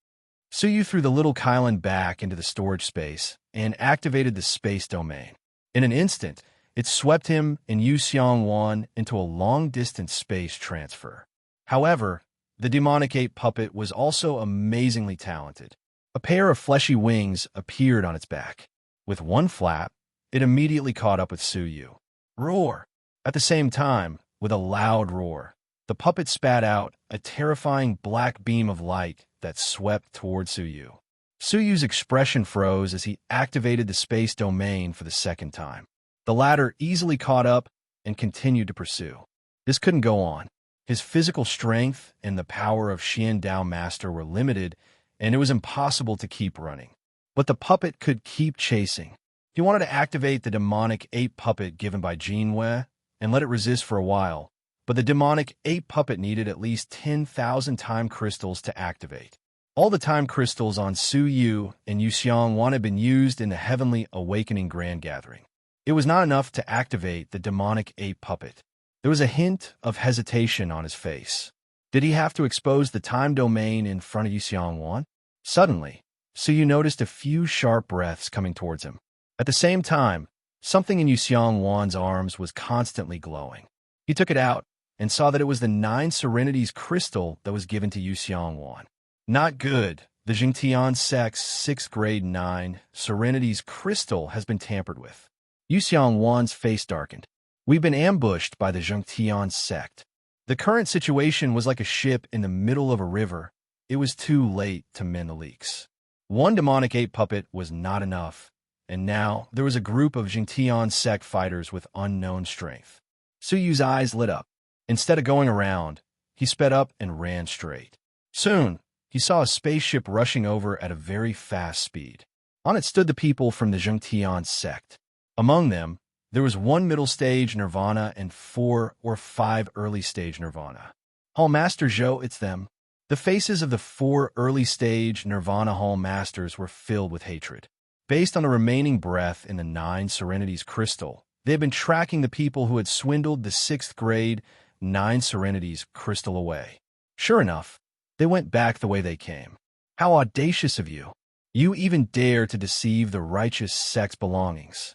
Suyu threw the little Kylan back into the storage space and activated the space domain. In an instant, it swept him and Yu Xiangwan into a long-distance space transfer. However, the demonic ape puppet was also amazingly talented. A pair of fleshy wings appeared on its back. With one flap, it immediately caught up with Suyu. Roar! At the same time, with a loud roar, the puppet spat out a terrifying black beam of light that swept toward Suyu. Suyu's expression froze as he activated the space domain for the second time. The latter easily caught up and continued to pursue. This couldn't go on. His physical strength and the power of Xian Dao Master were limited, and it was impossible to keep running. But the puppet could keep chasing. He wanted to activate the demonic ape puppet given by Jinwei and let it resist for a while, but the demonic ape puppet needed at least 10,000 time crystals to activate. All the time crystals on Suyu and Yu Xiangwan had been used in the Heavenly Awakening Grand Gathering. It was not enough to activate the demonic ape puppet. There was a hint of hesitation on his face. Did he have to expose the time domain in front of Yu Xiangwan? Suddenly, Suyu noticed a few sharp breaths coming towards him. At the same time, something in Yu Xiangwan's arms was constantly glowing. He took it out and saw that it was the 9 Serenity's crystal that was given to Yu Xiangwan. Not good. The Jingtian sect's 6th grade 9 Serenity's crystal has been tampered with. Yu Xiangwan's face darkened. We've been ambushed by the Zhengtian sect. The current situation was like a ship in the middle of a river. It was too late to mend the leaks. One demonic ape puppet was not enough, and now there was a group of Zhengtian sect fighters with unknown strength. Suyu's eyes lit up. Instead of going around, he sped up and ran straight. Soon, he saw a spaceship rushing over at a very fast speed. On it stood the people from the Zhengtian sect. Among them, there was 1 middle stage Nirvana and 4 or 5 early stage Nirvana. Hall Master Zhou, it's them. The faces of the 4 early stage Nirvana Hall Masters were filled with hatred. Based on the remaining breath in the 9 Serenity's crystal, they had been tracking the people who had swindled the 6th grade 9 Serenity's crystal away. Sure enough, they went back the way they came. How audacious of you! You even dare to deceive the righteous sect's belongings.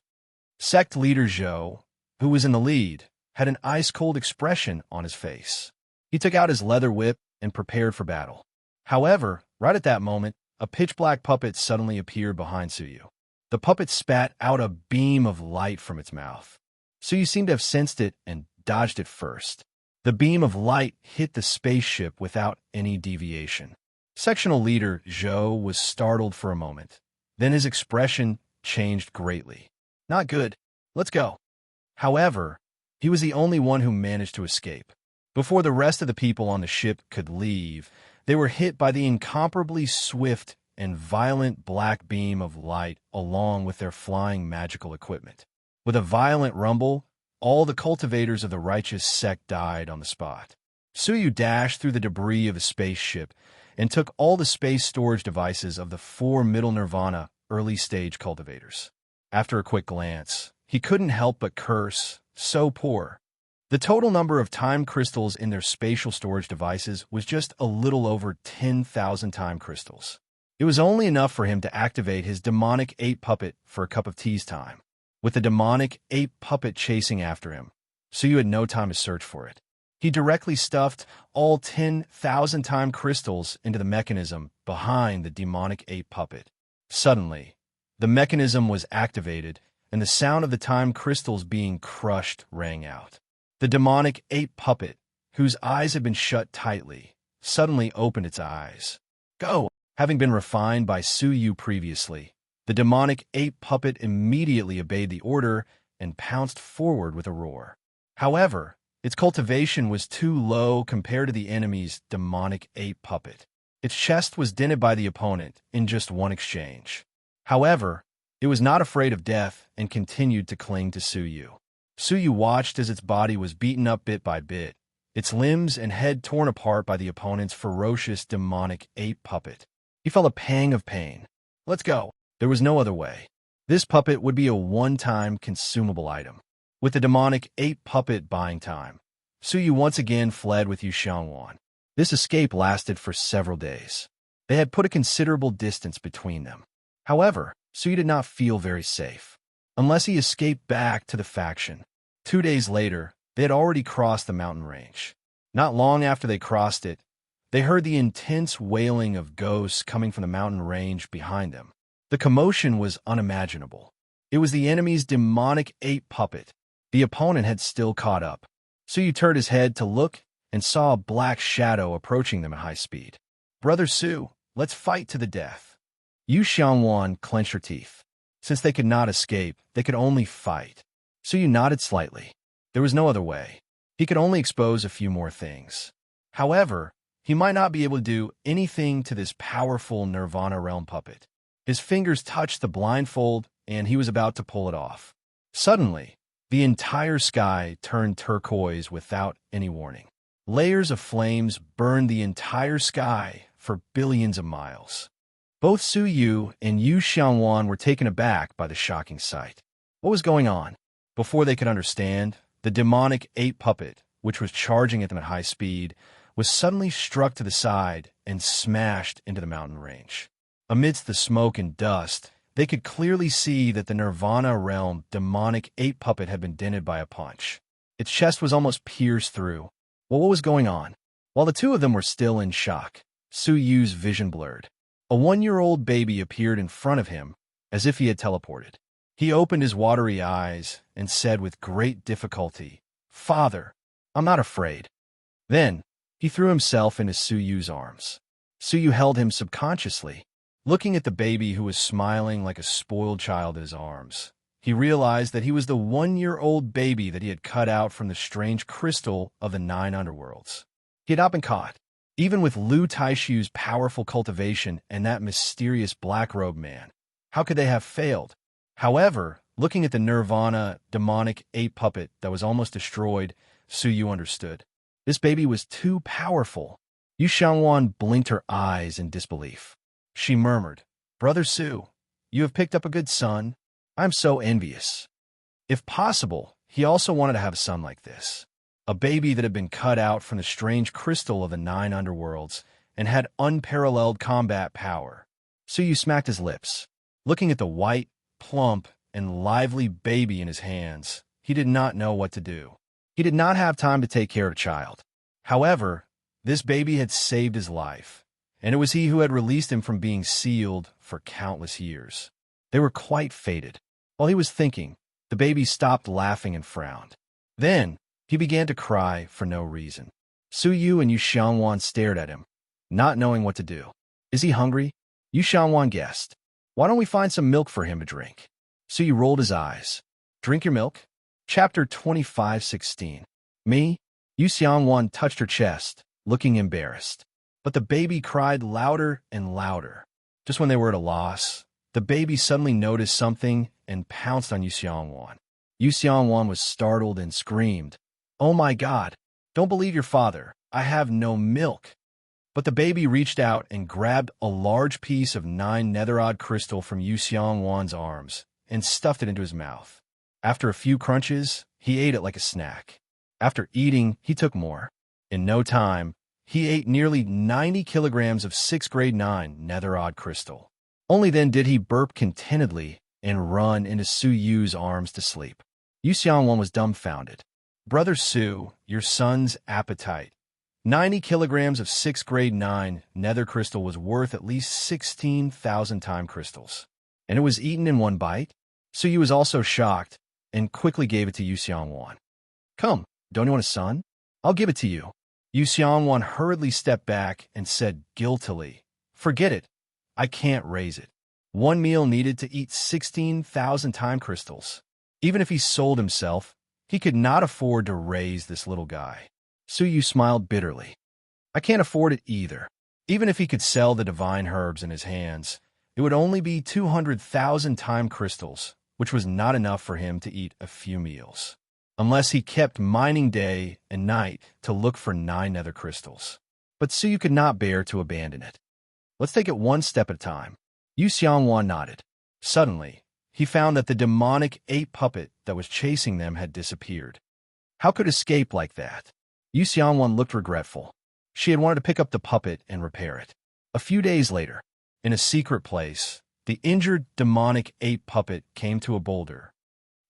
Sect leader Zhou, who was in the lead, had an ice-cold expression on his face. He took out his leather whip and prepared for battle. However, right at that moment, a pitch-black puppet suddenly appeared behind Suyu. The puppet spat out a beam of light from its mouth. Suyu seemed to have sensed it and dodged it first. The beam of light hit the spaceship without any deviation. Sectional leader Zhou was startled for a moment. Then his expression changed greatly. Not good. Let's go. However, he was the only one who managed to escape. Before the rest of the people on the ship could leave, they were hit by the incomparably swift and violent black beam of light along with their flying magical equipment. With a violent rumble, all the cultivators of the righteous sect died on the spot. Suyu dashed through the debris of a spaceship and took all the space storage devices of the 4 middle Nirvana early-stage cultivators. After a quick glance, he couldn't help but curse, so poor. The total number of time crystals in their spatial storage devices was just a little over 10,000 time crystals. It was only enough for him to activate his demonic ape puppet for a cup of tea's time. With the demonic ape puppet chasing after him, Suyu had no time to search for it. He directly stuffed all 10,000 time crystals into the mechanism behind the demonic ape puppet. Suddenly, the mechanism was activated, and the sound of the time crystals being crushed rang out. The demonic ape puppet, whose eyes had been shut tightly, suddenly opened its eyes. Go! Having been refined by Suyu previously, the demonic ape puppet immediately obeyed the order and pounced forward with a roar. However, its cultivation was too low compared to the enemy's demonic ape puppet. Its chest was dented by the opponent in just one exchange. However, it was not afraid of death and continued to cling to Suyu. Suyu watched as its body was beaten up bit by bit, its limbs and head torn apart by the opponent's ferocious demonic ape puppet. He felt a pang of pain. Let's go. There was no other way. This puppet would be a one-time consumable item. With the demonic ape puppet buying time, Suyu once again fled with Yu Xiangwan. This escape lasted for several days. They had put a considerable distance between them. However, Suyu did not feel very safe, unless he escaped back to the faction. 2 days later, they had already crossed the mountain range. Not long after they crossed it, they heard the intense wailing of ghosts coming from the mountain range behind them. The commotion was unimaginable. It was the enemy's demonic ape puppet. The opponent had still caught up. Suyu turned his head to look and saw a black shadow approaching them at high speed. Brother Su, let's fight to the death. Yu Xiangwan clenched her teeth. Since they could not escape, they could only fight. Suyu nodded slightly. There was no other way. He could only expose a few more things. However, he might not be able to do anything to this powerful Nirvana realm puppet. His fingers touched the blindfold, and he was about to pull it off. Suddenly, the entire sky turned turquoise without any warning. Layers of flames burned the entire sky for billions of miles. Both Suyu and Yu Xiangwan were taken aback by the shocking sight. What was going on? Before they could understand, the demonic ape puppet, which was charging at them at high speed, was suddenly struck to the side and smashed into the mountain range. Amidst the smoke and dust, they could clearly see that the Nirvana realm demonic ape puppet had been dented by a punch. Its chest was almost pierced through. Well, what was going on? While the two of them were still in shock, Suyu's vision blurred. A 1-year-old baby appeared in front of him, as if he had teleported. He opened his watery eyes and said with great difficulty, "Father, I'm not afraid." Then, he threw himself into Suyu's arms. Suyu held him subconsciously, looking at the baby who was smiling like a spoiled child in his arms. He realized that he was the 1-year-old baby that he had cut out from the strange crystal of the 9 underworlds. He had not been caught. Even with Lu Taishu's powerful cultivation and that mysterious black-robed man, how could they have failed? However, looking at the Nirvana demonic ape puppet that was almost destroyed, Suyu understood. This baby was too powerful. Yu Xiangwan blinked her eyes in disbelief. She murmured, "Brother Su, you have picked up a good son. I'm so envious." If possible, he also wanted to have a son like this. A baby that had been cut out from the strange crystal of the 9 underworlds and had unparalleled combat power. Suyu smacked his lips. Looking at the white, plump, and lively baby in his hands, he did not know what to do. He did not have time to take care of a child. However, this baby had saved his life, and it was he who had released him from being sealed for countless years. They were quite fated. While he was thinking, the baby stopped laughing and frowned. Then, he began to cry for no reason. Suyu and Yu Xiangwan stared at him, not knowing what to do. Is he hungry? Yu Xiangwan guessed. Why don't we find some milk for him to drink? Suyu rolled his eyes. Drink your milk? Chapter 25:16. Me? Yu Xiangwan touched her chest, looking embarrassed. But the baby cried louder and louder. Just when they were at a loss, the baby suddenly noticed something and pounced on Yu Xiangwan. Yu Xiangwan was startled and screamed, "Oh my God! Don't believe your father. I have no milk." But the baby reached out and grabbed a large piece of 9 netherod crystal from Yu Xiangwan's arms and stuffed it into his mouth. After a few crunches, he ate it like a snack. After eating, he took more. In no time, he ate nearly 90 kilograms of 6th grade 9 netherod crystal. Only then did he burp contentedly and run into Su Yu's arms to sleep. Yu Xiangwan was dumbfounded. "Brother Su, your son's appetite. 90 kilograms of 6th grade 9 nether crystal was worth at least 16,000 time crystals. And it was eaten in one bite?" Su Yu was also shocked and quickly gave it to Yu Xiangwan. "Come, don't you want a son? I'll give it to you." Yu Xiangwan hurriedly stepped back and said guiltily, "Forget it. I can't raise it. One meal needed to eat 16,000 time crystals. Even if he sold himself, he could not afford to raise this little guy." Su Yu smiled bitterly. "I can't afford it either. Even if he could sell the divine herbs in his hands, it would only be 200,000 time crystals, which was not enough for him to eat a few meals. Unless he kept mining day and night to look for 9 nether crystals." But Su Yu could not bear to abandon it. "Let's take it one step at a time." Yu Xiangwan nodded. Suddenly, he found that the demonic ape puppet that was chasing them had disappeared. How could it escape like that? Yu Xiangwan looked regretful. She had wanted to pick up the puppet and repair it. A few days later, in a secret place, the injured demonic ape puppet came to a boulder.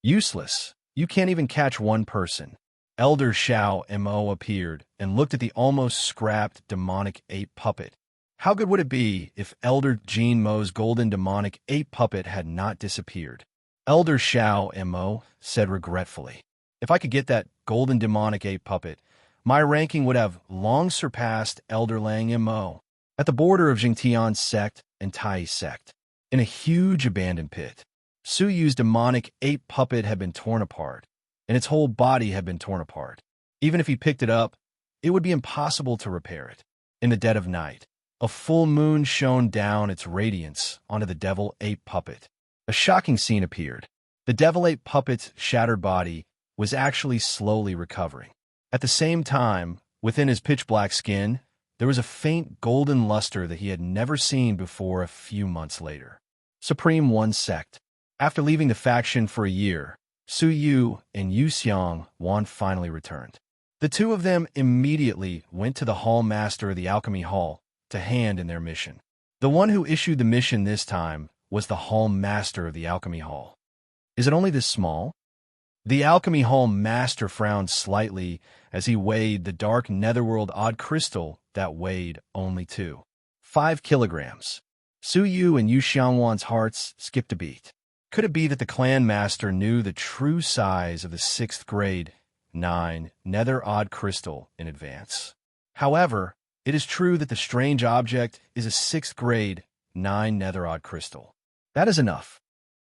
"Useless. You can't even catch one person." Elder Xiao Mo appeared and looked at the almost scrapped demonic ape puppet. How good would it be if Elder Jean Mo's golden demonic ape puppet had not disappeared? Elder Xiao Mo said regretfully, "If I could get that golden demonic ape puppet, my ranking would have long surpassed Elder Lang Mo." At the border of Jingtian's sect and Tai sect, in a huge abandoned pit, Su Yu's demonic ape puppet had been torn apart, and its whole body had been torn apart. Even if he picked it up, it would be impossible to repair it. In the dead of night, a full moon shone down its radiance onto the devil ape puppet. A shocking scene appeared. The devil ape puppet's shattered body was actually slowly recovering. At the same time, within his pitch-black skin, there was a faint golden luster that he had never seen before a few months later. Supreme One Sect. After leaving the faction for a year, Su Yu and Yu Xiangwan finally returned. The two of them immediately went to the Hall Master of the Alchemy Hall to hand in their mission. The one who issued the mission this time was the Hall Master of the Alchemy Hall. "Is it only this small?" The Alchemy Hall Master frowned slightly as he weighed the dark netherworld odd crystal that weighed only 5 kilograms. Su Yu and Yu Xiangwan's hearts skipped a beat. Could it be that the clan master knew the true size of the 6th grade 9 nether odd crystal in advance? However, it is true that the strange object is a 6th grade 9 nether odd crystal. That is enough.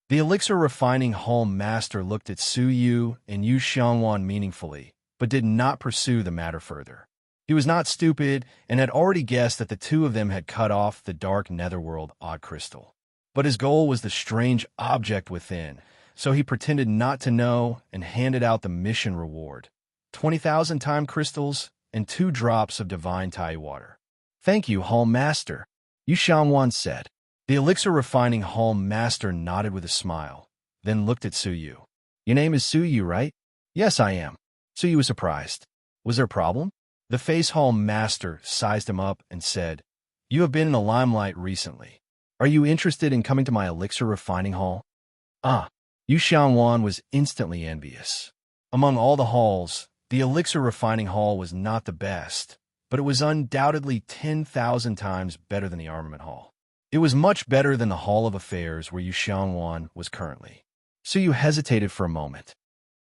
The elixir refining hall master looked at Su Yu and Yu Xiangwan meaningfully, but did not pursue the matter further. He was not stupid and had already guessed that the two of them had cut off the dark netherworld odd crystal. But his goal was the strange object within, so he pretended not to know and handed out the mission reward: 20,000 time crystals and 2 drops of divine Tai water. "Thank you, Hall Master," Yu Xiangwan said. The elixir refining Hall Master nodded with a smile, then looked at Su Yu. "Your name is Su Yu, right?" "Yes, I am." Su Yu was surprised. "Was there a problem?" The Face Hall Master sized him up and said, "You have been in the limelight recently. Are you interested in coming to my elixir refining hall?" "Ah." Yu Xiangwan was instantly envious. Among all the halls, the elixir refining hall was not the best, but it was undoubtedly 10,000 times better than the armament hall. It was much better than the Hall of Affairs where Yu Xiangwan was currently. Su Yu hesitated for a moment.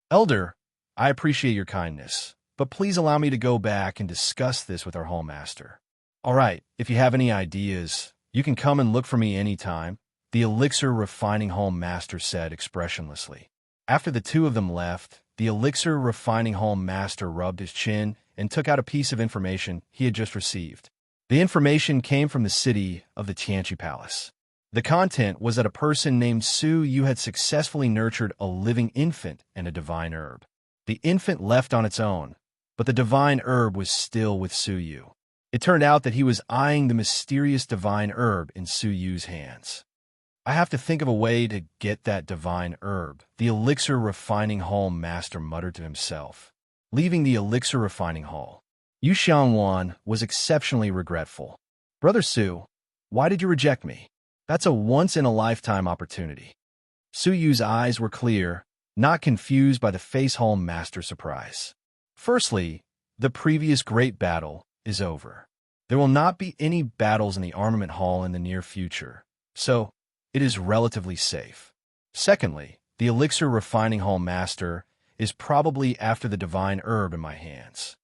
"Elder, I appreciate your kindness, but please allow me to go back and discuss this with our hall master." "All right, if you have any ideas, you can come and look for me anytime," the elixir refining hall master said expressionlessly. After the two of them left, the elixir refining hall master rubbed his chin and took out a piece of information he had just received. The information came from the city of the Tianqi Palace. The content was that a person named Su Yu had successfully nurtured a living infant and a divine herb. The infant left on its own, but the divine herb was still with Su Yu. It turned out that he was eyeing the mysterious divine herb in Su Yu's hands. I have to think of a way to get that divine herb, the elixir refining hall master muttered to himself. Leaving the elixir refining hall, Yu Xiangwan was exceptionally regretful. Brother Su, why did you reject me? That's a once-in-a-lifetime opportunity. Su Yu's eyes were clear, not confused by the face hall master's surprise. Firstly, the previous great battle is over. There will not be any battles in the armament hall in the near future, so it is relatively safe. Secondly, the elixir refining hall master is probably after the divine herb in my hands.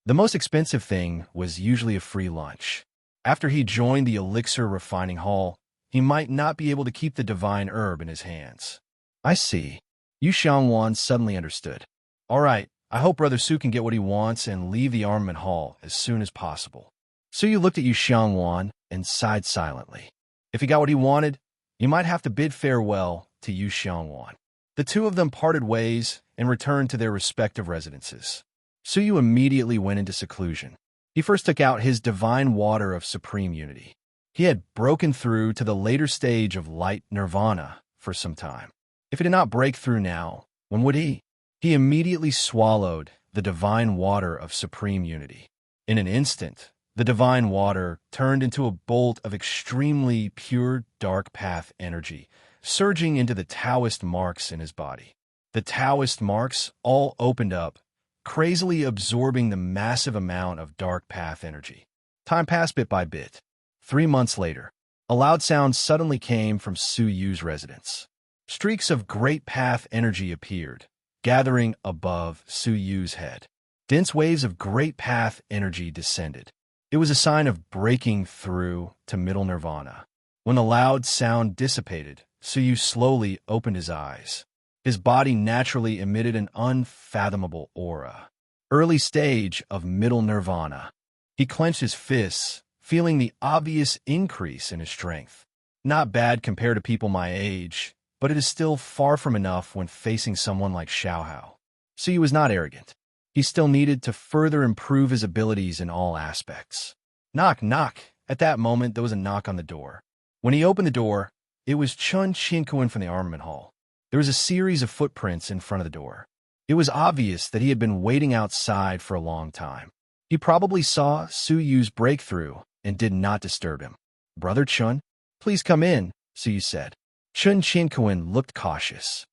The most expensive thing was usually a free lunch. After he joined the elixir refining hall, he might not be able to keep the divine herb in his hands. I see. Yu Xiangwan suddenly understood. All right, I hope Brother Su can get what he wants and leave the armament hall as soon as possible. Su Yu looked at Yu Xiangwan and sighed silently. If he got what he wanted, he might have to bid farewell to Yu Xiangwan. The two of them parted ways and returned to their respective residences. Su Yu immediately went into seclusion. He first took out his divine water of supreme unity. He had broken through to the later stage of light nirvana for some time. If he did not break through now, when would he? He immediately swallowed the divine water of supreme unity. In an instant, the divine water turned into a bolt of extremely pure dark path energy, surging into the Taoist marks in his body. The Taoist marks all opened up, crazily absorbing the massive amount of dark path energy. Time passed bit by bit. 3 months later, a loud sound suddenly came from Su Yu's residence. Streaks of great path energy appeared, gathering above Su Yu's head. Dense waves of great path energy descended. It was a sign of breaking through to middle nirvana. When the loud sound dissipated, Su Yu slowly opened his eyes. His body naturally emitted an unfathomable aura. Early stage of middle nirvana. He clenched his fists, feeling the obvious increase in his strength. Not bad compared to people my age, but it is still far from enough when facing someone like Xiaohao. Su Yu was not arrogant. He still needed to further improve his abilities in all aspects. Knock, knock. At that moment, there was a knock on the door. When he opened the door, it was Chun Qinkuan from the armament hall. There was a series of footprints in front of the door. It was obvious that he had been waiting outside for a long time. He probably saw Su Yu's breakthrough and did not disturb him. Brother Chun, please come in, Su Yu said. Chun Qinkuan looked cautious.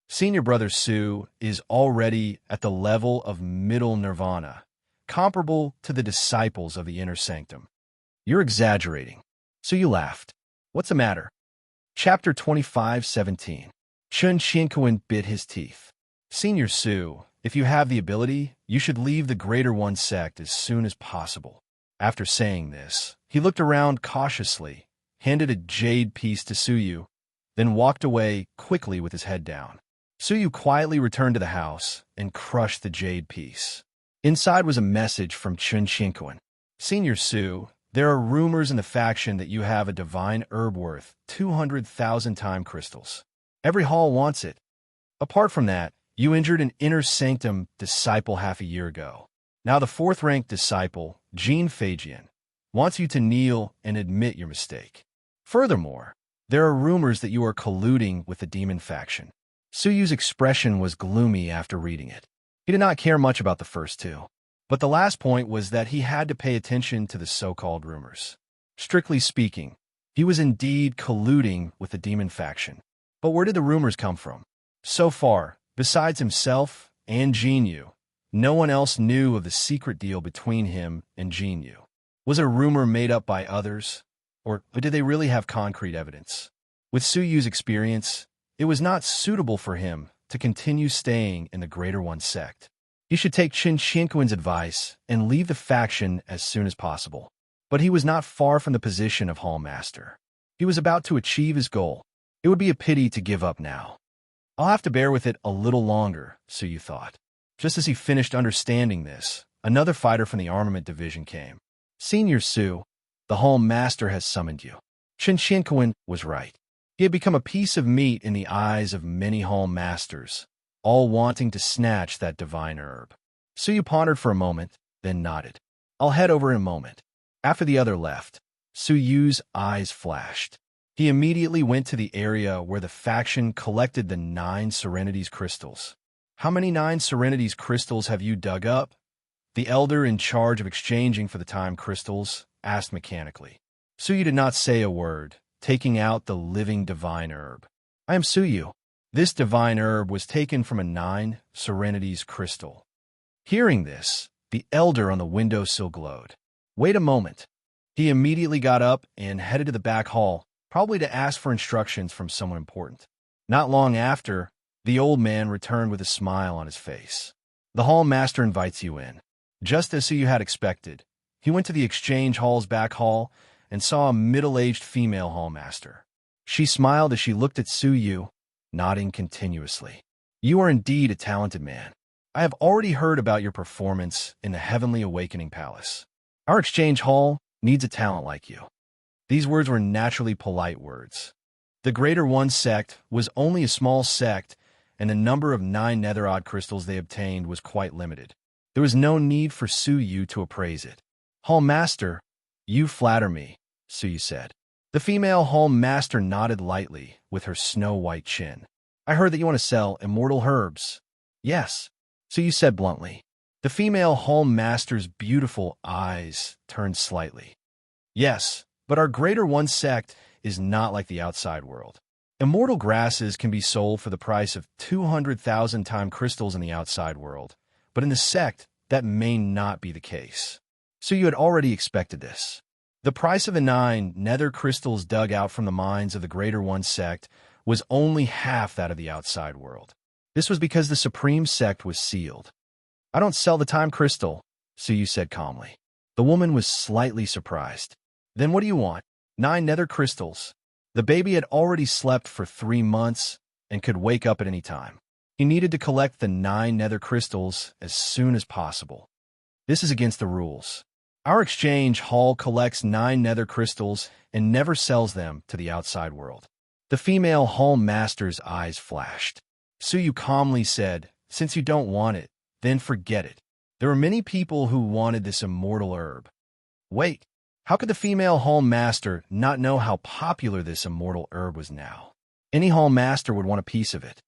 Senior brother Su is already at the level of middle nirvana, comparable to the disciples of the inner sanctum. You're exaggerating. Su Yu laughed. What's the matter? Chapter 25:17. Chun Qinkuan bit his teeth. Senior Su, if you have the ability, you should leave the Greater One sect as soon as possible. After saying this, he looked around cautiously, handed a jade piece to Su Yu, then walked away quickly with his head down. Su Yu quietly returned to the house and crushed the jade piece. Inside was a message from Chun Qinkuan. Senior Su, there are rumors in the faction that you have a divine herb worth 200,000 time crystals. Every hall wants it. Apart from that, you injured an inner sanctum disciple half a year ago. Now the 4th-ranked disciple, Jean Fagian, wants you to kneel and admit your mistake. Furthermore, there are rumors that you are colluding with the demon faction. Su Yu's expression was gloomy after reading it. He did not care much about the first two. But the last point was that he had to pay attention to the so-called rumors. Strictly speaking, he was indeed colluding with the demon faction. But where did the rumors come from? So far, besides himself and Jinyu, no one else knew of the secret deal between him and Jinyu. Was it a rumor made up by others? Or did they really have concrete evidence? With Su Yu's experience, it was not suitable for him to continue staying in the Greater One sect. He should take Chun Qinkuan's advice and leave the faction as soon as possible. But he was not far from the position of Hall Master. He was about to achieve his goal. It would be a pity to give up now. I'll have to bear with it a little longer, Suyu thought. Just as he finished understanding this, another fighter from the armament division came. Senior Su, the Hall Master has summoned you. Shinshinkawin was right. He had become a piece of meat in the eyes of many Hall Masters, all wanting to snatch that divine herb. Suyu pondered for a moment, then nodded. I'll head over in a moment. After the other left, Suyu's eyes flashed. He immediately went to the area where the faction collected the 9 Serenities crystals. How many 9 Serenities crystals have you dug up? The elder in charge of exchanging for the time crystals asked mechanically. Suyu did not say a word, taking out the living divine herb. I am Suyu. This divine herb was taken from a 9 Serenities crystal. Hearing this, the elder on the windowsill glowed. Wait a moment. He immediately got up and headed to the back hall, probably to ask for instructions from someone important. Not long after, the old man returned with a smile on his face. The hall master invites you in. Just as Suyu had expected, he went to the exchange hall's back hall and saw a middle-aged female hall master. She smiled as she looked at Suyu, nodding continuously. You are indeed a talented man. I have already heard about your performance in the Heavenly Awakening Palace. Our exchange hall needs a talent like you. These words were naturally polite words. The Greater One sect was only a small sect, and the number of 9 netherod crystals they obtained was quite limited. There was no need for Suyu to appraise it. Hall Master, you flatter me, Suyu said. The female Hall Master nodded lightly with her snow-white chin. I heard that you want to sell immortal herbs. Yes, Suyu said bluntly. The female Hall Master's beautiful eyes turned slightly. Yes, but our Greater One sect is not like the outside world. Immortal grasses can be sold for the price of 200,000 time crystals in the outside world, but in the sect, that may not be the case. So you had already expected this. The price of the 9 nether crystals dug out from the mines of the Greater One sect was only half that of the outside world. This was because the Supreme Sect was sealed. I don't sell the time crystal, Suyu said calmly. The woman was slightly surprised. Then what do you want? 9 nether crystals. The baby had already slept for 3 months and could wake up at any time. He needed to collect the 9 nether crystals as soon as possible. This is against the rules. Our exchange hall collects 9 nether crystals and never sells them to the outside world. The female hall master's eyes flashed. Suyu calmly said, since you don't want it, then forget it. There were many people who wanted this immortal herb. Wait, how could the female hall master not know how popular this immortal herb was now? Any hall master would want a piece of it.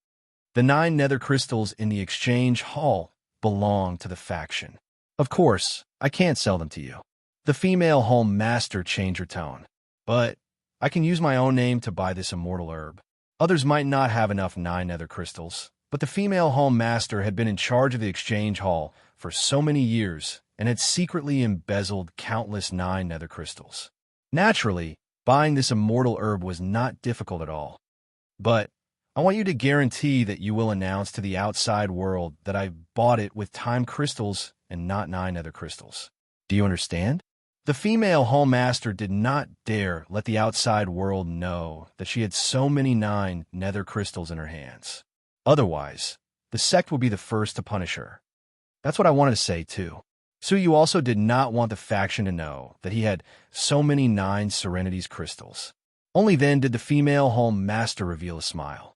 The 9 nether crystals in the exchange hall belong to the faction. Of course, I can't sell them to you. The female hall master changed her tone. But I can use my own name to buy this immortal herb. Others might not have enough 9 nether crystals, but the female hall master had been in charge of the exchange hall for so many years and had secretly embezzled countless 9 nether crystals. Naturally, buying this immortal herb was not difficult at all. But I want you to guarantee that you will announce to the outside world that I bought it with time crystals and not 9 nether crystals. Do you understand? The female hall master did not dare let the outside world know that she had so many 9 nether crystals in her hands. Otherwise, the sect would be the first to punish her. That's what I wanted to say, too. Suyu also did not want the faction to know that he had so many 9 Serenities crystals. Only then did the female hall master reveal a smile.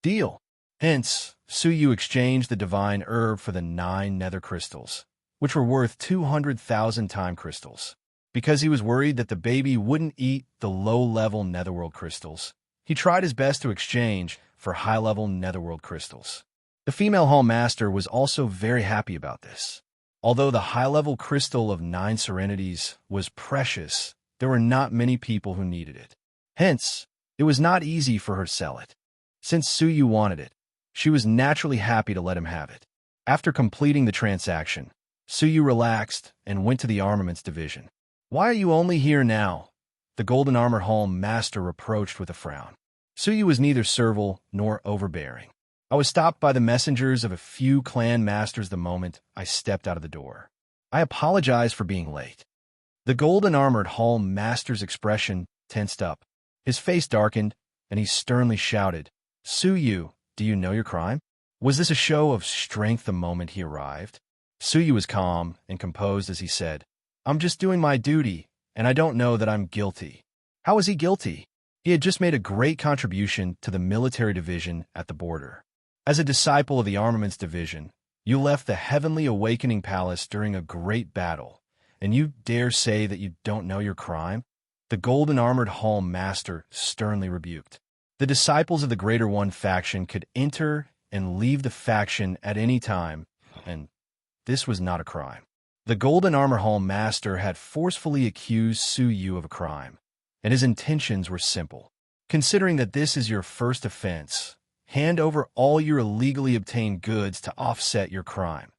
Deal. Hence, Suyu exchanged the divine herb for the 9 nether crystals, which were worth 200,000 time crystals. Because he was worried that the baby wouldn't eat the low-level netherworld crystals, he tried his best to exchange for high-level netherworld crystals. The female hall master was also very happy about this. Although the high-level crystal of 9 Serenities was precious, there were not many people who needed it. Hence, it was not easy for her to sell it. Since Suyu wanted it, she was naturally happy to let him have it. After completing the transaction, Suyu relaxed and went to the armaments division. Why are you only here now? The Golden Armor Hall master reproached with a frown. Suyu was neither servile nor overbearing. I was stopped by the messengers of a few clan masters the moment I stepped out of the door. I apologize for being late. The Golden Armored Hall master's expression tensed up. His face darkened, and he sternly shouted, Suyu, Do you know your crime? Was this a show of strength the moment he arrived? Suyu was calm and composed as he said, I'm just doing my duty, and I don't know that I'm guilty. How was he guilty? He had just made a great contribution to the military division at the border. As a disciple of the armaments division, you left the Heavenly Awakening Palace during a great battle, and you dare say that you don't know your crime? The golden armored hall master sternly rebuked. The disciples of the Greater One faction could enter and leave the faction at any time, and this was not a crime. The golden armor hall master had forcefully accused Suyu of a crime, and his intentions were simple. Considering that this is your first offense, hand over all your illegally obtained goods to offset your crime.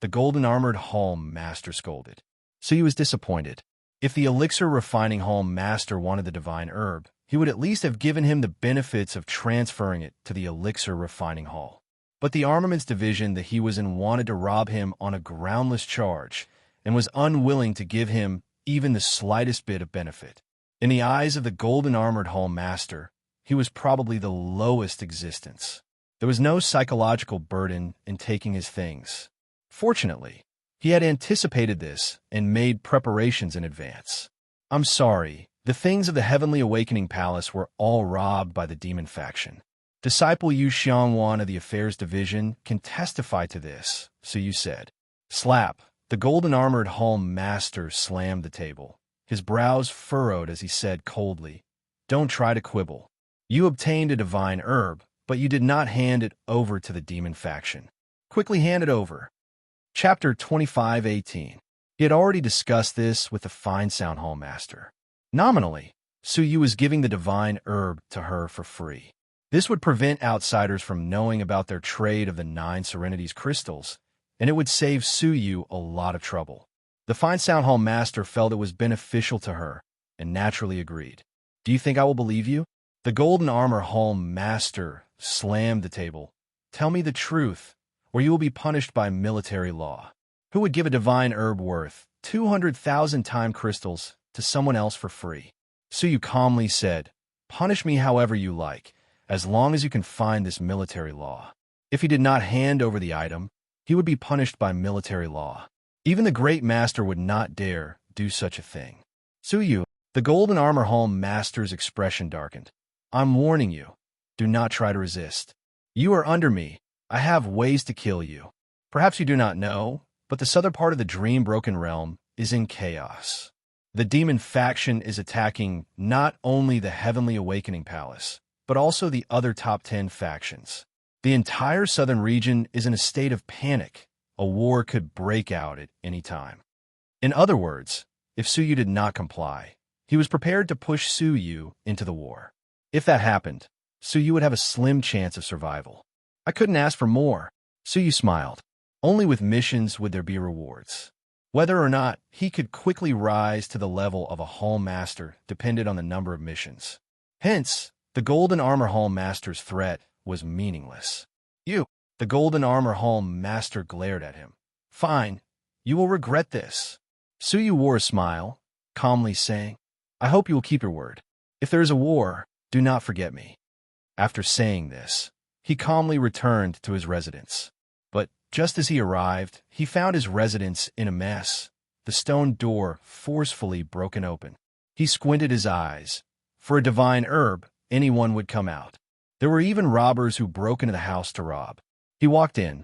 The golden armored hall master scolded. Suyu was disappointed. If the elixir refining hall master wanted the divine herb, he would at least have given him the benefits of transferring it to the elixir refining hall. But the armaments division that he was in wanted to rob him on a groundless charge and was unwilling to give him even the slightest bit of benefit. In the eyes of the golden armored hall master, he was probably the lowest existence. There was no psychological burden in taking his things. Fortunately, he had anticipated this and made preparations in advance. I'm sorry, the things of the Heavenly Awakening Palace were all robbed by the demon faction. Disciple Yu Xiangwan of the Affairs Division can testify to this, Suyu said. Slap. The golden armored hall master slammed the table. His brows furrowed as he said coldly, Don't try to quibble. You obtained a divine herb, but you did not hand it over to the demon faction. Quickly hand it over. Chapter 25:18. He had already discussed this with the Fine Sound Hall master. Nominally, Suyu was giving the divine herb to her for free. This would prevent outsiders from knowing about their trade of the 9 Serenities crystals, and it would save Suyu a lot of trouble. The Fine Sound Hall master felt it was beneficial to her, and naturally agreed. Do you think I will believe you? The Golden Armor Hall master slammed the table. Tell me the truth, or you will be punished by military law. Who would give a divine herb worth 200,000 time crystals to someone else for free? Suyu calmly said, Punish me however you like, as long as you can find this military law. If he did not hand over the item, he would be punished by military law. Even the great master would not dare do such a thing. Suyu, the Golden Armor Hall master's expression darkened. I'm warning you. Do not try to resist. You are under me. I have ways to kill you. Perhaps you do not know, but the southern part of the Dream-Broken Realm is in chaos. The demon faction is attacking not only the Heavenly Awakening Palace, but also the other top 10 factions. The entire southern region is in a state of panic. A war could break out at any time. In other words, if Suyu did not comply, he was prepared to push Suyu into the war. If that happened, Suyu would have a slim chance of survival. I couldn't ask for more. Suyu smiled. Only with missions would there be rewards. Whether or not he could quickly rise to the level of a Hall Master depended on the number of missions. Hence, the Golden Armor Hall Master's threat was meaningless. You, the Golden Armor Hall Master glared at him. Fine, you will regret this. Suyu wore a smile, calmly saying, I hope you will keep your word. If there is a war, do not forget me. After saying this, he calmly returned to his residence. But just as he arrived, he found his residence in a mess, the stone door forcefully broken open. He squinted his eyes. For a divine herb, anyone would come out. There were even robbers who broke into the house to rob. He walked in,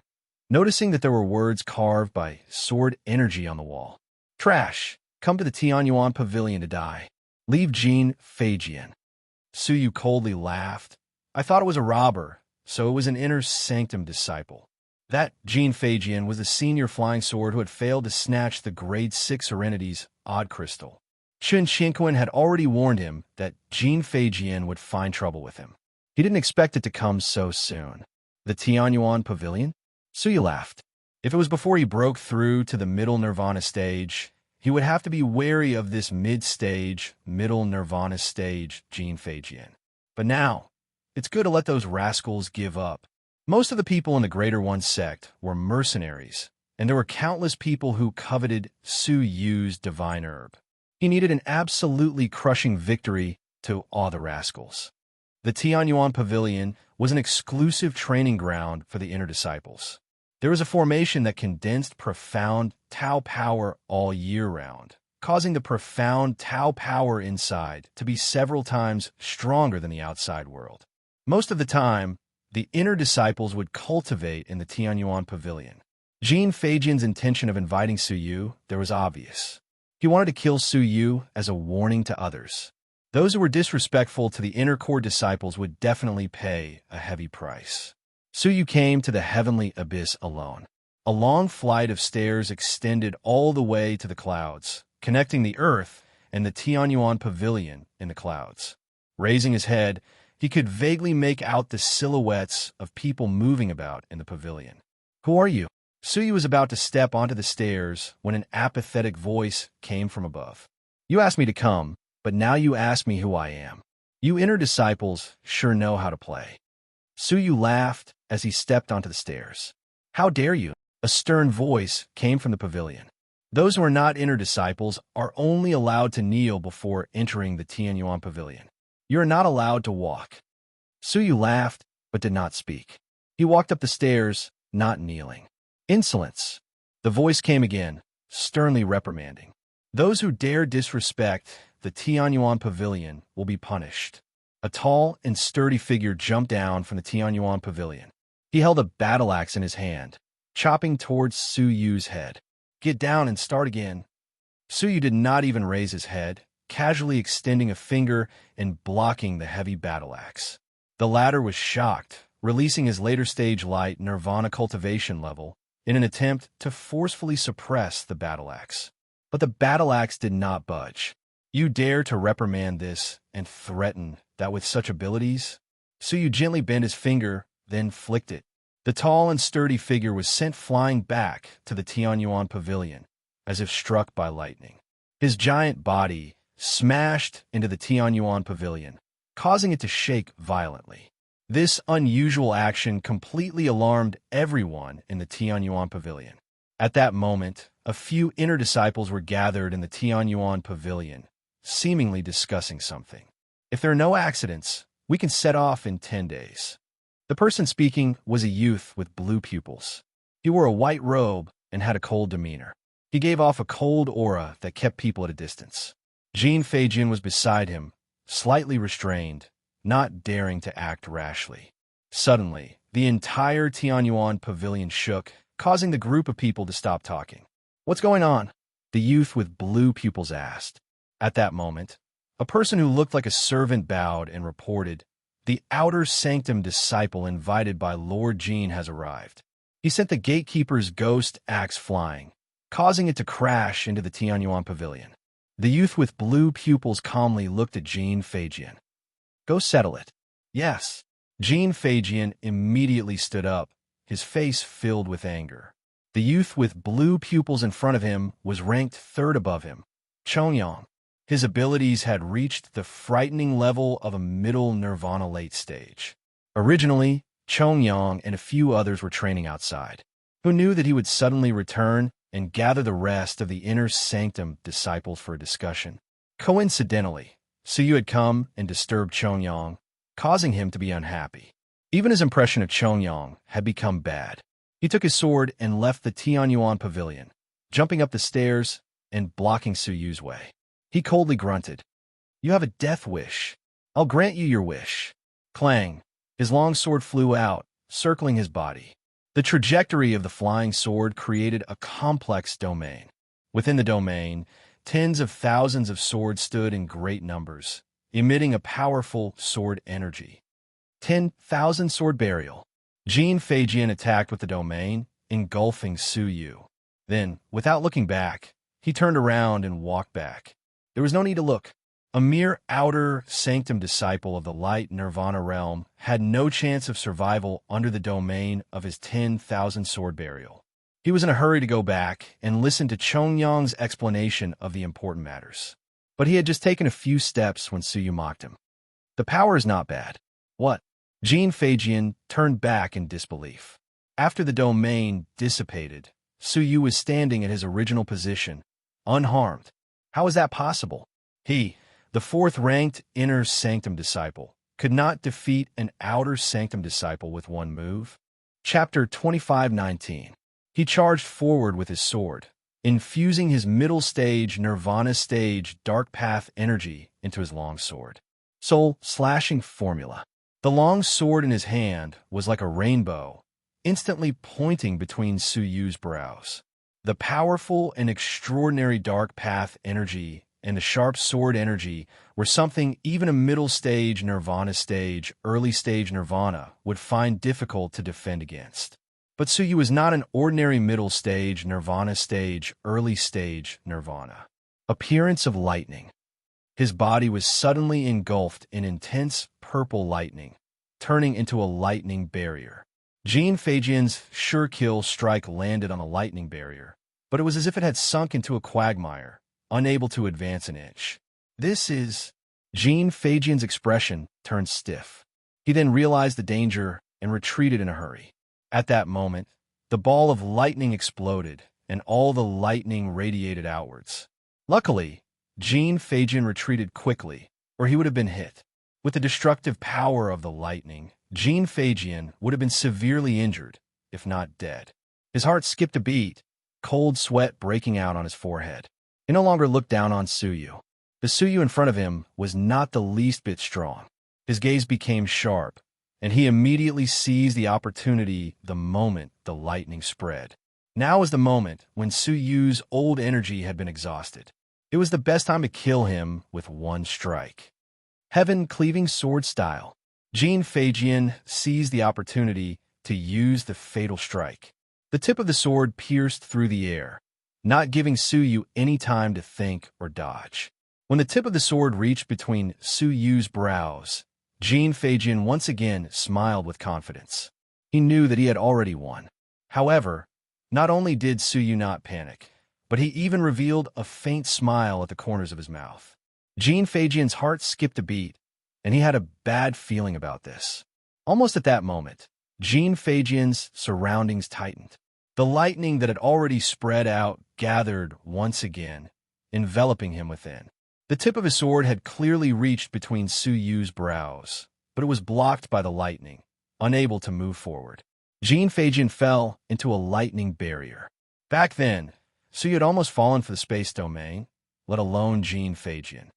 noticing that there were words carved by sword energy on the wall. Trash, come to the Tianyuan Pavilion to die. Leave Jean Feijian. Suyu coldly laughed. I thought it was a robber, so it was an inner sanctum disciple. That Jean Feijian was the senior flying sword who had failed to snatch the grade 6 Serenity's odd crystal. Chun Xinquan had already warned him that Jean Feijian would find trouble with him. He didn't expect it to come so soon. The Tianyuan Pavilion? Suyu laughed. If it was before he broke through to the middle Nirvana stage, he would have to be wary of this mid-stage, middle Nirvana stage Jean Feijian. But now, it's good to let those rascals give up. Most of the people in the Greater One sect were mercenaries, and there were countless people who coveted Suyu's divine herb. He needed an absolutely crushing victory to awe the rascals. The Tianyuan Pavilion was an exclusive training ground for the inner disciples. There was a formation that condensed profound Tao power all year round, causing the profound Tao power inside to be several times stronger than the outside world. Most of the time, the inner disciples would cultivate in the Tianyuan Pavilion. Jin Feijian's intention of inviting Su Yu there was obvious. He wanted to kill Su Yu as a warning to others. Those who were disrespectful to the inner core disciples would definitely pay a heavy price. Su Yu came to the heavenly abyss alone. A long flight of stairs extended all the way to the clouds, connecting the earth and the Tianyuan Pavilion in the clouds. Raising his head, he could vaguely make out the silhouettes of people moving about in the pavilion. "Who are you?" Su Yu was about to step onto the stairs when an apathetic voice came from above. "You asked me to come, but now you ask me who I am. You inner disciples sure know how to play." Su Yu laughed as he stepped onto the stairs. "How dare you?" A stern voice came from the pavilion. "Those who are not inner disciples are only allowed to kneel before entering the Tianyuan Pavilion. You are not allowed to walk." Su Yu laughed, but did not speak. He walked up the stairs, not kneeling. "Insolence!" The voice came again, sternly reprimanding. "Those who dare disrespect the Tianyuan Pavilion will be punished." A tall and sturdy figure jumped down from the Tianyuan Pavilion. He held a battle axe in his hand, chopping towards Su Yu's head. "Get down and start again." Su Yu did not even raise his head, casually extending a finger and blocking the heavy battle axe. The latter was shocked, releasing his later stage light nirvana cultivation level in an attempt to forcefully suppress the battle axe. But the battle axe did not budge. "You dare to reprimand this and threaten that with such abilities?" Su Yu gently bent his finger, then flicked it. The tall and sturdy figure was sent flying back to the Tianyuan Pavilion, as if struck by lightning. His giant body smashed into the Tianyuan Pavilion, causing it to shake violently. This unusual action completely alarmed everyone in the Tianyuan Pavilion. At that moment, a few inner disciples were gathered in the Tianyuan Pavilion, seemingly discussing something. "If there are no accidents, we can set off in 10 days. The person speaking was a youth with blue pupils. He wore a white robe and had a cold demeanor. He gave off a cold aura that kept people at a distance. Jin Feijian was beside him, slightly restrained, not daring to act rashly. Suddenly, the entire Tianyuan Pavilion shook, causing the group of people to stop talking. "What's going on?" the youth with blue pupils asked. At that moment, a person who looked like a servant bowed and reported, "The outer sanctum disciple invited by Lord Jin has arrived." He sent the gatekeeper's ghost axe flying, causing it to crash into the Tianyuan Pavilion. The youth with blue pupils calmly looked at Jin Feijian. "Go settle it." "Yes." Jin Feijian immediately stood up, his face filled with anger. The youth with blue pupils in front of him was ranked third above him, Chongyang. His abilities had reached the frightening level of a middle nirvana late stage. Originally, Chongyang and a few others were training outside. Who knew that he would suddenly return and gather the rest of the inner sanctum disciples for a discussion? Coincidentally, Su Yu had come and disturbed Chongyang, causing him to be unhappy. Even his impression of Chongyang had become bad. He took his sword and left the Tianyuan Pavilion, jumping up the stairs and blocking Su Yu's way. He coldly grunted, "You have a death wish. I'll grant you your wish." Clang! His long sword flew out, circling his body. The trajectory of the flying sword created a complex domain. Within the domain, tens of thousands of swords stood in great numbers, emitting a powerful sword energy. 10,000 sword burial. Jin Feijian attacked with the domain, engulfing Su Yu. Then, without looking back, he turned around and walked back. There was no need to look. A mere outer sanctum disciple of the light nirvana realm had no chance of survival under the domain of his 10,000 sword burial. He was in a hurry to go back and listen to Chongyang's explanation of the important matters. But he had just taken a few steps when Su Yu mocked him. "The power is not bad." "What?" Jin Feijian turned back in disbelief. After the domain dissipated, Su Yu was standing at his original position, unharmed. How is that possible? He, the fourth-ranked inner sanctum disciple, could not defeat an outer sanctum disciple with one move. Chapter 25:19. He charged forward with his sword, infusing his middle stage nirvana stage dark path energy into his long sword. Soul slashing formula. The long sword in his hand was like a rainbow, instantly pointing between Su Yu's brows. The powerful and extraordinary dark path energy and the sharp sword energy were something even a middle stage nirvana stage, early stage nirvana would find difficult to defend against. But Su Yu was not an ordinary middle stage nirvana stage, early stage nirvana. Appearance of lightning. His body was suddenly engulfed in intense purple lightning, turning into a lightning barrier. Jean Feijian's sure kill strike landed on a lightning barrier, but it was as if it had sunk into a quagmire, unable to advance an inch. This is... Jean Feijian's expression turned stiff. He then realized the danger and retreated in a hurry. At that moment, the ball of lightning exploded, and all the lightning radiated outwards. Luckily, Jean Feijian retreated quickly, or he would have been hit. With the destructive power of the lightning, Jean Feijian would have been severely injured, if not dead. His heart skipped a beat, cold sweat breaking out on his forehead. He no longer looked down on Su Yu. The Su Yu in front of him was not the least bit strong. His gaze became sharp, and he immediately seized the opportunity the moment the lightning spread. Now was the moment when Su Yu's old energy had been exhausted. It was the best time to kill him with one strike. Heaven-cleaving sword style. Jean Feijian seized the opportunity to use the fatal strike. The tip of the sword pierced through the air, not giving Su Yu any time to think or dodge. When the tip of the sword reached between Su Yu's brows, Jean Feijian once again smiled with confidence. He knew that he had already won. However, not only did Su Yu not panic, but he even revealed a faint smile at the corners of his mouth. Jean Feijian's heart skipped a beat, and he had a bad feeling about this. Almost at that moment, Jean Feijian's surroundings tightened. The lightning that had already spread out gathered once again, enveloping him within. The tip of his sword had clearly reached between Su Yu's brows, but it was blocked by the lightning, unable to move forward. Jean Feijian fell into a lightning barrier. Back then, Su Yu had almost fallen for the space domain, let alone Jean Feijian.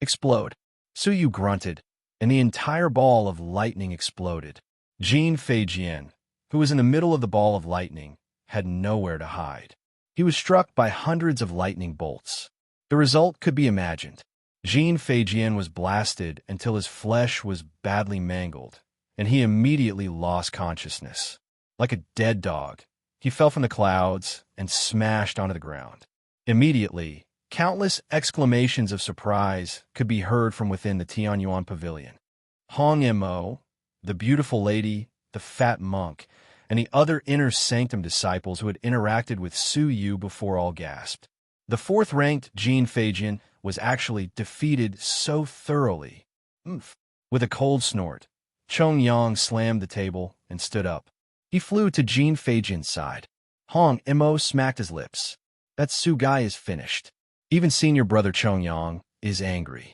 Explode. Su Yu grunted, and the entire ball of lightning exploded. Jean Feijian, who was in the middle of the ball of lightning, had nowhere to hide. He was struck by hundreds of lightning bolts. The result could be imagined. Jean Feijian was blasted until his flesh was badly mangled, and he immediately lost consciousness. Like a dead dog, he fell from the clouds and smashed onto the ground. Immediately, countless exclamations of surprise could be heard from within the Tianyuan pavilion. Hong Mo, the beautiful lady, the fat monk, and the other inner sanctum disciples who had interacted with Su Yu before all gasped. The fourth-ranked Jean Feijian was actually defeated so thoroughly. With a cold snort, Chong Yang slammed the table and stood up. He flew to Jean Feijian's side. Hong Mo smacked his lips. That Su guy is finished. Even senior brother Chong Yang is angry.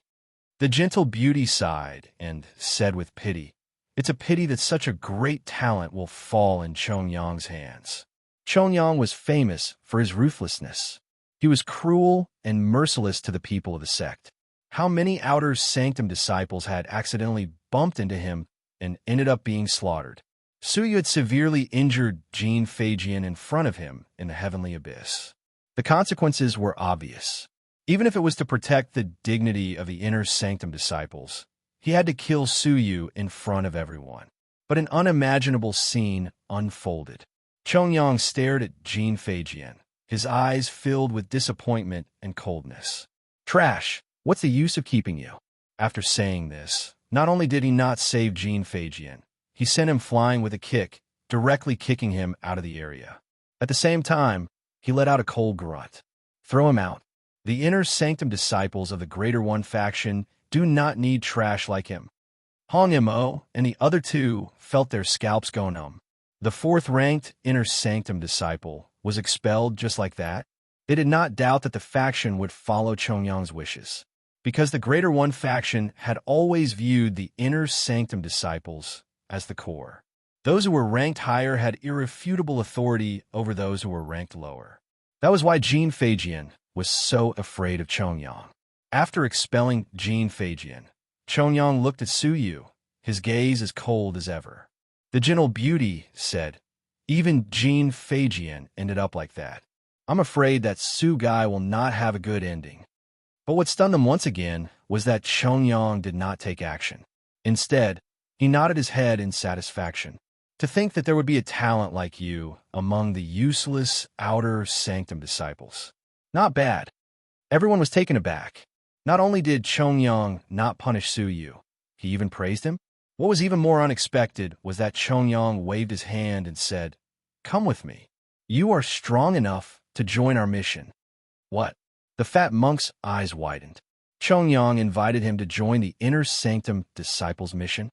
The gentle beauty sighed and said with pity, "It's a pity that such a great talent will fall in Chong Yang's hands." Chong Yang was famous for his ruthlessness. He was cruel and merciless to the people of the sect. How many outer sanctum disciples had accidentally bumped into him and ended up being slaughtered? Su Yu had severely injured Jean Feijian in front of him in the heavenly abyss. The consequences were obvious. Even if it was to protect the dignity of the inner sanctum disciples, he had to kill Su Yu in front of everyone. But an unimaginable scene unfolded. Chong Yang stared at Jean Feijian, his eyes filled with disappointment and coldness. "Trash, what's the use of keeping you?" After saying this, not only did he not save Jean Feijian, he sent him flying with a kick, directly kicking him out of the area. At the same time, he let out a cold grunt. "Throw him out. The inner sanctum disciples of the Greater One faction do not need trash like him." Hong Mo and the other two felt their scalps go numb. The fourth-ranked inner sanctum disciple was expelled just like that. They did not doubt that the faction would follow Chong Yang's wishes. because the Greater One faction had always viewed the inner sanctum disciples as the core. Those who were ranked higher had irrefutable authority over those who were ranked lower. That was why Jean Fagian was so afraid of Chongyang. After expelling Jean Fagian, Chongyang looked at Su Yu, his gaze as cold as ever. The gentle beauty said, "Even Jean Fagian ended up like that. I'm afraid that Su Guy will not have a good ending." But what stunned them once again was that Chongyang did not take action. Instead, he nodded his head in satisfaction. To think that there would be a talent like you among the useless outer sanctum disciples. Not bad. Everyone was taken aback. Not only did Chongyang not punish Su Yu, he even praised him. What was even more unexpected was that Chongyang waved his hand and said, "Come with me. You are strong enough to join our mission." What? The fat monk's eyes widened. Chongyang invited him to join the inner sanctum disciples' mission.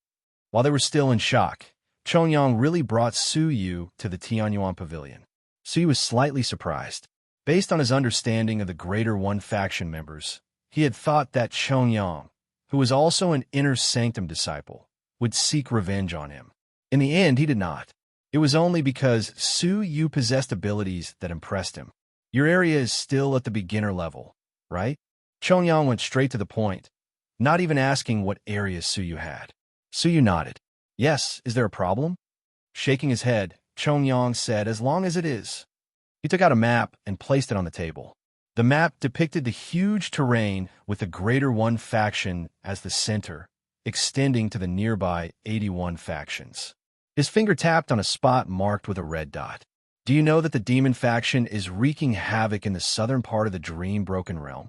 While they were still in shock, Chongyang really brought Su Yu to the Tianyuan pavilion. Su Yu was slightly surprised. Based on his understanding of the Greater One faction members, he had thought that Chongyang, who was also an inner sanctum disciple, would seek revenge on him. In the end, he did not. It was only because Su Yu possessed abilities that impressed him. Your area is still at the beginner level, right? Chongyang went straight to the point, not even asking what areas Su Yu had. Su Yu nodded. "Yes, is there a problem?" Shaking his head, Chongyang said, "As long as it is." He took out a map and placed it on the table. The map depicted the huge terrain with the Greater One faction as the center, extending to the nearby 81 factions. His finger tapped on a spot marked with a red dot. "Do you know that the demon faction is wreaking havoc in the southern part of the Dream-Broken Realm?"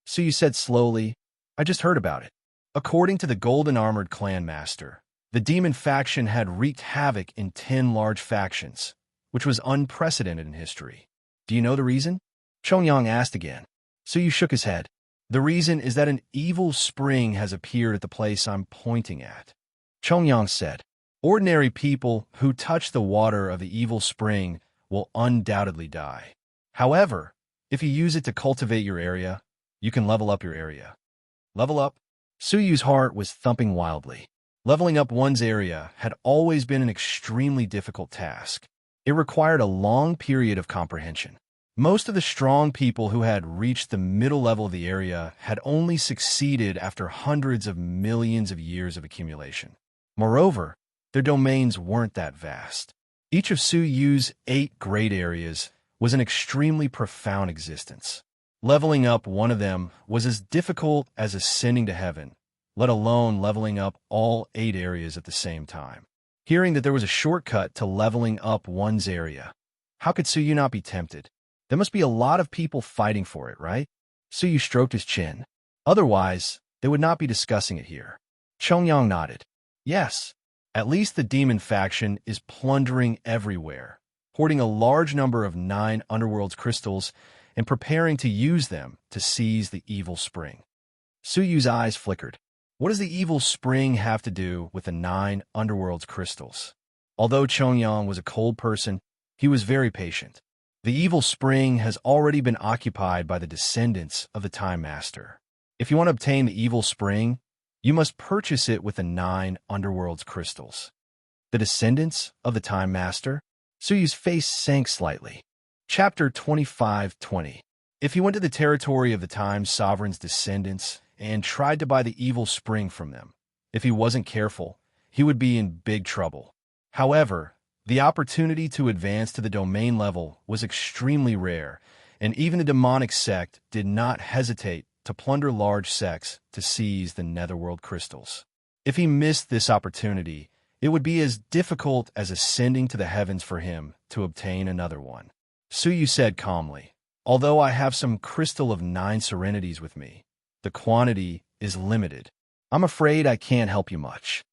Su Yu said slowly, "I just heard about it." According to the golden-armored clan master, the demon faction had wreaked havoc in 10 large factions, which was unprecedented in history. "Do you know the reason?" Chongyang asked again. Su Yu shook his head. "The reason is that an evil spring has appeared at the place I'm pointing at." Chongyang said, "Ordinary people who touch the water of the evil spring will undoubtedly die. However, if you use it to cultivate your area, you can level up your area." Level up? Su Yu's heart was thumping wildly. Leveling up one's area had always been an extremely difficult task. It required a long period of comprehension. Most of the strong people who had reached the middle level of the area had only succeeded after hundreds of millions of years of accumulation. Moreover, their domains weren't that vast. Each of Su Yu's 8 great areas was an extremely profound existence. Leveling up one of them was as difficult as ascending to heaven, let alone leveling up all 8 areas at the same time. Hearing that there was a shortcut to leveling up one's area, how could Su Yu not be tempted? There must be a lot of people fighting for it, right? Su Yu stroked his chin. Otherwise, they would not be discussing it here. Chongyang nodded. "Yes, at least the demon faction is plundering everywhere, hoarding a large number of 9 underworld's crystals and preparing to use them to seize the evil spring." Su Yu's eyes flickered. What does the evil spring have to do with the 9 underworld's crystals? Although Chongyang was a cold person, he was very patient. The evil spring has already been occupied by the descendants of the Time Master. If you want to obtain the evil spring, you must purchase it with the 9 underworld's crystals. The descendants of the Time Master? Su Yu's face sank slightly. Chapter 25:20. If he went to the territory of the Time Sovereign's descendants and tried to buy the evil spring from them, if he wasn't careful, he would be in big trouble. However, the opportunity to advance to the domain level was extremely rare, and even the demonic sect did not hesitate to plunder large sects to seize the netherworld crystals. If he missed this opportunity, it would be as difficult as ascending to the heavens for him to obtain another one. Su Yu said calmly, "Although I have some crystal of 9 serenities with me, the quantity is limited. I'm afraid I can't help you much."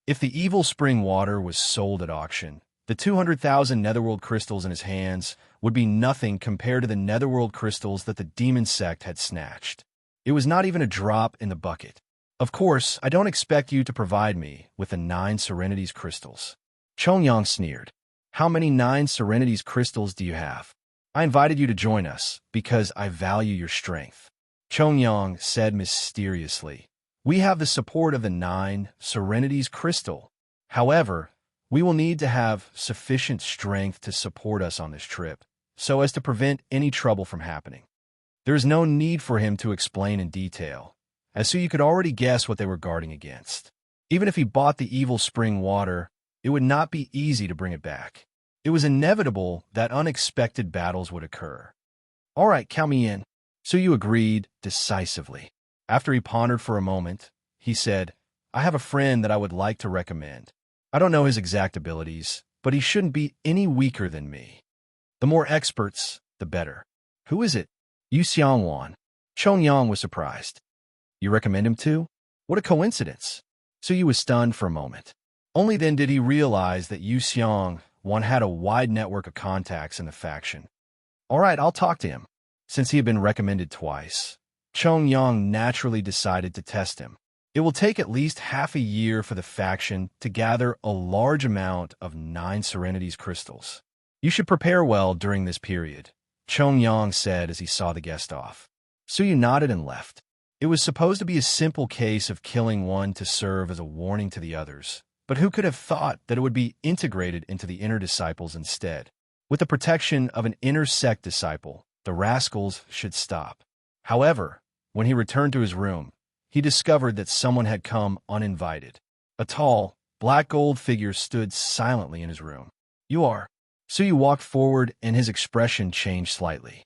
If the evil spring water was sold at auction, the 200,000 netherworld crystals in his hands would be nothing compared to the netherworld crystals that the demon sect had snatched. It was not even a drop in the bucket. "Of course, I don't expect you to provide me with the 9 serenities crystals." Chongyang sneered. "How many 9 serenities crystals do you have? I invited you to join us because I value your strength." Chongyang said mysteriously. We have the support of the 9 Serenity's crystal. However, we will need to have sufficient strength to support us on this trip, so as to prevent any trouble from happening. There is no need for him to explain in detail, as so you could already guess what they were guarding against. Even if he bought the evil spring water, it would not be easy to bring it back. It was inevitable that unexpected battles would occur. All right, count me in. So you agreed decisively. After he pondered for a moment, he said, I have a friend that I would like to recommend. I don't know his exact abilities, but he shouldn't be any weaker than me. The more experts, the better. Who is it? Yu Xiangwan. Chongyang was surprised. You recommend him to? What a coincidence. So Yu was stunned for a moment. Only then did he realize that Yu Xiangwan had a wide network of contacts in the faction. All right, I'll talk to him. Since he had been recommended twice, Chongyang naturally decided to test him. It will take at least half a year for the faction to gather a large amount of 9 Serenity's crystals. You should prepare well during this period, Chongyang said as he saw the guest off. Suyu nodded and left. It was supposed to be a simple case of killing one to serve as a warning to the others, but who could have thought that it would be integrated into the inner disciples instead? With the protection of an inner sect disciple, the rascals should stop. However, when he returned to his room, he discovered that someone had come uninvited. A tall, black gold figure stood silently in his room. You are. Suyu walked forward and his expression changed slightly.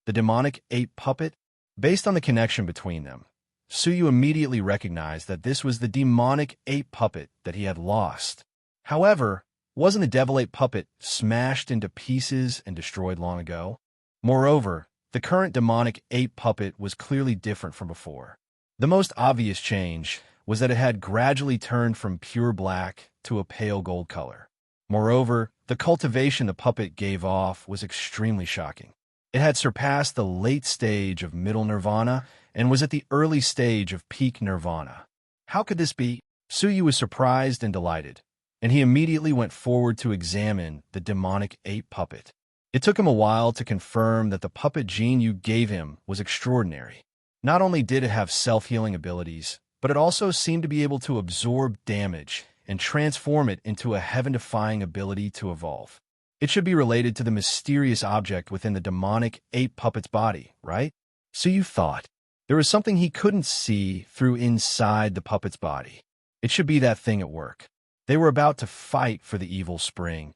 The demonic ape puppet? Based on the connection between them, Suyu immediately recognized that this was the demonic ape puppet that he had lost. However, wasn't the devil ape puppet smashed into pieces and destroyed long ago? Moreover, the current demonic ape puppet was clearly different from before. The most obvious change was that it had gradually turned from pure black to a pale gold color. Moreover, the cultivation the puppet gave off was extremely shocking. It had surpassed the late stage of middle nirvana and was at the early stage of peak nirvana. How could this be? Suyu was surprised and delighted, and he immediately went forward to examine the demonic ape puppet. It took him a while to confirm that the puppet gene you gave him was extraordinary. Not only did it have self-healing abilities, but it also seemed to be able to absorb damage and transform it into a heaven-defying ability to evolve. It should be related to the mysterious object within the demonic ape puppet's body, right? So you thought. There was something he couldn't see through inside the puppet's body. It should be that thing at work. They were about to fight for the evil spring,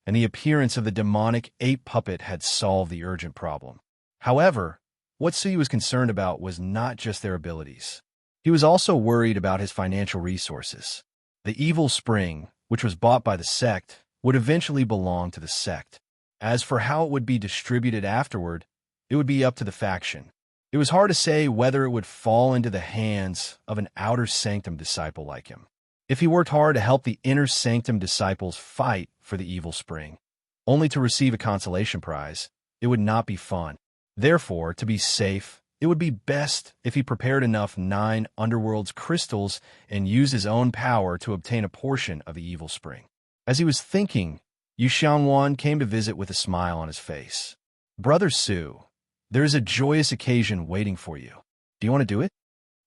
and the appearance of the demonic ape puppet had solved the urgent problem. However, what Suyu was concerned about was not just their abilities. He was also worried about his financial resources. The evil spring, which was bought by the sect, would eventually belong to the sect. As for how it would be distributed afterward, it would be up to the faction. It was hard to say whether it would fall into the hands of an outer sanctum disciple like him. If he worked hard to help the inner sanctum disciples fight for the evil spring, only to receive a consolation prize, it would not be fun. Therefore, to be safe, it would be best if he prepared enough 9 Underworld's crystals and used his own power to obtain a portion of the evil spring. As he was thinking, Yu Xiangwan came to visit with a smile on his face. Brother Su, there is a joyous occasion waiting for you. Do you want to do it?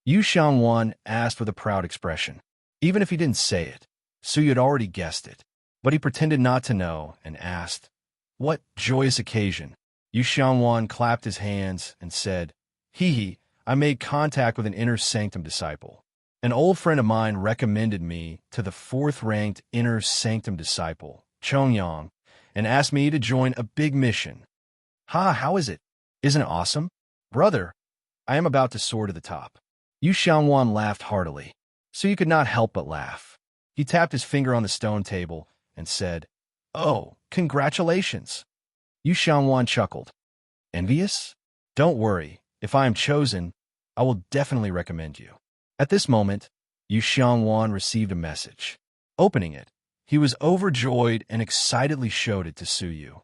Yu Xiangwan asked with a proud expression. Even if he didn't say it, Su had already guessed it. But he pretended not to know and asked, What joyous occasion? Yu Xiangwan clapped his hands and said, I made contact with an inner sanctum disciple. An old friend of mine recommended me to the 4th-ranked inner sanctum disciple, Chongyang, and asked me to join a big mission. How is it? Isn't it awesome? Brother, I am about to soar to the top. Yu Xiangwan laughed heartily, so you could not help but laugh. He tapped his finger on the stone table and said, Oh, congratulations. Yu Xiangwan chuckled. Envious? Don't worry. If I am chosen, I will definitely recommend you. At this moment, Yu Xiangwan received a message. Opening it, he was overjoyed and excitedly showed it to Suyu.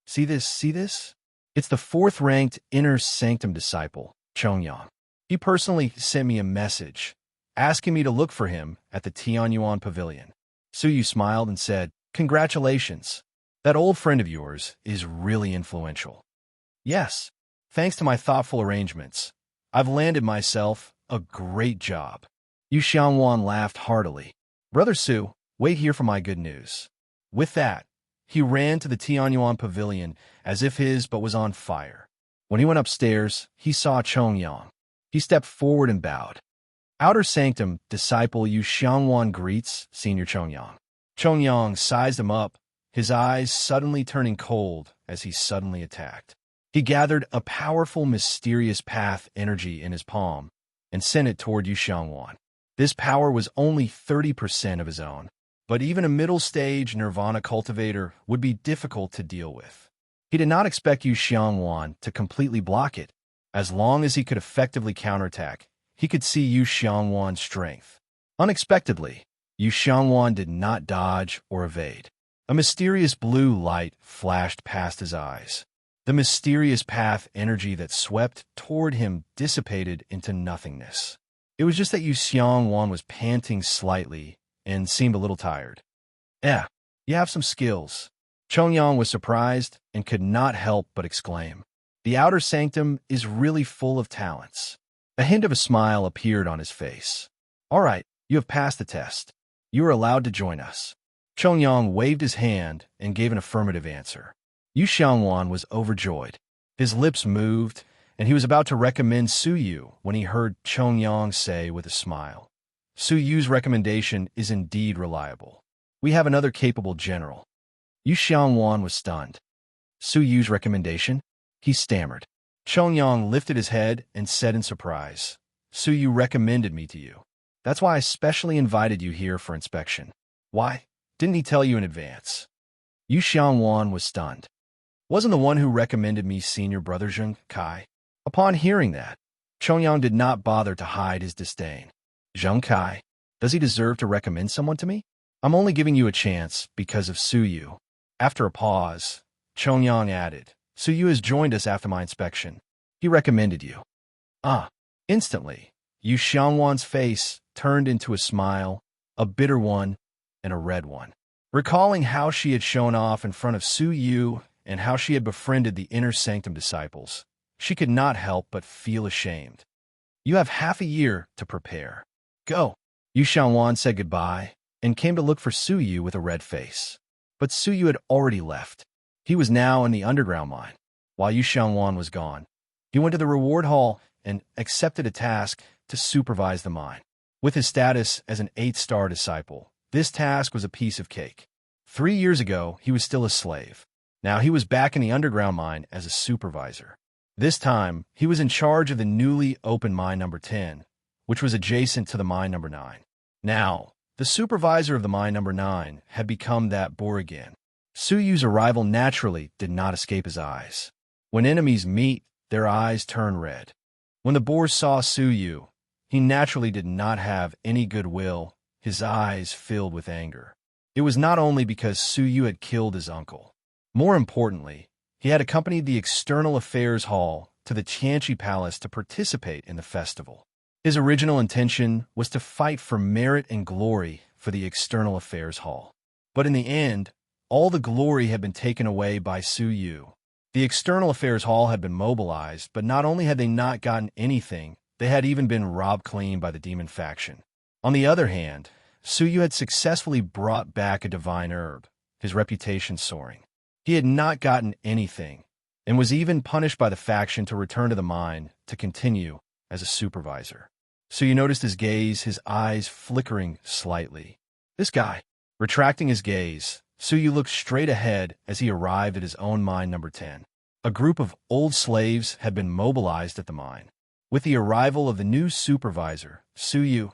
See this? It's the 4th-ranked inner sanctum disciple, Chongyang. He personally sent me a message, asking me to look for him at the Tianyuan Pavilion. Suyu smiled and said, Congratulations. That old friend of yours is really influential. Yes, thanks to my thoughtful arrangements, I've landed myself a great job. Yu Xiangwan laughed heartily. Brother Su, wait here for my good news. With that, he ran to the Tianyuan pavilion as if his but was on fire. When he went upstairs, he saw Chongyang. He stepped forward and bowed. Outer Sanctum, disciple Yu Xiangwan greets Senior Chongyang. Chongyang sized him up, his eyes suddenly turning cold as he suddenly attacked. He gathered a powerful, mysterious path energy in his palm and sent it toward Yu Xiangwan. This power was only 30% of his own, but even a middle-stage nirvana cultivator would be difficult to deal with. He did not expect Yu Xiangwan to completely block it. As long as he could effectively counterattack, he could see Yu Xiangwan's strength. Unexpectedly, Yu Xiangwan did not dodge or evade. A mysterious blue light flashed past his eyes. The mysterious path energy that swept toward him dissipated into nothingness. It was just that Yu Xiangwan was panting slightly and seemed a little tired. Yeah, you have some skills. Chongyang was surprised and could not help but exclaim. The outer sanctum is really full of talents. A hint of a smile appeared on his face. All right, you have passed the test. You are allowed to join us. Chongyang waved his hand and gave an affirmative answer. Yu Xiangwan was overjoyed. His lips moved, and he was about to recommend Su Yu when he heard Chongyang say with a smile, Su Yu's recommendation is indeed reliable. We have another capable general. Yu Xiangwan was stunned. Su Yu's recommendation? He stammered. Chongyang lifted his head and said in surprise, Su Yu recommended me to you. That's why I specially invited you here for inspection. Why? Didn't he tell you in advance? Yu Xiangwan was stunned. Wasn't the one who recommended me senior brother Zheng Kai? Upon hearing that, Chongyang did not bother to hide his disdain. Zheng Kai, does he deserve to recommend someone to me? I'm only giving you a chance because of Su Yu. After a pause, Chongyang added, Su Yu has joined us after my inspection. He recommended you. Instantly, Yu Xiangwan's face turned into a smile, a bitter one, and a red one. Recalling how she had shown off in front of Su Yu and how she had befriended the inner sanctum disciples, she could not help but feel ashamed. You have half a year to prepare. Go. Yu Xiangwan said goodbye and came to look for Su Yu with a red face. But Su Yu had already left. He was now in the underground mine, while Yu Xiangwan was gone. He went to the reward hall and accepted a task to supervise the mine. With his status as an 8-star disciple, this task was a piece of cake. 3 years ago, he was still a slave. Now he was back in the underground mine as a supervisor. This time, he was in charge of the newly opened mine number 10, which was adjacent to the mine number 9. Now, the supervisor of the mine number 9 had become that boar again. Su Yu's arrival naturally did not escape his eyes. When enemies meet, their eyes turn red. When the boar saw Su Yu, he naturally did not have any goodwill, his eyes filled with anger. It was not only because Su Yu had killed his uncle. More importantly, he had accompanied the External Affairs Hall to the Tianqi Palace to participate in the festival. His original intention was to fight for merit and glory for the External Affairs Hall. But in the end, all the glory had been taken away by Su Yu. The External Affairs Hall had been mobilized, but not only had they not gotten anything, they had even been robbed clean by the demon faction. On the other hand, Su Yu had successfully brought back a divine herb, his reputation soaring. He had not gotten anything, and was even punished by the faction to return to the mine to continue as a supervisor. Su Yu noticed his gaze, his eyes flickering slightly. This guy. Retracting his gaze, Su Yu looked straight ahead as he arrived at his own mine number 10. A group of old slaves had been mobilized at the mine. With the arrival of the new supervisor, Su Yu,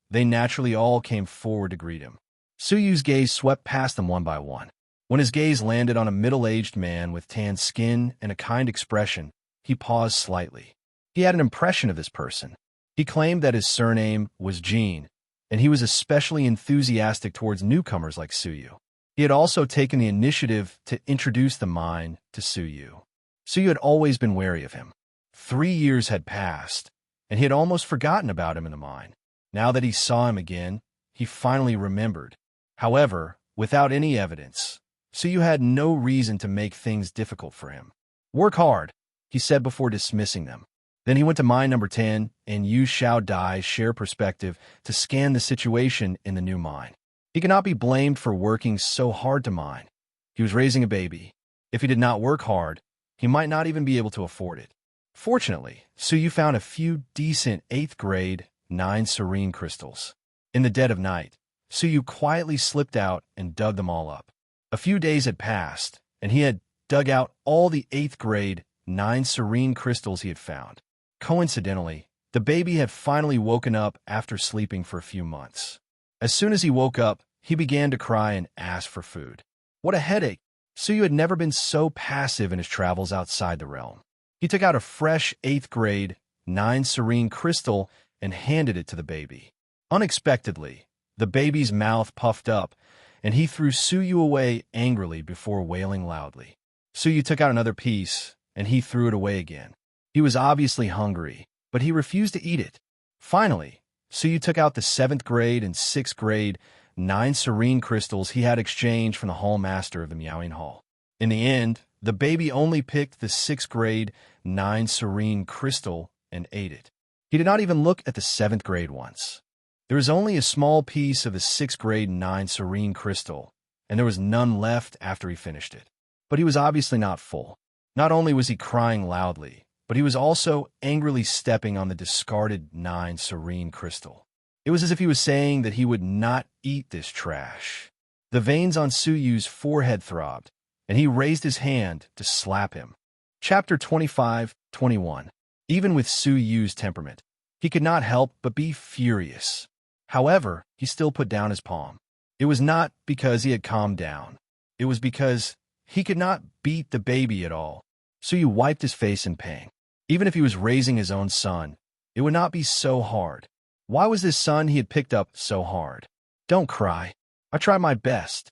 they naturally all came forward to greet him. Su Yu's gaze swept past them one by one. When his gaze landed on a middle-aged man with tan skin and a kind expression, he paused slightly. He had an impression of this person. He claimed that his surname was Jean, and he was especially enthusiastic towards newcomers like Su Yu. He had also taken the initiative to introduce the mine to Su Yu. Su Yu had always been wary of him. 3 years had passed, and he had almost forgotten about him in the mine. Now that he saw him again, he finally remembered. However, without any evidence, Su Yu had no reason to make things difficult for him. Work hard, he said before dismissing them. Then he went to mine number 10 and used Xiao Dai's share perspective to scan the situation in the new mine. He could not be blamed for working so hard to mine. He was raising a baby. If he did not work hard, he might not even be able to afford it. Fortunately, Suyu found a few decent 8th grade 9 serene crystals. In the dead of night, Suyu quietly slipped out and dug them all up. A few days had passed, and he had dug out all the 8th grade 9 serene crystals he had found. Coincidentally, the baby had finally woken up after sleeping for a few months. As soon as he woke up, he began to cry and ask for food. What a headache! Suyu had never been so passive in his travels outside the realm. He took out a fresh 8th grade 9 serene crystal and handed it to the baby. Unexpectedly, the baby's mouth puffed up, and he threw Suyu away angrily before wailing loudly. Suyu took out another piece, and he threw it away again. He was obviously hungry, but he refused to eat it. Finally, Suyu took out the 7th grade and 6th grade 9 serene crystals he had exchanged from the hall master of the Meowing Hall. In the end, the baby only picked the 6th grade 9 serene crystal and ate it. He did not even look at the 7th grade once. There was only a small piece of the 6th grade 9 serene crystal, and there was none left after he finished it. But he was obviously not full. Not only was he crying loudly, but he was also angrily stepping on the discarded 9 serene crystal. It was as if he was saying that he would not eat this trash. The veins on Suyu's forehead throbbed, and he raised his hand to slap him. Chapter 25-21. Even with Suyu's temperament, he could not help but be furious. However, he still put down his palm. It was not because he had calmed down. It was because he could not beat the baby at all. Suyu wiped his face in pain. Even if he was raising his own son, it would not be so hard. Why was this son he had picked up so hard? Don't cry. I tried my best.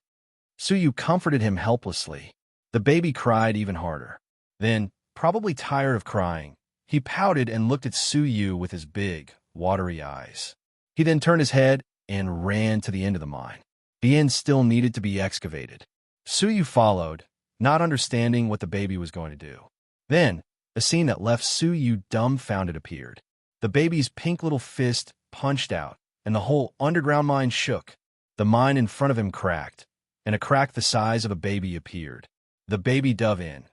Suyu comforted him helplessly. The baby cried even harder. Then, probably tired of crying, he pouted and looked at Suyu with his big, watery eyes. He then turned his head and ran to the end of the mine. The end still needed to be excavated. Suyu followed, not understanding what the baby was going to do. Then, a scene that left Suyu dumbfounded appeared. The baby's pink little fist punched out, and the whole underground mine shook. The mine in front of him cracked, and a crack the size of a baby appeared. The baby dove in,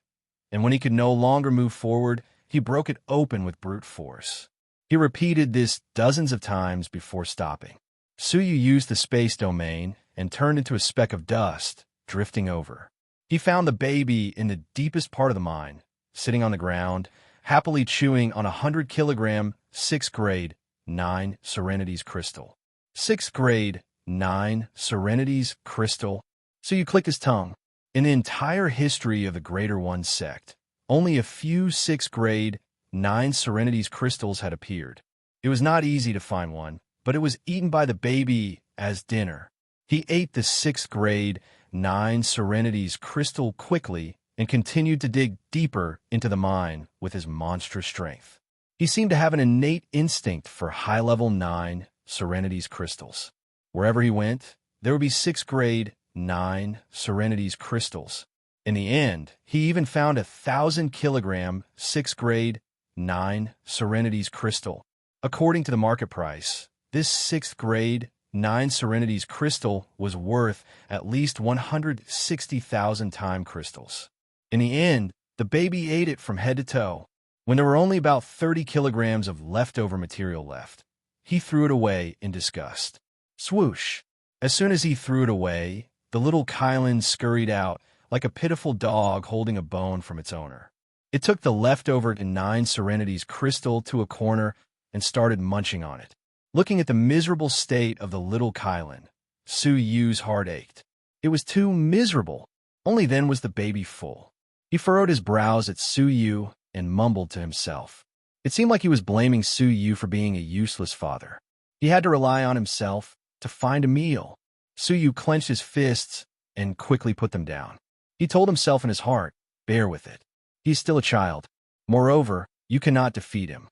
and when he could no longer move forward, he broke it open with brute force. He repeated this dozens of times before stopping. Suyu used the space domain and turned into a speck of dust, drifting over. He found the baby in the deepest part of the mine, sitting on the ground, happily chewing on a 100-kilogram 6th grade 9 Serenity's crystal. 6th grade 9 Serenity's crystal. Suyu clicked his tongue. In the entire history of the Greater One sect, only a few 6th grade 9 Serenity's crystals had appeared. It was not easy to find one, but it was eaten by the baby as dinner. He ate the 6th grade 9 Serenity's crystal quickly and continued to dig deeper into the mine with his monstrous strength. He seemed to have an innate instinct for high-level 9 Serenity's crystals. Wherever he went, there would be 6th grade 9 Serenity's crystals. In the end, he even found a 1,000-kilogram 6th grade 9 Serenity's crystal. According to the market price, this 6th grade 9 Serenity's crystal was worth at least 160,000 time crystals. In the end, the baby ate it from head to toe. When there were only about 30 kilograms of leftover material left, he threw it away in disgust. Swoosh! As soon as he threw it away, the little Kylan scurried out like a pitiful dog holding a bone from its owner. It took the leftover 9 Serenity's crystal to a corner and started munching on it. Looking at the miserable state of the little Kylan, Suyu's heart ached. It was too miserable. Only then was the baby full. He furrowed his brows at Suyu and mumbled to himself. It seemed like he was blaming Suyu for being a useless father. He had to rely on himself to find a meal. Suyu clenched his fists and quickly put them down. He told himself in his heart, bear with it. He's still a child. Moreover, you cannot defeat him.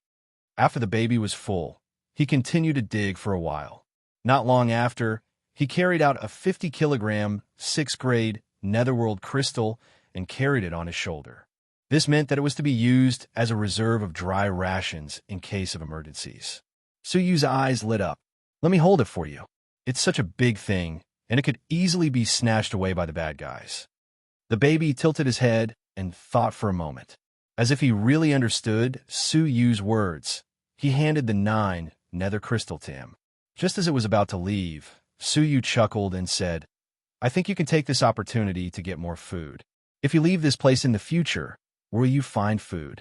After the baby was full, he continued to dig for a while. Not long after, he carried out a 50-kilogram 6th grade netherworld crystal and carried it on his shoulder. This meant that it was to be used as a reserve of dry rations in case of emergencies. Suyu's eyes lit up. Let me hold it for you. It's such a big thing, and it could easily be snatched away by the bad guys. The baby tilted his head and thought for a moment. As if he really understood Suyu's words, he handed the 9 nether crystal to him. Just as it was about to leave, Suyu chuckled and said, I think you can take this opportunity to get more food. If you leave this place in the future, will you find food?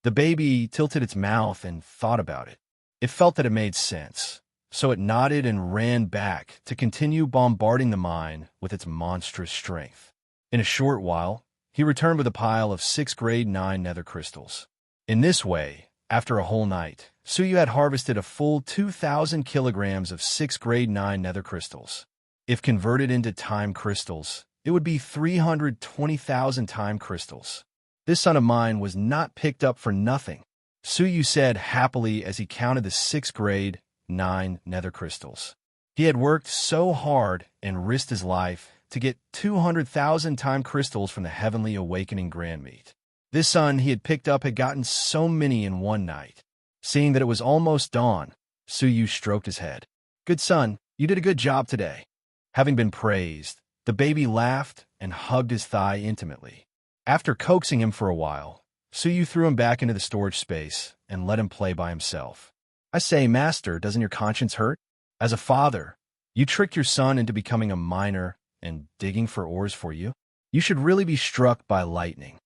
The baby tilted its mouth and thought about it. It felt that it made sense, so it nodded and ran back to continue bombarding the mine with its monstrous strength. In a short while, he returned with a pile of 6 grade 9 nether crystals. In this way, after a whole night, Suyu had harvested a full 2,000 kilograms of 6 grade 9 nether crystals. If converted into time crystals, it would be 320,000 time crystals. This son of mine was not picked up for nothing, Suyu said happily as he counted the 6 grade 9 nether crystals. He had worked so hard and risked his life to get 200,000 time crystals from the heavenly awakening grand meat. This son he had picked up had gotten so many in one night. Seeing that it was almost dawn, Suyu stroked his head. Good son, you did a good job today. Having been praised, the baby laughed and hugged his thigh intimately. After coaxing him for a while, Suyu threw him back into the storage space and let him play by himself. I say, master, doesn't your conscience hurt? As a father, you tricked your son into becoming a miner and digging for ores for you. You should really be struck by lightning.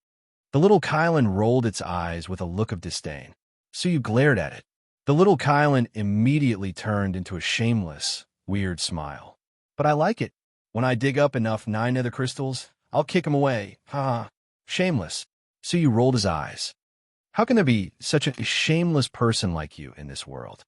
The little Kylan rolled its eyes with a look of disdain. Suyu glared at it. The little Kylan immediately turned into a shameless, weird smile. But I like it. When I dig up enough 9 nether crystals, I'll kick 'em away. Ha ha. Shameless. Suyu rolled his eyes. How can there be such a shameless person like you in this world?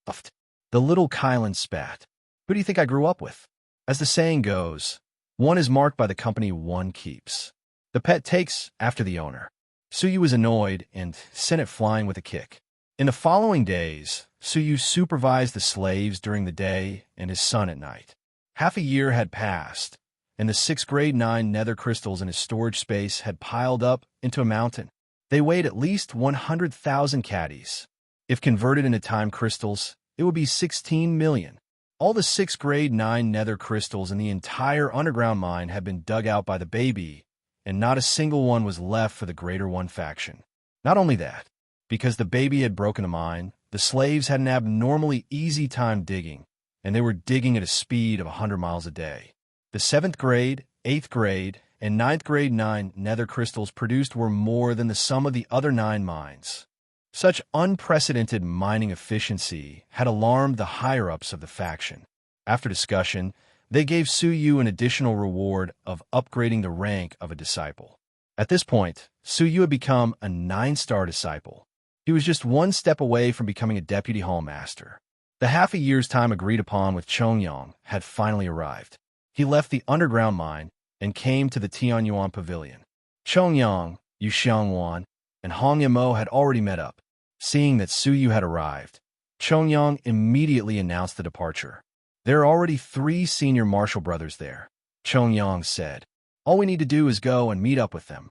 Uffed. The little Kylan spat. Who do you think I grew up with? As the saying goes, one is marked by the company one keeps. The pet takes after the owner. Suyu was annoyed and sent it flying with a kick. In the following days, Suyu supervised the slaves during the day and his son at night. Half a year had passed, and the 6 grade 9 nether crystals in his storage space had piled up into a mountain. They weighed at least 100,000 caddies. If converted into time crystals, it would be 16 million. All the 6 grade 9 nether crystals in the entire underground mine had been dug out by the baby, and not a single one was left for the Greater One faction. Not only that, because the baby had broken the mine, the slaves had an abnormally easy time digging, and they were digging at a speed of 100 miles a day. The 7th grade, 8th grade, and 9th grade 9 nether crystals produced were more than the sum of the other 9 mines. Such unprecedented mining efficiency had alarmed the higher-ups of the faction. After discussion, they gave Suyu an additional reward of upgrading the rank of a disciple. At this point, Suyu had become a 9-star disciple. He was just one step away from becoming a deputy hallmaster. The half a year's time agreed upon with Chongyang had finally arrived. He left the underground mine and came to the Tianyuan pavilion. Chongyang, Yu Xiangwan, and Hong Yamo had already met up. Seeing that Suyu had arrived, Chongyang immediately announced the departure. There are already 3 senior martial brothers there, Chongyang said. All we need to do is go and meet up with them.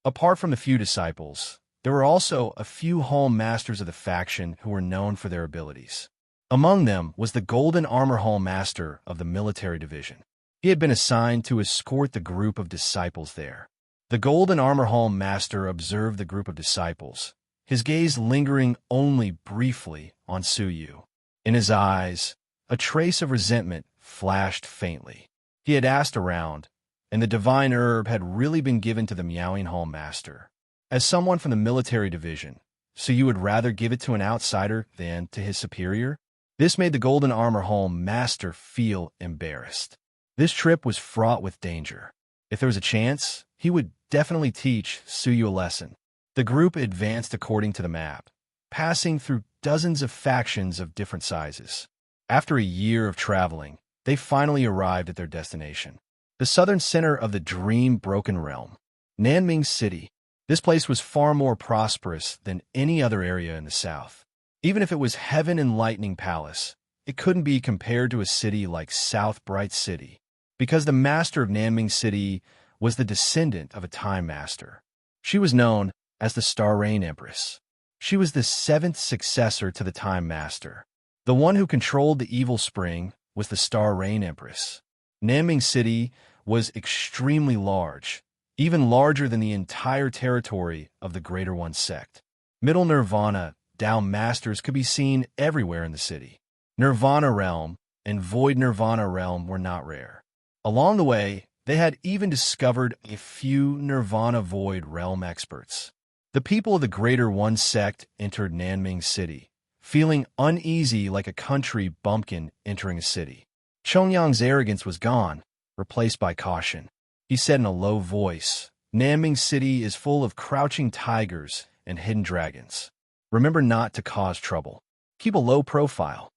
Apart from the few disciples, there were also a few hall masters of the faction who were known for their abilities. Among them was the Golden Armor Hall Master of the military division. He had been assigned to escort the group of disciples there. The Golden Armor Hall Master observed the group of disciples, his gaze lingering only briefly on Suyu. In his eyes, a trace of resentment flashed faintly. He had asked around, and the divine herb had really been given to the Meowing Hall Master. As someone from the military division, Suyu would rather give it to an outsider than to his superior? This made the Golden Armor Hall Master feel embarrassed. This trip was fraught with danger. If there was a chance, he would definitely teach Suyu a lesson. The group advanced according to the map, passing through dozens of factions of different sizes. After a year of traveling, they finally arrived at their destination, the southern center of the dream-broken realm, Nanming City. This place was far more prosperous than any other area in the south. Even if it was Heaven and Lightning Palace, it couldn't be compared to a city like South Bright City, because the master of Nanming City was the descendant of a time master. She was known as the Star Rain Empress. She was the seventh successor to the Time Master. The one who controlled the evil spring was the Star Rain Empress. Nanming City was extremely large, even larger than the entire territory of the Greater One sect. Middle Nirvana Dao Masters could be seen everywhere in the city. Nirvana Realm and Void Nirvana Realm were not rare. Along the way, they had even discovered a few Nirvana Void Realm experts. The people of the Greater One sect entered Nanming City, feeling uneasy like a country bumpkin entering a city. Chongyang's arrogance was gone, replaced by caution. He said in a low voice, "Nanming City is full of crouching tigers and hidden dragons. Remember not to cause trouble. Keep a low profile."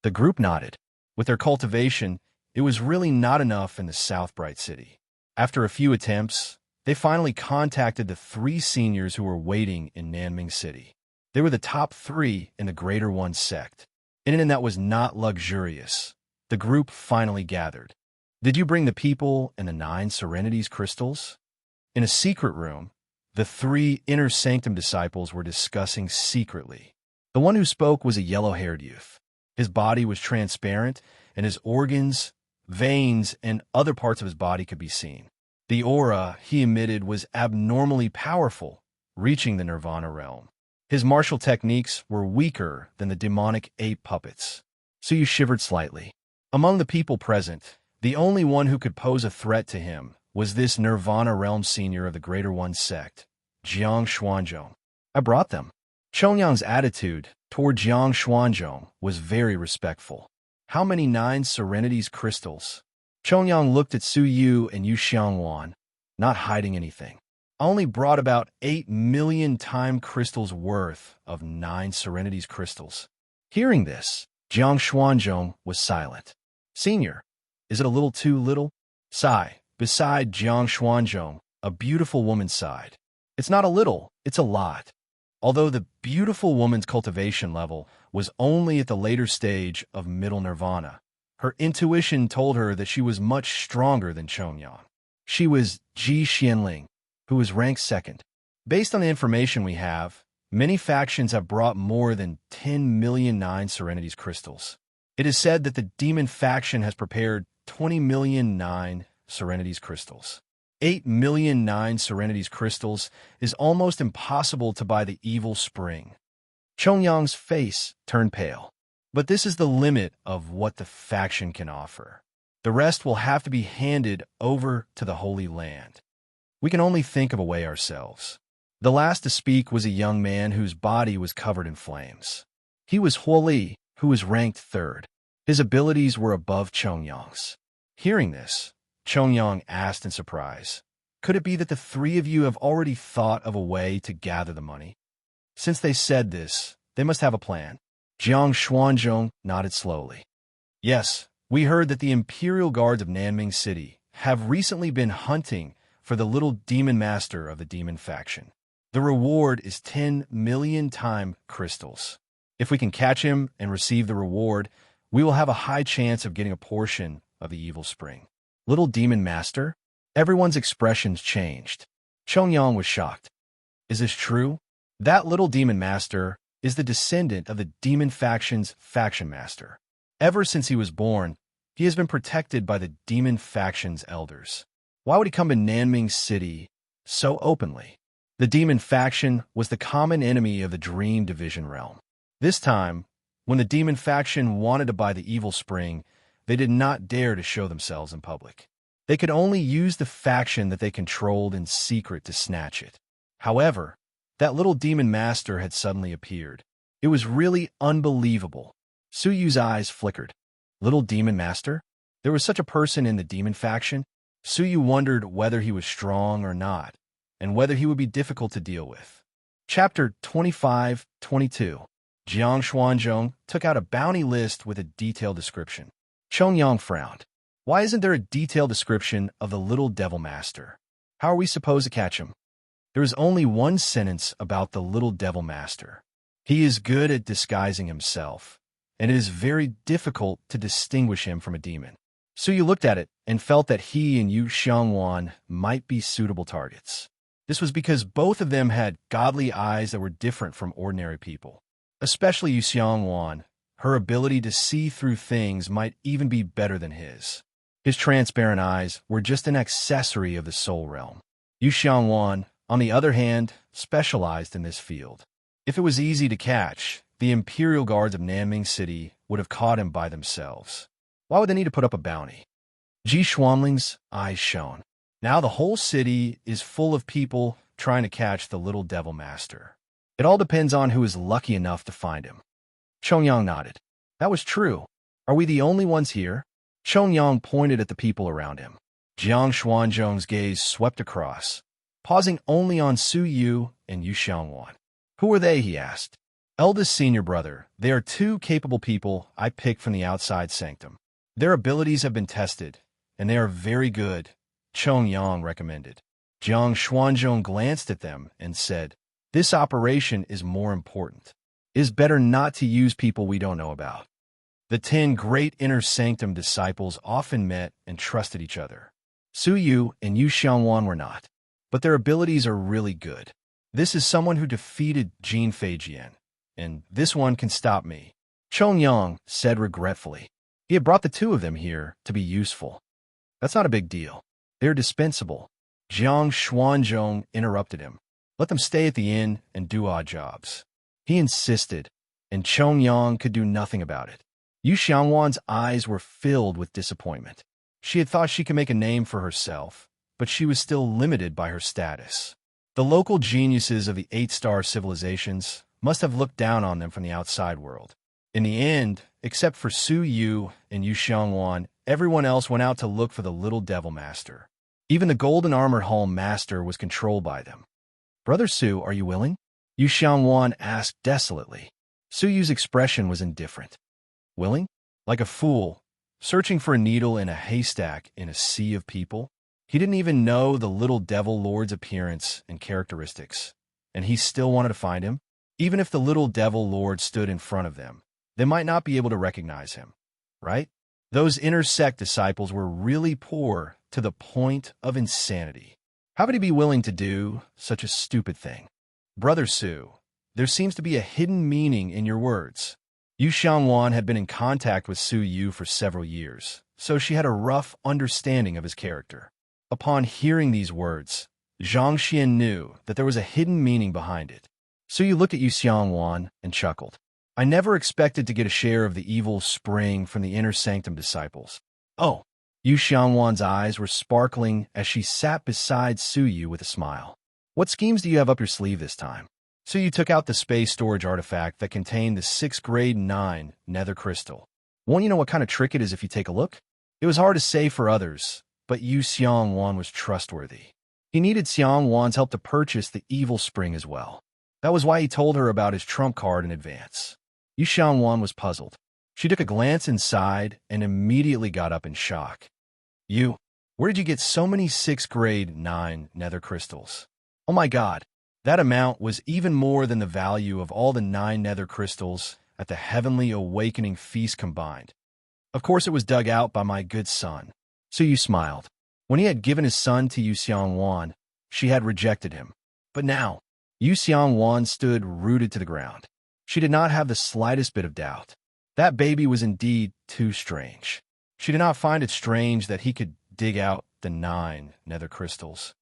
The group nodded. With their cultivation, it was really not enough in the South Bright City. After a few attempts, they finally contacted the 3 seniors who were waiting in Nanming City. They were the top 3 in the Greater One sect. In an that was not luxurious, the group finally gathered. "Did you bring the people and the 9 Serenities crystals?" In a secret room, the 3 Inner Sanctum disciples were discussing secretly. The one who spoke was a yellow-haired youth. His body was transparent, and his organs, veins, and other parts of his body could be seen. The aura he emitted was abnormally powerful, reaching the Nirvana realm. His martial techniques were weaker than the demonic ape puppets. So you shivered slightly. Among the people present, the only one who could pose a threat to him was this Nirvana realm senior of the Greater One sect, Jiang Xuanzhong. "I brought them." Chongyang's attitude toward Jiang Xuanzhong was very respectful. "How many 9 Serenities crystals?" Chongyang looked at Su Yu and Yu Xiangwan, not hiding anything. "I only brought about 8 million time crystals worth of 9 Serenities crystals." Hearing this, Jiang Xuanzhong was silent. "Senior, is it a little too little?" Sigh. Beside Jiang Xuanzhong, a beautiful woman sighed. "It's not a little, it's a lot." Although the beautiful woman's cultivation level was only at the later stage of middle nirvana, her intuition told her that she was much stronger than Chongyang. She was Ji Xianling, who was ranked 2nd. Based on the information we have, many factions have brought more than 10 million 9 Serenities crystals. It is said that the demon faction has prepared 20 million 9 Serenities crystals. 8 million 9 Serenities crystals is almost impossible to buy the evil spring. Chongyang's face turned pale. But this is the limit of what the faction can offer. The rest will have to be handed over to the Holy Land. We can only think of a way ourselves. The last to speak was a young man whose body was covered in flames. He was Huo Li, who was ranked 3rd. His abilities were above Chongyang's. Hearing this, Chongyang asked in surprise, "Could it be that the 3 of you have already thought of a way to gather the money?" Since they said this, they must have a plan. Jiang Xuanzhong nodded slowly. "Yes, we heard that the Imperial Guards of Nanming City have recently been hunting for the little demon master of the demon faction. The reward is 10 million time crystals. If we can catch him and receive the reward, we will have a high chance of getting a portion of the evil spring." "Little demon master?" Everyone's expressions changed. Chongyang was shocked. "Is this true?" "That little demon master is the descendant of the demon faction's faction master. Ever since he was born, he has been protected by the demon faction's elders. Why would he come to Nanming City so openly?" The demon faction was the common enemy of the Dream Division realm. This time, when the demon faction wanted to buy the evil spring, they did not dare to show themselves in public. They could only use the faction that they controlled in secret to snatch it. However, that little demon master had suddenly appeared. It was really unbelievable. Su Yu's eyes flickered. Little demon master? There was such a person in the demon faction? Su Yu wondered whether he was strong or not, and whether he would be difficult to deal with. Chapter 25-22. Jiang Xuanzhong took out a bounty list with a detailed description. Chongyang frowned. "Why isn't there a detailed description of the little devil master? How are we supposed to catch him?" "There is only one sentence about the little devil master. He is good at disguising himself, and it is very difficult to distinguish him from a demon." Su Yu looked at it and felt that he and Yu Xiangwan might be suitable targets. This was because both of them had godly eyes that were different from ordinary people. Especially Yu Xiangwan, her ability to see through things might even be better than his. His transparent eyes were just an accessory of the soul realm. Yu Xiangwan, on the other hand, specialized in this field. If it was easy to catch, the Imperial Guards of Nanming City would have caught him by themselves. Why would they need to put up a bounty? Ji Xuanling's eyes shone. Now the whole city is full of people trying to catch the little devil master. It all depends on who is lucky enough to find him. Chongyang nodded. That was true. Are we the only ones here? Chongyang pointed at the people around him. Jiang Xuanzhong's gaze swept across, pausing only on Su Yu and Yu Xiangwan. Who are they, he asked. Eldest senior brother. They are two capable people I picked from the outside sanctum. Their abilities have been tested, and they are very good, Chongyang recommended. Jiang Xuanzhong glanced at them and said, this operation is more important. It is better not to use people we don't know about. The 10 great inner sanctum disciples often met and trusted each other. Su Yu and Yu Xiangwan were not, but their abilities are really good. This is someone who defeated Jin Feijian, and this one can stop me, Chongyang said regretfully. He had brought the two of them here to be useful. That's not a big deal. They're dispensable. Jiang Xuanzhong interrupted him. Let them stay at the inn and do odd jobs. He insisted, and Chongyang could do nothing about it. Yu Xiangwan's eyes were filled with disappointment. She had thought she could make a name for herself, but she was still limited by her status. The local geniuses of the 8-star civilizations must have looked down on them from the outside world. In the end, except for Su Yu and Yu Xiangwan, everyone else went out to look for the little devil master. Even the golden armored hall master was controlled by them. Brother Su, are you willing? Yu Xiangwan asked desolately. Su Yu's expression was indifferent. Willing? Like a fool, searching for a needle in a haystack in a sea of people? He didn't even know the little devil lord's appearance and characteristics, and he still wanted to find him? Even if the little devil lord stood in front of them, they might not be able to recognize him, right? Those inner sect disciples were really poor to the point of insanity. How would he be willing to do such a stupid thing? Brother Su, there seems to be a hidden meaning in your words. Yu Xiangwan had been in contact with Su Yu for several years, so she had a rough understanding of his character. Upon hearing these words, Zhang Xian knew that there was a hidden meaning behind it. Su Yu looked at Yu Xiangwan and chuckled. I never expected to get a share of the evil spring from the inner sanctum disciples. Oh, Yu Xiangwan's eyes were sparkling as she sat beside Su Yu with a smile. What schemes do you have up your sleeve this time? Su Yu took out the space storage artifact that contained the 6th grade 9 nether crystal. Won't you know what kind of trick it is if you take a look? It was hard to say for others, but Yu Xiangwan was trustworthy. He needed Xiangwan's help to purchase the evil spring as well. That was why he told her about his trump card in advance. Yu Xiangwan was puzzled. She took a glance inside and immediately got up in shock. You, where did you get so many 6th grade 9 nether crystals? Oh my god, that amount was even more than the value of all the 9 nether crystals at the Heavenly Awakening Feast combined. Of course it was dug out by my good son. Su Yu smiled. When he had given his son to Yu Xiangwan, she had rejected him. But now, Yu Xiangwan stood rooted to the ground. She did not have the slightest bit of doubt. That baby was indeed too strange. She did not find it strange that he could dig out the 9 nether crystals.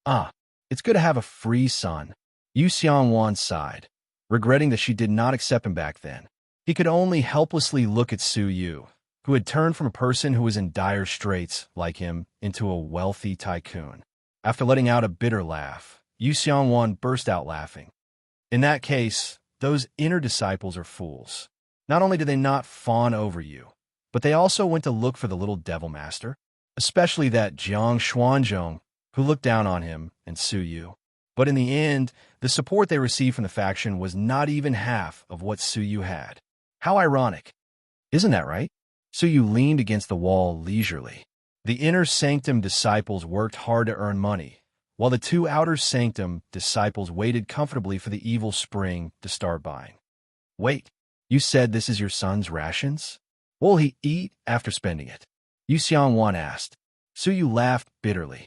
Ah, it's good to have a free son. Yu Xiangwan sighed, regretting that she did not accept him back then. He could only helplessly look at Su Yu, who had turned from a person who was in dire straits like him into a wealthy tycoon. After letting out a bitter laugh, Yu Xiangwan burst out laughing. In that case, those inner disciples are fools. Not only did they not fawn over you, but they also went to look for the little devil master, especially that Jiang Xuanzhong, who looked down on him and Su Yu. But in the end, the support they received from the faction was not even half of what Su Yu had. How ironic. Isn't that right? Su Yu leaned against the wall leisurely. The inner sanctum disciples worked hard to earn money, while the 2 outer sanctum disciples waited comfortably for the evil spring to start buying. Wait, you said this is your son's rations? What will he eat after spending it? Yu Xiangwan asked. Su Yu laughed bitterly.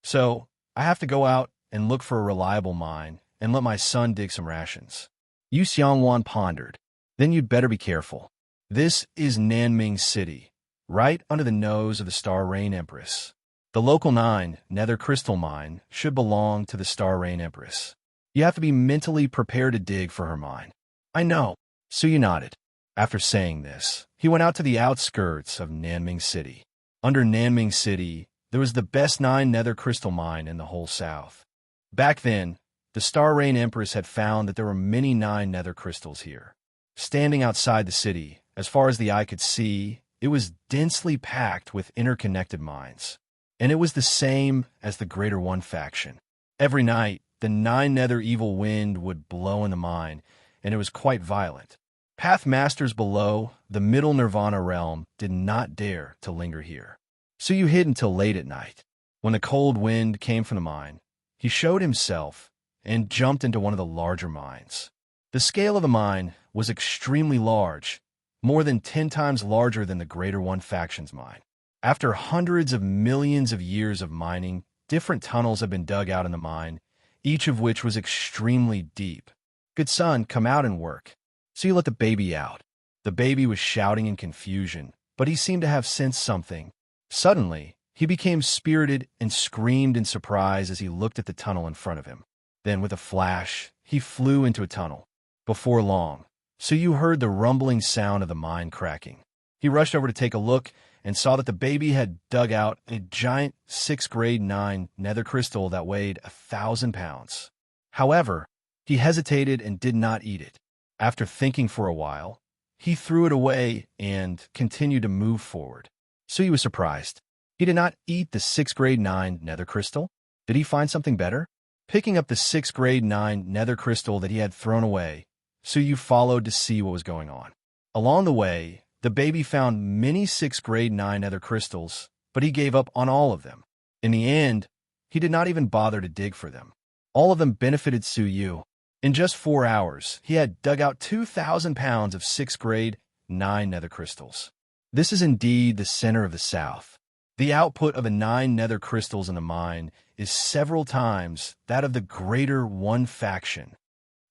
So, I have to go out and look for a reliable mine and let my son dig some rations. Yu Xiangwan pondered. Then you'd better be careful. This is Nanming City, right under the nose of the Star Rain Empress. The local 9 nether crystal mine should belong to the Star Rain Empress. You have to be mentally prepared to dig for her mine. I know. Suyu nodded. After saying this, he went out to the outskirts of Nanming City. Under Nanming City, there was the best 9 nether crystal mine in the whole south. Back then, the Star Rain Empress had found that there were many 9 nether crystals here. Standing outside the city, as far as the eye could see, it was densely packed with interconnected mines. And it was the same as the Greater One faction. Every night, the 9 nether evil wind would blow in the mine, and it was quite violent. Path masters below the middle Nirvana realm did not dare to linger here. So you hid until late at night. When the cold wind came from the mine, he showed himself and jumped into one of the larger mines. The scale of the mine was extremely large, more than 10 times larger than the Greater One faction's mine. After hundreds of millions of years of mining, different tunnels had been dug out in the mine, each of which was extremely deep. Good son, come out and work. So you let the baby out. The baby was shouting in confusion, but he seemed to have sensed something. Suddenly, he became spirited and screamed in surprise as he looked at the tunnel in front of him. Then, with a flash, he flew into a tunnel. Before long, Suyu heard the rumbling sound of the mine cracking. He rushed over to take a look and saw that the baby had dug out a giant 6th grade 9 nether crystal that weighed 1,000 pounds. However, he hesitated and did not eat it. After thinking for a while, he threw it away and continued to move forward. Suyu was surprised. He did not eat the 6th grade 9 nether crystal. Did he find something better? Picking up the 6th grade 9 nether crystal that he had thrown away, Suyu followed to see what was going on. Along the way, the baby found many 6th grade 9 nether crystals, but he gave up on all of them. In the end, he did not even bother to dig for them. All of them benefited Suyu. In just 4 hours, he had dug out 2,000 pounds of 6th grade 9 nether crystals. This is indeed the center of the South. The output of the 9 nether crystals in the mine is several times that of the Greater One faction.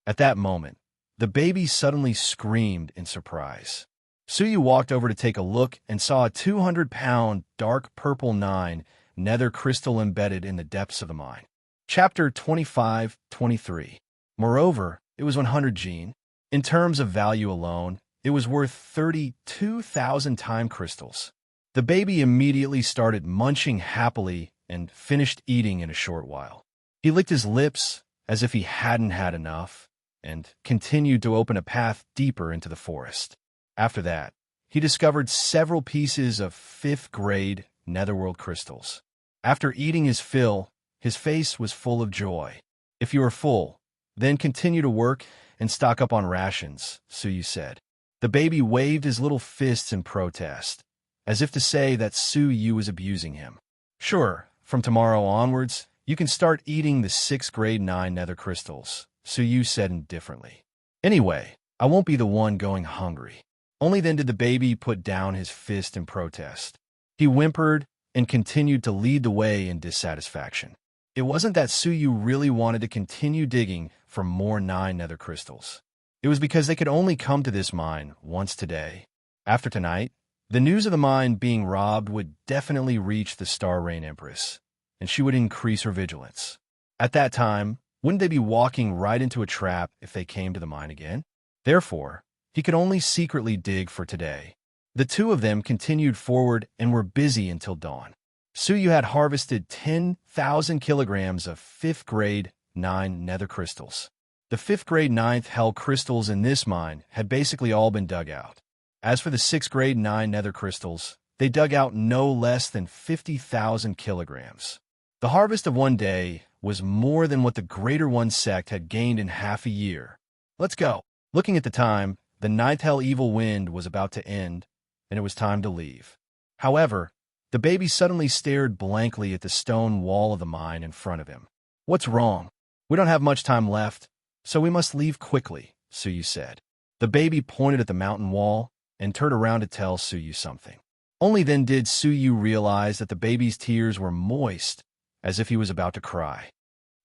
At that moment, the baby suddenly screamed in surprise. Suyu walked over to take a look and saw a 200-pound dark purple 9 nether crystal embedded in the depths of the mine. Chapter 25-23. Moreover, it was 100 gene. In terms of value alone, it was worth 32,000 time crystals. The baby immediately started munching happily and finished eating in a short while. He licked his lips as if he hadn't had enough and continued to open a path deeper into the forest. After that, he discovered several pieces of 5th grade netherworld crystals. After eating his fill, his face was full of joy. If you are full, then continue to work and stock up on rations, Suyu said. The baby waved his little fists in protest, as if to say that Suyu was abusing him. Sure, from tomorrow onwards, you can start eating the 6th grade 9 nether crystals, Suyu said indifferently. Anyway, I won't be the one going hungry. Only then did the baby put down his fist in protest. He whimpered and continued to lead the way in dissatisfaction. It wasn't that Suyu really wanted to continue digging for more 9 nether crystals. It was because they could only come to this mine once today. After tonight, the news of the mine being robbed would definitely reach the Star Rain Empress, and she would increase her vigilance. At that time, wouldn't they be walking right into a trap if they came to the mine again? Therefore, he could only secretly dig for today. The two of them continued forward and were busy until dawn. Suyu had harvested 10,000 kilograms of 5th grade 9 nether crystals. The 5th grade 9th hell crystals in this mine had basically all been dug out. As for the 6th grade 9 nether crystals, they dug out no less than 50,000 kilograms. The harvest of one day was more than what the Greater One sect had gained in half a year. Let's go. Looking at the time, the 9th hell evil wind was about to end, and it was time to leave. However, the baby suddenly stared blankly at the stone wall of the mine in front of him. What's wrong? We don't have much time left, so we must leave quickly, Suyu said. The baby pointed at the mountain wall and turned around to tell Suyu something. Only then did Suyu realize that the baby's tears were moist, as if he was about to cry.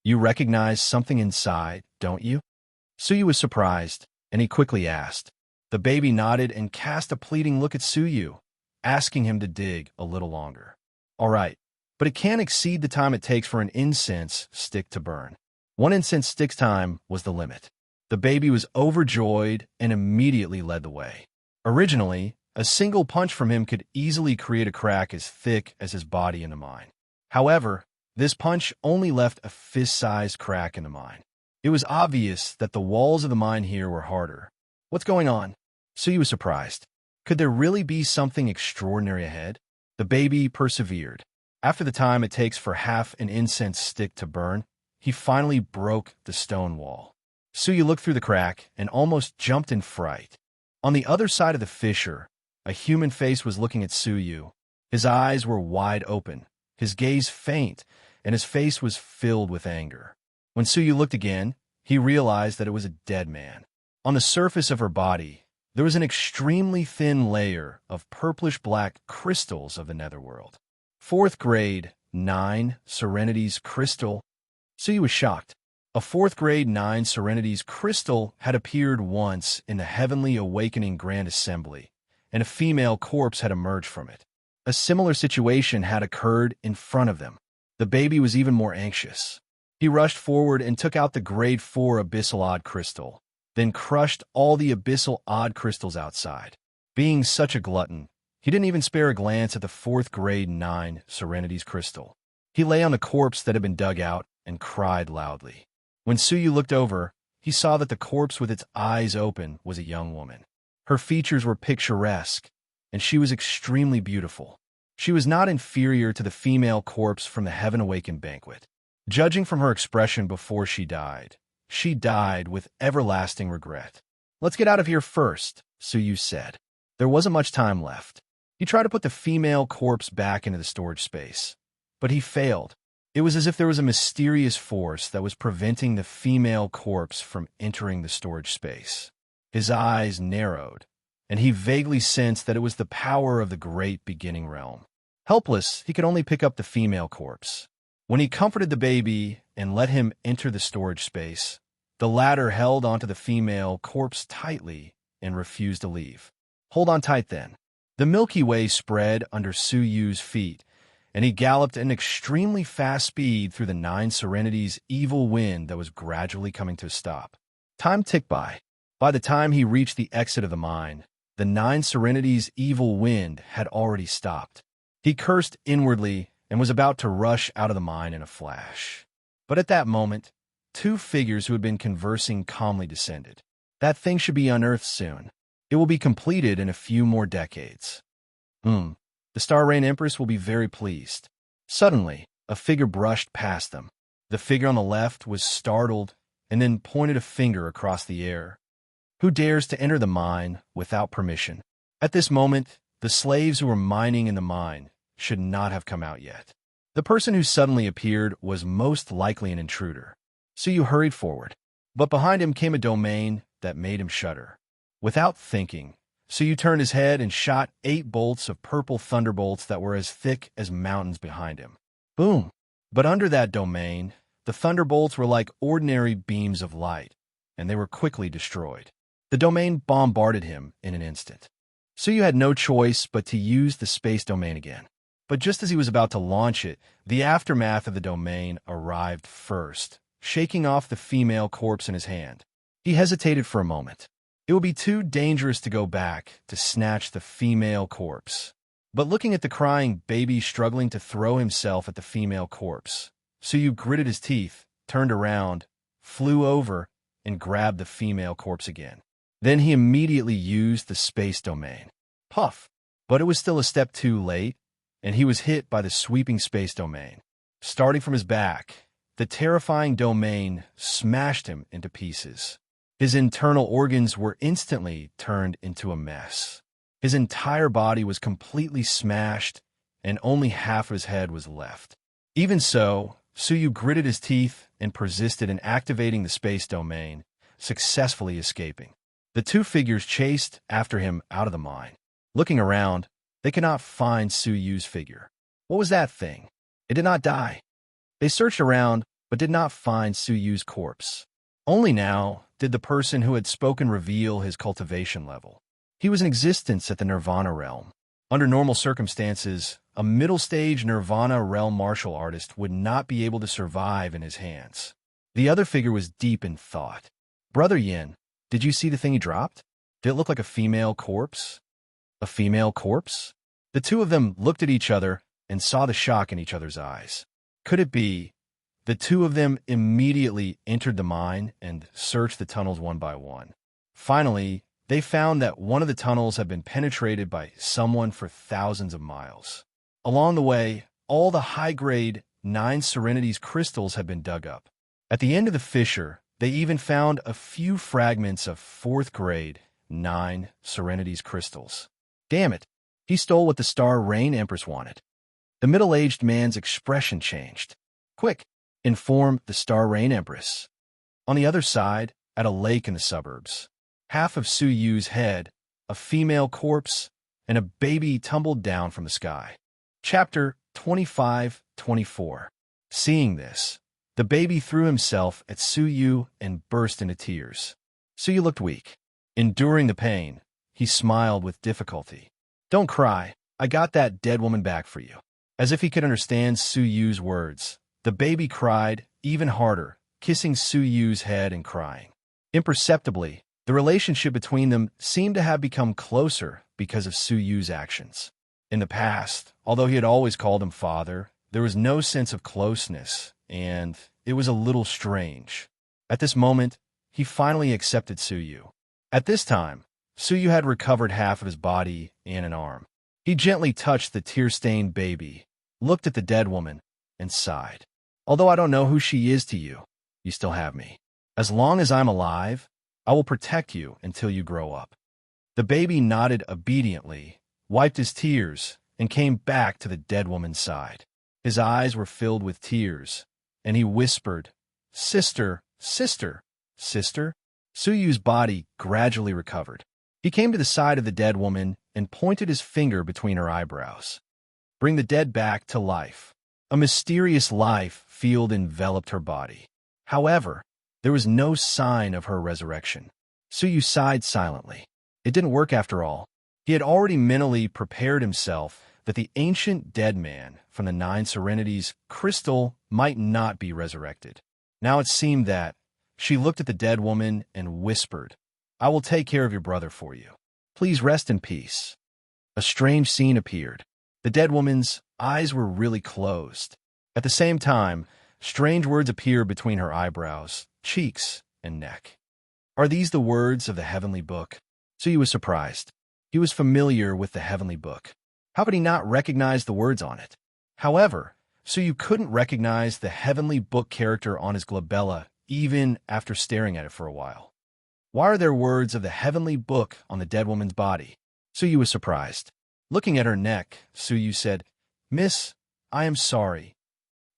You recognize something inside, don't you? Suyu was surprised, and he quickly asked. The baby nodded and cast a pleading look at Suyu, asking him to dig a little longer. All right, but it can't exceed the time it takes for an incense stick to burn. 1 incense stick's time was the limit. The baby was overjoyed and immediately led the way. Originally, a single punch from him could easily create a crack as thick as his body in the mine. However, this punch only left a fist-sized crack in the mine. It was obvious that the walls of the mine here were harder. What's going on? Suyu was surprised. Could there really be something extraordinary ahead? The baby persevered. After the time it takes for half an incense stick to burn, he finally broke the stone wall. Suyu looked through the crack and almost jumped in fright. On the other side of the fissure, a human face was looking at Suyu. His eyes were wide open, his gaze faint, and his face was filled with anger. When Suyu looked again, he realized that it was a dead man. On the surface of her body, there was an extremely thin layer of purplish-black crystals of the netherworld. 4th grade, 9, Serenity's crystal. Suyu was shocked. A 4th grade 9 Serenity's crystal had appeared once in the Heavenly Awakening Grand Assembly, and a female corpse had emerged from it. A similar situation had occurred in front of them. The baby was even more anxious. He rushed forward and took out the grade 4 Abyssal Odd Crystal, then crushed all the Abyssal Odd Crystals outside. Being such a glutton, he didn't even spare a glance at the 4th grade 9 Serenity's crystal. He lay on the corpse that had been dug out and cried loudly. When Suyu looked over, he saw that the corpse with its eyes open was a young woman. Her features were picturesque, and she was extremely beautiful. She was not inferior to the female corpse from the Heaven Awakened banquet. Judging from her expression before she died with everlasting regret. Let's get out of here first, Suyu said. There wasn't much time left. He tried to put the female corpse back into the storage space, but he failed. It was as if there was a mysterious force that was preventing the female corpse from entering the storage space. His eyes narrowed, and he vaguely sensed that it was the power of the great beginning realm. Helpless, he could only pick up the female corpse. When he comforted the baby and let him enter the storage space, the latter held onto the female corpse tightly and refused to leave. Hold on tight then. The Milky Way spread under Suyu's feet, and he galloped at an extremely fast speed through the 9 Serenity's evil wind that was gradually coming to a stop. Time ticked by. By the time he reached the exit of the mine, the 9 Serenity's evil wind had already stopped. He cursed inwardly and was about to rush out of the mine in a flash. But at that moment, 2 figures who had been conversing calmly descended. That thing should be unearthed soon. It will be completed in a few more decades. The Star Rain Empress will be very pleased. Suddenly, a figure brushed past them. The figure on the left was startled and then pointed a finger across the air. Who dares to enter the mine without permission? At this moment, the slaves who were mining in the mine should not have come out yet. The person who suddenly appeared was most likely an intruder. Suyu hurried forward, but behind him came a domain that made him shudder. Without thinking, Suyu turned his head and shot 8 bolts of purple thunderbolts that were as thick as mountains behind him. Boom! But under that domain, the thunderbolts were like ordinary beams of light, and they were quickly destroyed. The domain bombarded him in an instant. Suyu had no choice but to use the space domain again. But just as he was about to launch it, the aftermath of the domain arrived first, shaking off the female corpse in his hand. He hesitated for a moment. It would be too dangerous to go back to snatch the female corpse. But looking at the crying baby struggling to throw himself at the female corpse, Suyu gritted his teeth, turned around, flew over, and grabbed the female corpse again. Then he immediately used the space domain. Puff! But it was still a step too late, and he was hit by the sweeping space domain. Starting from his back, the terrifying domain smashed him into pieces. His internal organs were instantly turned into a mess. His entire body was completely smashed, and only half of his head was left. Even so, Suyu gritted his teeth and persisted in activating the space domain, successfully escaping. The 2 figures chased after him out of the mine. Looking around, they could not find Suyu's figure. What was that thing? It did not die. They searched around, but did not find Suyu's corpse. Only now did the person who had spoken reveal his cultivation level. He was in existence at the Nirvana realm. Under normal circumstances, a middle-stage Nirvana realm martial artist would not be able to survive in his hands. The other figure was deep in thought. Brother Yin, did you see the thing he dropped? Did it look like a female corpse? A female corpse? The two of them looked at each other and saw the shock in each other's eyes. Could it be? The two of them immediately entered the mine and searched the tunnels one by one. Finally, they found that one of the tunnels had been penetrated by someone for thousands of miles. Along the way, all the high-grade 9 Serenities crystals had been dug up. At the end of the fissure, they even found a few fragments of 4th-grade 9 Serenities crystals. Damn it, he stole what the Star Rain Empress wanted. The middle-aged man's expression changed. Quick, inform the Star Rain Empress. On the other side, at a lake in the suburbs, half of Suyu's head, a female corpse, and a baby tumbled down from the sky. Chapter 25-24. Seeing this, the baby threw himself at Suyu and burst into tears. Suyu looked weak. Enduring the pain, he smiled with difficulty. Don't cry, I got that dead woman back for you. As if he could understand Suyu's words, the baby cried even harder, kissing Suyu's head and crying. Imperceptibly, the relationship between them seemed to have become closer because of Suyu's actions. In the past, although he had always called him father, there was no sense of closeness, and it was a little strange. At this moment, he finally accepted Suyu. At this time, Suyu had recovered half of his body and an arm. He gently touched the tear-stained baby, looked at the dead woman, and sighed. Although I don't know who she is to you, you still have me. As long as I'm alive, I will protect you until you grow up. The baby nodded obediently, wiped his tears, and came back to the dead woman's side. His eyes were filled with tears, and he whispered, Sister, sister, sister. Suyu's body gradually recovered. He came to the side of the dead woman and pointed his finger between her eyebrows. Bring the dead back to life. A mysterious life field enveloped her body. However, there was no sign of her resurrection. Suyu sighed silently. It didn't work after all. He had already mentally prepared himself that the ancient dead man from the 9 Serenities crystal might not be resurrected. Now it seemed that she looked at the dead woman and whispered, I will take care of your brother for you. Please rest in peace. A strange scene appeared. The dead woman's eyes were really closed. At the same time, strange words appeared between her eyebrows, cheeks, and neck. Are these the words of the heavenly book? Suyu was surprised. He was familiar with the heavenly book. How could he not recognize the words on it? However, Suyu couldn't recognize the heavenly book character on his glabella even after staring at it for a while. Why are there words of the heavenly book on the dead woman's body? Suyu was surprised. Looking at her neck, Suyu said, Miss, I am sorry.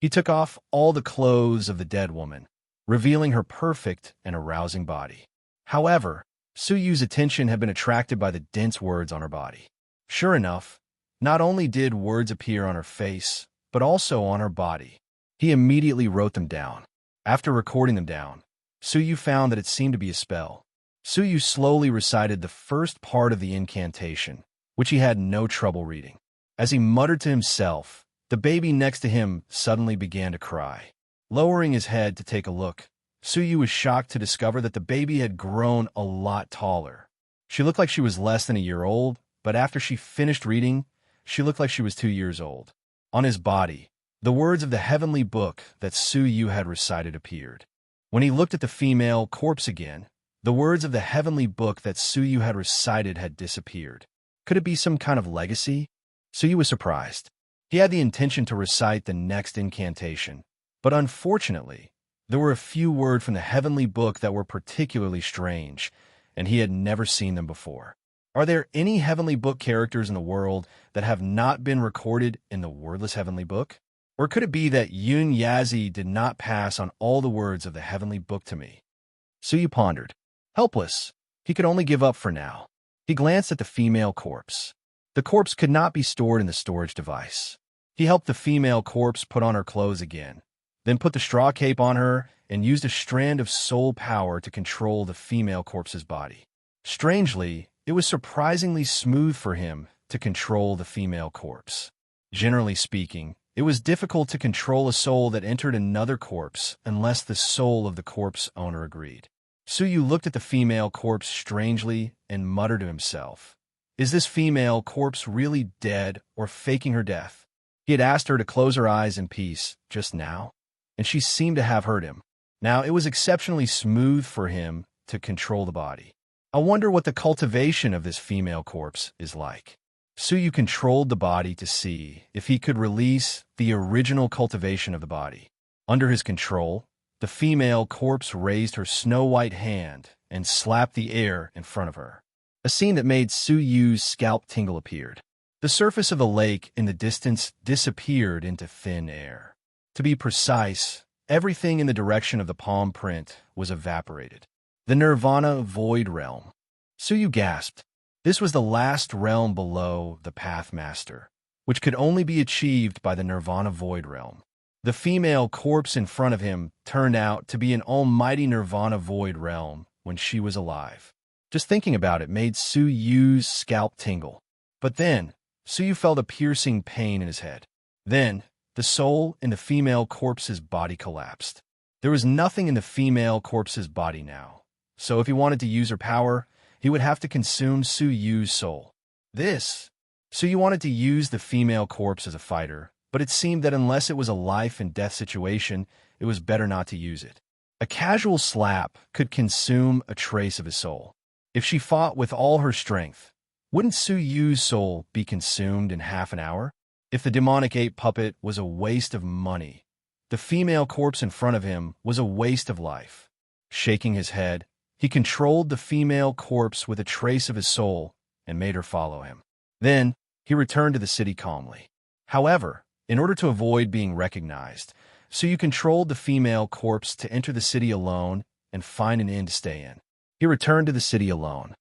He took off all the clothes of the dead woman, revealing her perfect and arousing body. However, Suyu's attention had been attracted by the dense words on her body. Sure enough, not only did words appear on her face, but also on her body. He immediately wrote them down. After recording them down, Suyu found that it seemed to be a spell. Suyu slowly recited the first part of the incantation, which he had no trouble reading. As he muttered to himself, the baby next to him suddenly began to cry. Lowering his head to take a look, Suyu was shocked to discover that the baby had grown a lot taller. She looked like she was less than a year old, but after she finished reading, she looked like she was 2 years old. On his body, the words of the heavenly book that Suyu had recited appeared. When he looked at the female corpse again, the words of the heavenly book that Suyu had recited had disappeared. Could it be some kind of legacy? Suyu was surprised. He had the intention to recite the next incantation, but unfortunately, there were a few words from the heavenly book that were particularly strange, and he had never seen them before. Are there any heavenly book characters in the world that have not been recorded in the wordless heavenly book? Or could it be that Yun Yazi did not pass on all the words of the heavenly book to me? Suyu pondered. Helpless, he could only give up for now. He glanced at the female corpse. The corpse could not be stored in the storage device. He helped the female corpse put on her clothes again. then put the straw cape on her and used a strand of soul power to control the female corpse's body. Strangely, it was surprisingly smooth for him to control the female corpse. Generally speaking, it was difficult to control a soul that entered another corpse unless the soul of the corpse owner agreed. Suyu looked at the female corpse strangely and muttered to himself, "Is this female corpse really dead or faking her death?" He had asked her to close her eyes in peace just now, and she seemed to have heard him. Now it was exceptionally smooth for him to control the body. I wonder what the cultivation of this female corpse is like. Suyu controlled the body to see if he could release the original cultivation of the body. Under his control, the female corpse raised her snow-white hand and slapped the air in front of her. A scene that made Suyu's scalp tingle appeared. The surface of the lake in the distance disappeared into thin air. To be precise, everything in the direction of the palm print was evaporated. The Nirvana Void Realm. Suyu gasped. This was the last realm below the Pathmaster, which could only be achieved by the Nirvana Void Realm. The female corpse in front of him turned out to be an almighty Nirvana Void Realm when she was alive. Just thinking about it made Suyu's scalp tingle. But then, Suyu felt a piercing pain in his head. Then, the soul in the female corpse's body collapsed. There was nothing in the female corpse's body now, so if he wanted to use her power, he would have to consume Suyu's soul. Suyu wanted to use the female corpse as a fighter, but it seemed that unless it was a life-and-death situation, it was better not to use it. A casual slap could consume a trace of his soul. If she fought with all her strength, wouldn't Suyu's soul be consumed in half an hour? If the demonic ape puppet was a waste of money, the female corpse in front of him was a waste of life. Shaking his head, he controlled the female corpse with a trace of his soul and made her follow him. Then, he returned to the city calmly. However, in order to avoid being recognized, Suyu controlled the female corpse to enter the city alone and find an inn to stay in. He returned to the city alone.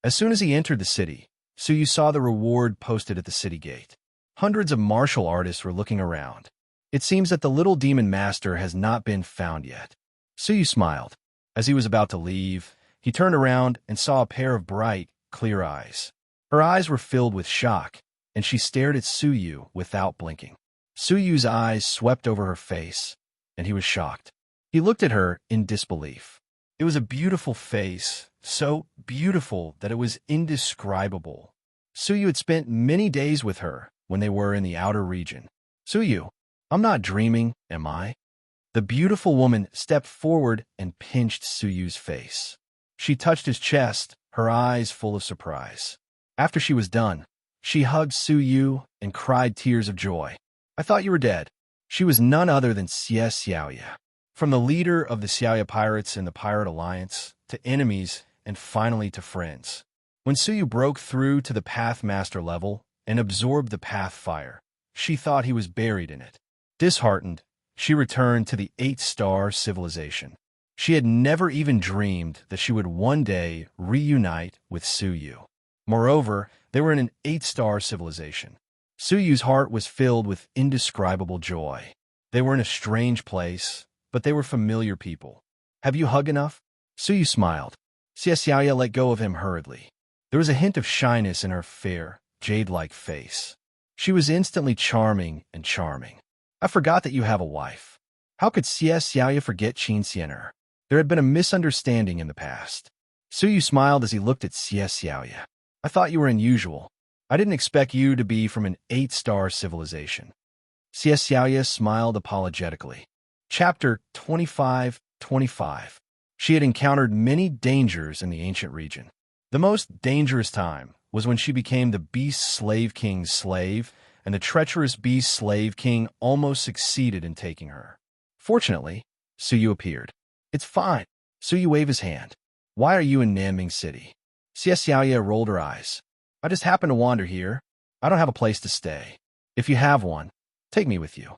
As soon as he entered the city, Suyu saw the reward posted at the city gate. Hundreds of martial artists were looking around. It seems that the little demon master has not been found yet. Suyu smiled. As he was about to leave, he turned around and saw a pair of bright, clear eyes. Her eyes were filled with shock, and she stared at Suyu without blinking. Suyu's eyes swept over her face, and he was shocked. He looked at her in disbelief. It was a beautiful face, so beautiful that it was indescribable. Suyu had spent many days with her when they were in the outer region. "Suyu, I'm not dreaming, am I?" The beautiful woman stepped forward and pinched Suyu's face. She touched his chest, her eyes full of surprise. After she was done, she hugged Suyu and cried tears of joy. "I thought you were dead." She was none other than Xie Xiaoya. From the leader of the Xiaoya pirates in the Pirate Alliance, to enemies, and finally to friends. When Suyu broke through to the Pathmaster level and absorbed the Path Fire, she thought he was buried in it. Disheartened, she returned to the 8-star civilization. She had never even dreamed that she would one day reunite with Suyu. Moreover, they were in an 8-star civilization. Suyu's heart was filled with indescribable joy. They were in a strange place, but they were familiar people. "Have you hugged enough?" Suyu smiled. Xie Xiaoya let go of him hurriedly. There was a hint of shyness in her fair, jade-like face. She was instantly charming and charming. "I forgot that you have a wife." How could Xie Xiaoya forget Qin Xiener? There had been a misunderstanding in the past. Suyu smiled as he looked at Xie Xiaoya. "I thought you were unusual. I didn't expect you to be from an 8-star civilization." Xie Xiaoya smiled apologetically. Chapter 25. She had encountered many dangers in the ancient region. The most dangerous time was when she became the Beast Slave King's slave, and the treacherous Beast Slave King almost succeeded in taking her. Fortunately, Suyu appeared. "It's fine." Suyu waved his hand. "Why are you in Nanming City?" Xie Xiaoya rolled her eyes. "I just happened to wander here. I don't have a place to stay. If you have one, take me with you."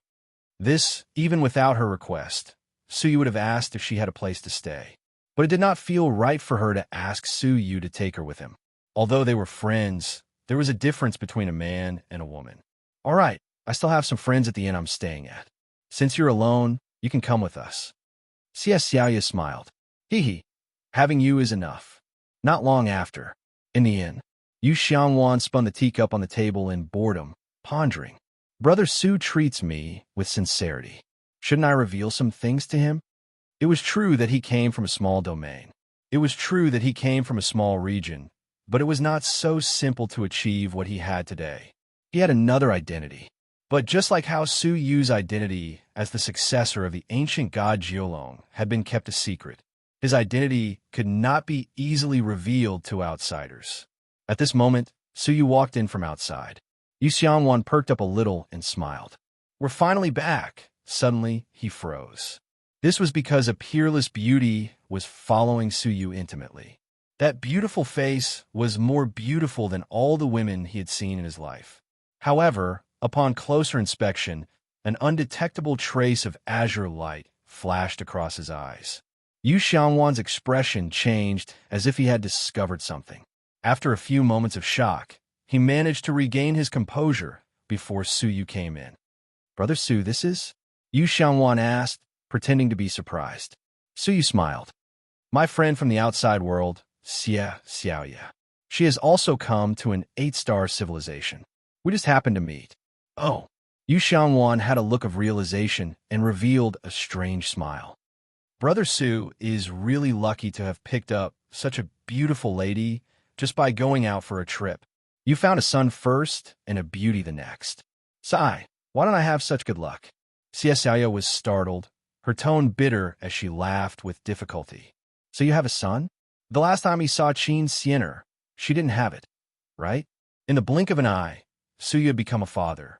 This, even without her request. Suyu would have asked if she had a place to stay. But it did not feel right for her to ask Suyu to take her with him. Although they were friends, there was a difference between a man and a woman. "All right, I still have some friends at the inn I'm staying at. Since you're alone, You can come with us. Xie Xiaoya smiled. Hee hee. Having you is enough. Not long after, in the inn, Yu Xiangwan spun the teacup on the table in boredom, pondering. Brother Su treats me with sincerity. Shouldn't I reveal some things to him? It was true that he came from a small domain. It was true that he came from a small region, but it was not so simple to achieve what he had today. He had another identity. But just like how Su Yu's identity as the successor of the ancient god Jiolong had been kept a secret, his identity could not be easily revealed to outsiders. At this moment, Su Yu walked in from outside. Yu Xiangwan perked up a little and smiled. We're finally back. Suddenly, he froze. This was because a peerless beauty was following Su Yu intimately. That beautiful face was more beautiful than all the women he had seen in his life. However, upon closer inspection, an undetectable trace of azure light flashed across his eyes. Yu Xiangwan's expression changed as if he had discovered something. After a few moments of shock, he managed to regain his composure before Su Yu came in. Brother Su, this is? Yu Xiangwan asked, pretending to be surprised. Su Yu smiled. My friend from the outside world, Xie Xiaoya. She has also come to an 8-star civilization. We just happened to meet. Oh. Yu Xiangwan had a look of realization and revealed a strange smile. Brother Su is really lucky to have picked up such a beautiful lady just by going out for a trip. You found a son first and a beauty the next. Sigh, why don't I have such good luck? Xie Xiaoya was startled, her tone bitter as she laughed with difficulty. So you have a son? The last time he saw Qin Xiener, she didn't have it, right? In the blink of an eye, Su Yu had become a father.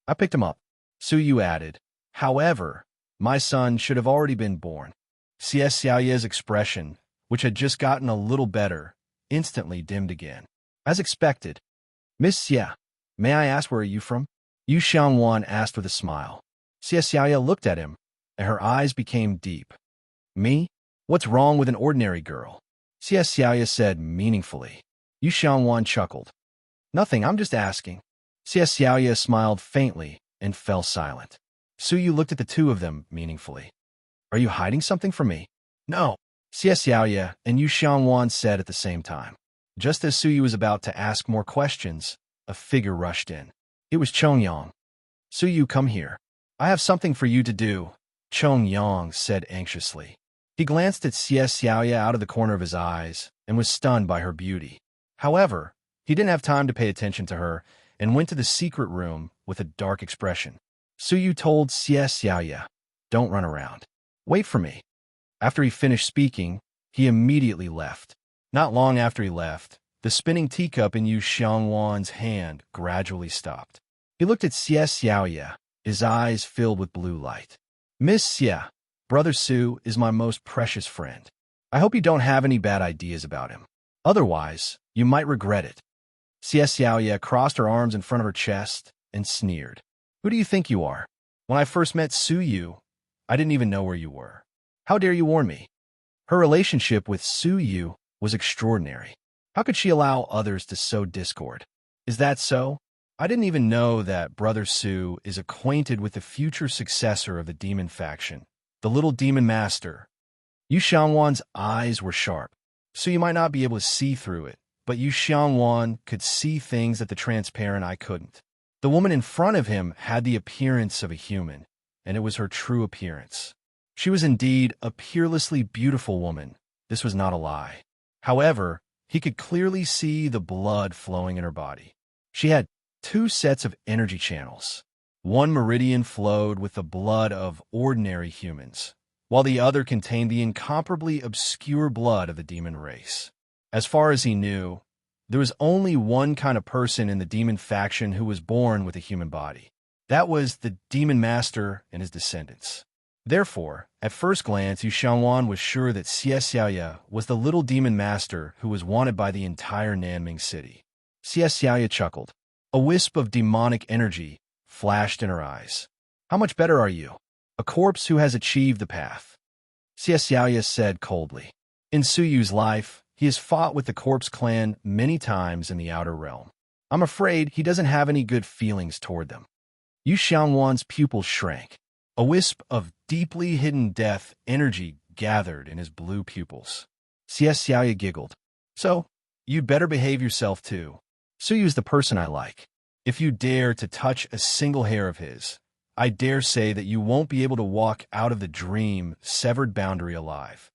I picked him up. Su Yu added, however, my son should have already been born. Xie Xiaoya's expression, which had just gotten a little better, instantly dimmed again. As expected. Miss Xie, may I ask where are you from? Yu Xiangwan asked with a smile. Xie Xiaoya looked at him, and her eyes became deep. Me? What's wrong with an ordinary girl? Xie Xiaoya said meaningfully. Yu Xiangwan chuckled. Nothing, I'm just asking. Xie Xiaoya smiled faintly and fell silent. Su Yu looked at the two of them meaningfully. Are you hiding something from me? No. Xie Xiaoya and Yu Xiangwan said at the same time. Just as Su Yu was about to ask more questions, a figure rushed in. It was Chong Yang. Su Yu, come here. I have something for you to do, Chong Yang said anxiously. He glanced at Xie Xiaoya out of the corner of his eyes and was stunned by her beauty. However, he didn't have time to pay attention to her and went to the secret room with a dark expression. Su Yu told Xie Xiaoya, don't run around. Wait for me. After he finished speaking, he immediately left. Not long after he left, the spinning teacup in Yu Xiangwan's hand gradually stopped. He looked at Xie Xiaoya, his eyes filled with blue light. Miss Xie, Brother Su is my most precious friend. I hope you don't have any bad ideas about him. Otherwise, you might regret it. Xie Xiaoya crossed her arms in front of her chest and sneered. Who do you think you are? When I first met Su Yu, I didn't even know where you were. How dare you warn me? Her relationship with Su Yu was extraordinary. How could she allow others to sow discord? Is that so? I didn't even know that Brother Su is acquainted with the future successor of the demon faction, the little demon master. Yu Xiangwan's eyes were sharp, so you might not be able to see through it, but Yu Xiangwan could see things that the transparent eye couldn't. The woman in front of him had the appearance of a human, and it was her true appearance. She was indeed a peerlessly beautiful woman. This was not a lie. However, he could clearly see the blood flowing in her body. She had 2 sets of energy channels. One meridian flowed with the blood of ordinary humans, while the other contained the incomparably obscure blood of the demon race. As far as he knew, there was only one kind of person in the demon faction who was born with a human body. That was the demon master and his descendants. Therefore, at first glance, Yu Xiangwan was sure that Xie Xiaoya was the little demon master who was wanted by the entire Nanming city. Xie Xiaoya chuckled. A wisp of demonic energy flashed in her eyes. How much better are you? A corpse who has achieved the path. Xie Xiaoya said coldly. In Su Yu's life, he has fought with the corpse clan many times in the outer realm. I'm afraid he doesn't have any good feelings toward them. Yu Xiangwan's pupils shrank. A wisp of deeply hidden death energy gathered in his blue pupils. Xiaoya giggled. So, you'd better behave yourself too. Suyu's the person I like. If you dare to touch a single hair of his, I dare say that you won't be able to walk out of the dream severed boundary alive.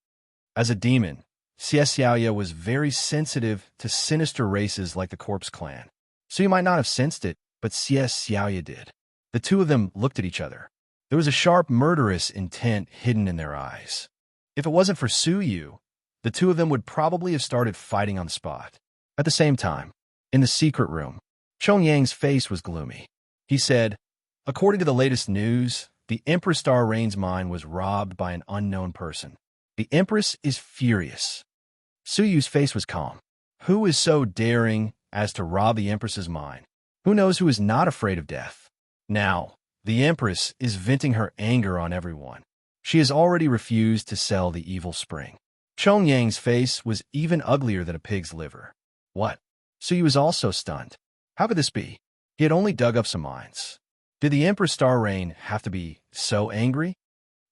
As a demon, Xiaoya was very sensitive to sinister races like the Corpse Clan. So you might not have sensed it, but Xiaoya did. The two of them looked at each other. There was a sharp, murderous intent hidden in their eyes. If it wasn't for Suyu, the two of them would probably have started fighting on the spot. At the same time, in the secret room, Chongyang's face was gloomy. He said, according to the latest news, the Empress Star Rain's mind was robbed by an unknown person. The Empress is furious. Suyu's face was calm. Who is so daring as to rob the Empress's mind? Who knows who is not afraid of death? Now, the Empress is venting her anger on everyone. She has already refused to sell the evil spring. Chongyang's face was even uglier than a pig's liver. What? Suyu was also stunned. How could this be? He had only dug up some mines. Did the Empress Star Rain have to be so angry?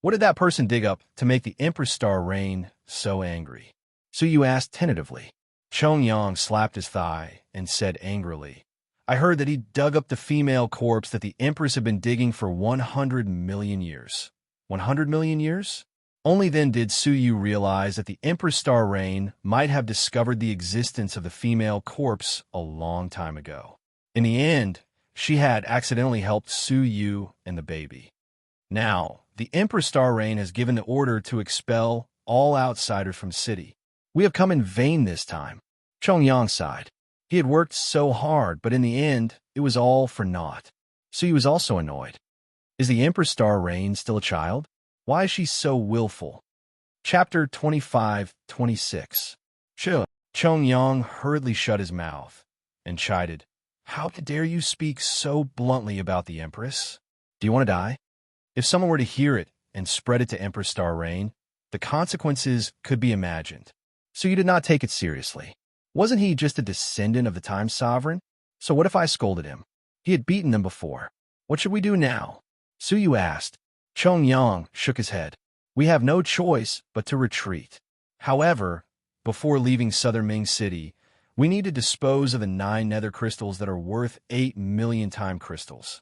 What did that person dig up to make the Empress Star Rain so angry? Suyu asked tentatively. Chongyang slapped his thigh and said angrily, I heard that he dug up the female corpse that the Empress had been digging for 100 million years. 100 million years? Only then did Suyu realize that the Empress Star Rain might have discovered the existence of the female corpse a long time ago. In the end, she had accidentally helped Suyu and the baby. Now, the Empress Star Rain has given the order to expel all outsiders from city. We have come in vain this time. Chongyang sighed. He had worked so hard, but in the end, it was all for naught. Suyu was also annoyed. Is the Empress Star Rain still a child? Why is she so willful? Chapter 25-26. Chongyang hurriedly shut his mouth and chided, How dare you speak so bluntly about the Empress? Do you want to die? If someone were to hear it and spread it to Empress Star Rain, the consequences could be imagined. So you did not take it seriously. Wasn't he just a descendant of the Time Sovereign? So what if I scolded him? He had beaten them before. What should we do now? Suyu asked. Chongyang shook his head. We have no choice but to retreat. However, before leaving Southern Ming City, we need to dispose of the 9 nether crystals that are worth 8 million time crystals.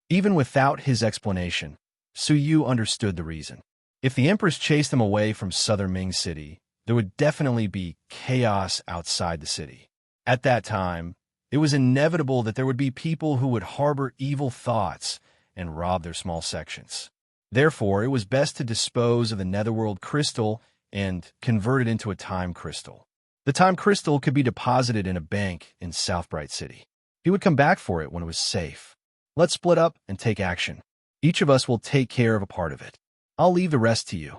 Even without his explanation, Suyu understood the reason. If the Empress chased them away from Southern Ming City, there would definitely be chaos outside the city. At that time, it was inevitable that there would be people who would harbor evil thoughts and rob their small sections. Therefore, it was best to dispose of the netherworld crystal and convert it into a time crystal. The time crystal could be deposited in a bank in South Bright City. He would come back for it when it was safe. Let's split up and take action. Each of us will take care of a part of it. I'll leave the rest to you.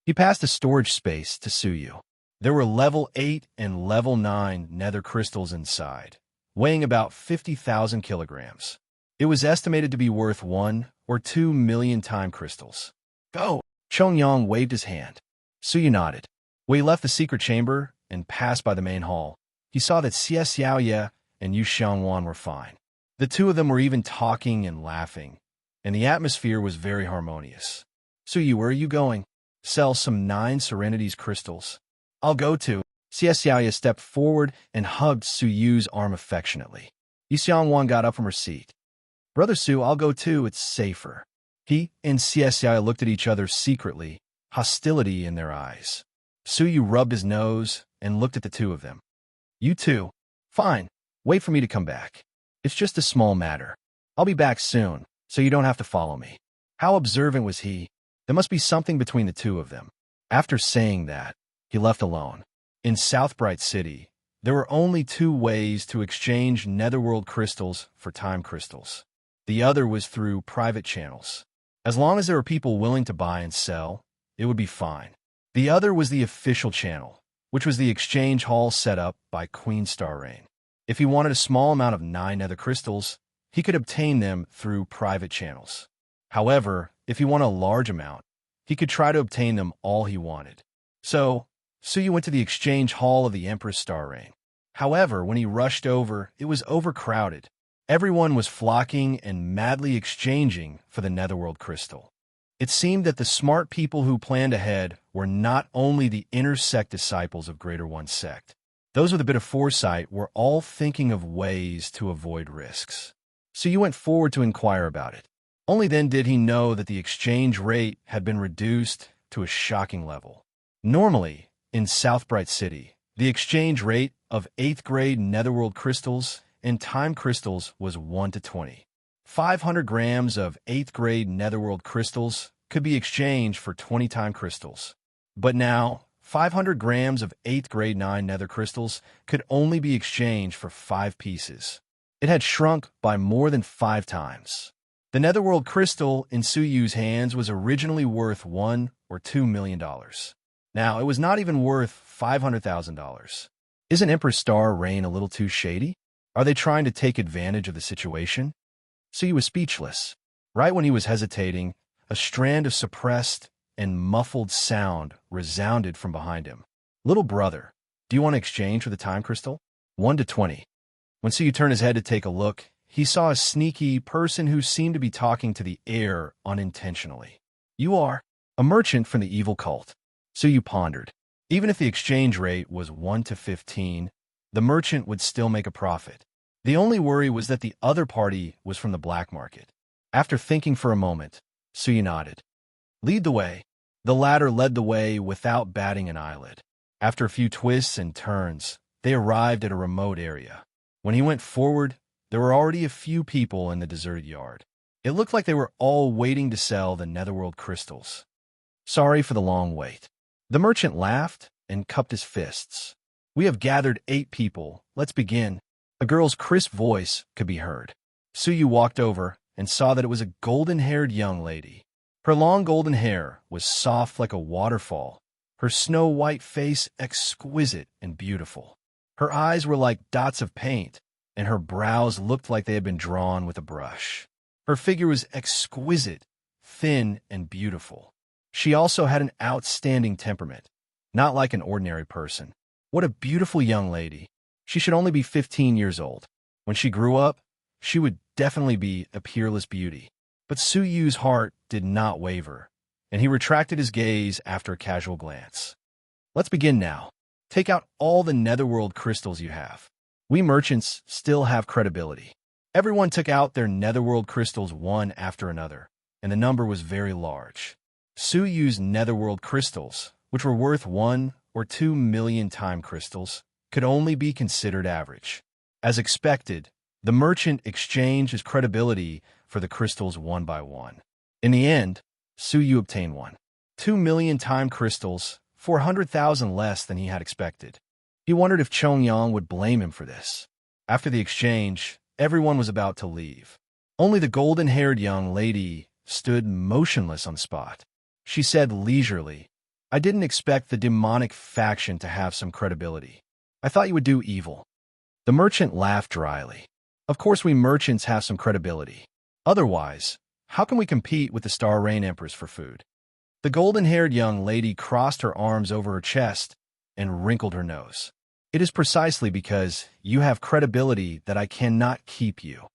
He passed a storage space to Suyu. There were level 8 and level 9 nether crystals inside, weighing about 50,000 kilograms. It was estimated to be worth 1 or 2 million time crystals. Go! Chongyang waved his hand. Suyu nodded. When he left the secret chamber and passed by the main hall, he saw that Xiaoya and Yu Xiangwan were fine. The two of them were even talking and laughing, and the atmosphere was very harmonious. Suyu, where are you going? Sell some 9 Serenity's crystals. I'll go too. Xiaoya stepped forward and hugged Suyu's arm affectionately. Yu Xiangwan got up from her seat. Brother Su, I'll go too, it's safer. He and Xiaoya looked at each other secretly, hostility in their eyes. Suyu rubbed his nose and looked at the two of them. You too. Fine. Wait for me to come back. It's just a small matter. I'll be back soon, so you don't have to follow me. How observant was he? There must be something between the two of them. After saying that, he left alone. In South Bright City, there were only 2 ways to exchange netherworld crystals for time crystals. The other was through private channels. As long as there were people willing to buy and sell, it would be fine. The other was the official channel, which was the exchange hall set up by Queen Star Rain. If he wanted a small amount of 9 nether crystals, he could obtain them through private channels. However, if he wanted a large amount, he could try to obtain them all he wanted. So, Suyu went to the exchange hall of the Empress Star Rain. However, when he rushed over, it was overcrowded. Everyone was flocking and madly exchanging for the netherworld crystal. It seemed that the smart people who planned ahead were not only the inner sect disciples of Greater One sect. Those with a bit of foresight were all thinking of ways to avoid risks. So you went forward to inquire about it. Only then did he know that the exchange rate had been reduced to a shocking level. Normally, in South Bright City, the exchange rate of 8th grade netherworld crystals and time crystals was 1 to 20. 500 grams of 8th grade netherworld crystals could be exchanged for 20 time crystals. But now, 500 grams of 8th grade 9 nether crystals could only be exchanged for 5 pieces. It had shrunk by more than 5 times. The netherworld crystal in Suyu's hands was originally worth $1 or $2 million. Now, it was not even worth $500,000. Isn't Empress Star Rain a little too shady? Are they trying to take advantage of the situation? Suyu was speechless. Right when he was hesitating, a strand of suppressed and muffled sound resounded from behind him. Little brother, do you want to exchange for the time crystal? 1 to 20. When Suyu turned his head to take a look, he saw a sneaky person who seemed to be talking to the air unintentionally. You are a merchant from the evil cult. Suyu pondered. Even if the exchange rate was 1 to 15, the merchant would still make a profit. The only worry was that the other party was from the black market. After thinking for a moment, Suyu nodded. Lead the way. The latter led the way without batting an eyelid. After a few twists and turns, they arrived at a remote area. When he went forward, there were already a few people in the deserted yard. It looked like they were all waiting to sell the netherworld crystals. Sorry for the long wait. The merchant laughed and cupped his fists. We have gathered 8 people. Let's begin. A girl's crisp voice could be heard. Suyu walked over and saw that it was a golden-haired young lady. Her long golden hair was soft like a waterfall, her snow-white face exquisite and beautiful. Her eyes were like dots of paint, and her brows looked like they had been drawn with a brush. Her figure was exquisite, thin, and beautiful. She also had an outstanding temperament, not like an ordinary person. What a beautiful young lady. She should only be 15 years old. When she grew up, she would definitely be a peerless beauty. But Suyu's heart did not waver, and he retracted his gaze after a casual glance. Let's begin now. Take out all the netherworld crystals you have. We merchants still have credibility. Everyone took out their netherworld crystals one after another, and the number was very large. Suyu's netherworld crystals, which were worth 1 or 2 million time crystals, could only be considered average. As expected, the merchant exchanged his credibility for the crystals one by one. In the end, Suyu obtained 1. 2 million time crystals, 400,000 less than he had expected. He wondered if Chongyang would blame him for this. After the exchange, everyone was about to leave. Only the golden-haired young lady stood motionless on the spot. She said leisurely, I didn't expect the demonic faction to have some credibility. I thought you would do evil. The merchant laughed dryly. Of course we merchants have some credibility. Otherwise, how can we compete with the Star Rain Empress for food? The golden-haired young lady crossed her arms over her chest and wrinkled her nose. It is precisely because you have credibility that I cannot keep you.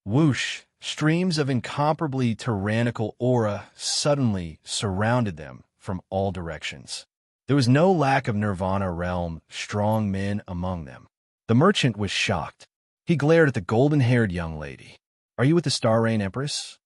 Whoosh! Streams of incomparably tyrannical aura suddenly surrounded them from all directions. There was no lack of Nirvana realm strong men among them. The merchant was shocked. He glared at the golden-haired young lady. Are you with the Star Rain Empress?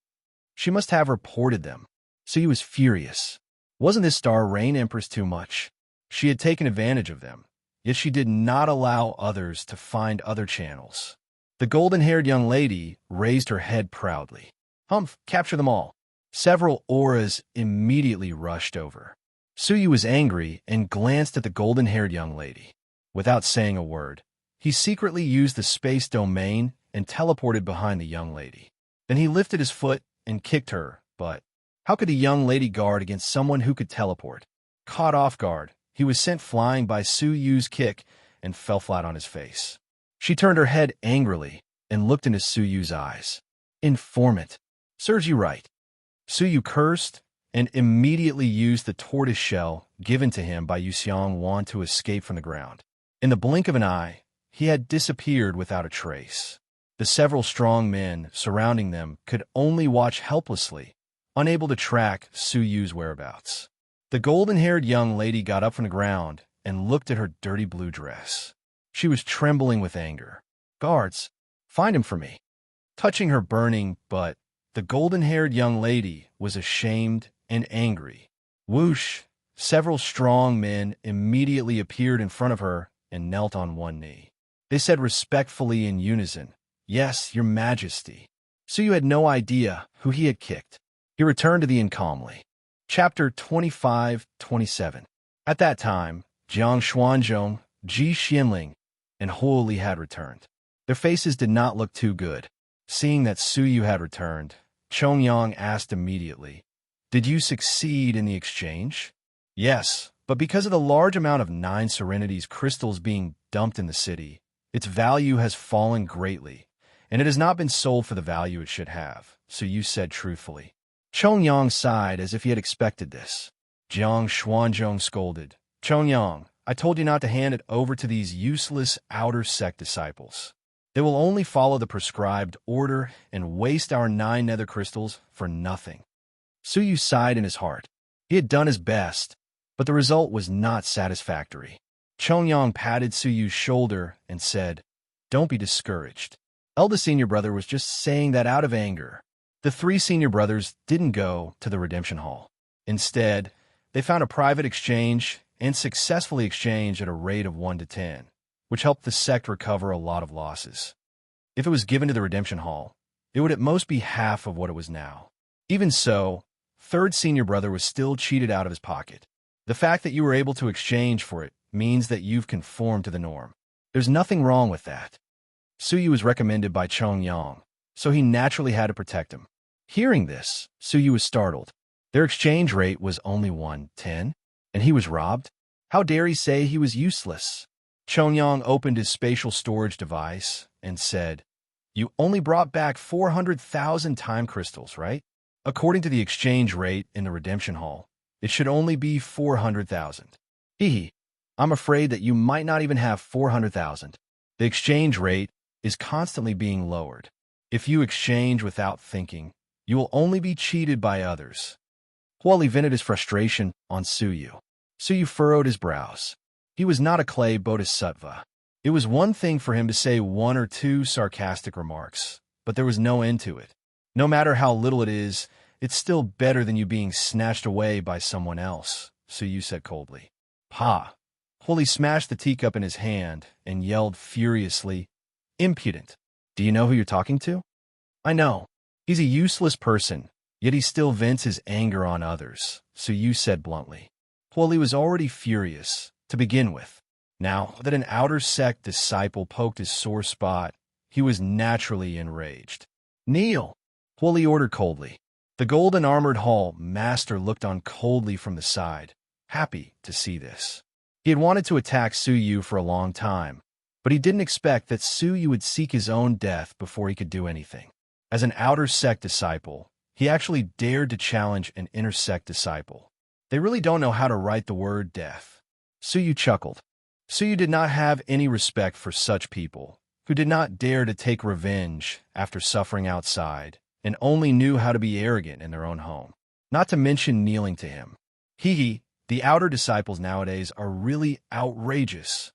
She must have reported them. So he was furious. Wasn't this Star Rain Empress too much? She had taken advantage of them, yet she did not allow others to find other channels. The golden-haired young lady raised her head proudly. Humph, capture them all. Several auras immediately rushed over. Suyu was angry and glanced at the golden-haired young lady. Without saying a word, he secretly used the space domain and teleported behind the young lady. Then he lifted his foot and kicked her, but how could a young lady guard against someone who could teleport? Caught off guard, he was sent flying by Suyu's kick and fell flat on his face. She turned her head angrily and looked into Suyu's eyes. Informant. Serves you right. Suyu cursed and immediately used the tortoise shell given to him by Yuxiang Wan to escape from the ground. In the blink of an eye, he had disappeared without a trace. The several strong men surrounding them could only watch helplessly unable to track Su Yu's whereabouts. The golden-haired young lady got up from the ground and looked at her dirty blue dress. She was trembling with anger. "Guards, find him for me." Touching her burning butt, the golden-haired young lady was ashamed and angry. Whoosh! Several strong men immediately appeared in front of her and knelt on one knee. They said respectfully in unison, "Yes, your majesty." Su Yu had no idea who he had kicked. He returned to the inn calmly. Chapter 25-27. At that time, Jiang Xuanzhong, Ji Xianling, and Huo Li had returned. Their faces did not look too good. Seeing that Su Yu had returned, Chongyang asked immediately, "Did you succeed in the exchange?" "Yes, but because of the large amount of 9 Serenities crystals being dumped in the city, its value has fallen greatly, and it has not been sold for the value it should have," Su Yu said truthfully. Chongyang sighed as if he had expected this. Jiang Xuanzhong scolded, "Chongyang, I told you not to hand it over to these useless outer sect disciples. They will only follow the prescribed order and waste our 9 nether crystals for nothing." Su Yu sighed in his heart. He had done his best, but the result was not satisfactory. Chongyang patted Su Yu's shoulder and said, "Don't be discouraged. Eldest senior brother was just saying that out of anger." The 3 senior brothers didn't go to the redemption hall. Instead, they found a private exchange and successfully exchanged at a rate of 1 to 10, which helped the sect recover a lot of losses. If it was given to the redemption hall, it would at most be half of what it was now. Even so, 3rd senior brother was still cheated out of his pocket. The fact that you were able to exchange for it means that you've conformed to the norm. There's nothing wrong with that. Su Yu was recommended by Chongyang, so he naturally had to protect him. Hearing this, Su Yu was startled. Their exchange rate was only 1-10, and he was robbed? How dare he say he was useless? Chongyang opened his spatial storage device and said, "You only brought back 400,000 time crystals, right? According to the exchange rate in the redemption hall, it should only be 400,000. Hee. I'm afraid that you might not even have 400,000. The exchange rate is constantly being lowered. If you exchange without thinking, you will only be cheated by others." Huo Li vented his frustration on Su Yu. Su Yu furrowed his brows. He was not a clay bodhisattva. It was one thing for him to say 1 or 2 sarcastic remarks, but there was no end to it. No matter how little it is, it's still better than you being snatched away by someone else, Su Yu said coldly. "Pa!" Huo Li smashed the teacup in his hand and yelled furiously, "Impudent! Do you know who you're talking to?" "I know. He's a useless person, yet he still vents his anger on others," Su Yu said bluntly. Huo Li was already furious, to begin with. Now that an outer sect disciple poked his sore spot, he was naturally enraged. "Kneel!" Huo Li ordered coldly. The golden-armored hall master looked on coldly from the side, happy to see this. He had wanted to attack Su Yu for a long time, but he didn't expect that Su Yu would seek his own death before he could do anything. As an outer sect disciple, he actually dared to challenge an inner sect disciple. They really don't know how to write the word death. Su Yu chuckled. Su Yu did not have any respect for such people, who did not dare to take revenge after suffering outside, and only knew how to be arrogant in their own home, not to mention kneeling to him. The outer disciples nowadays are really outrageous.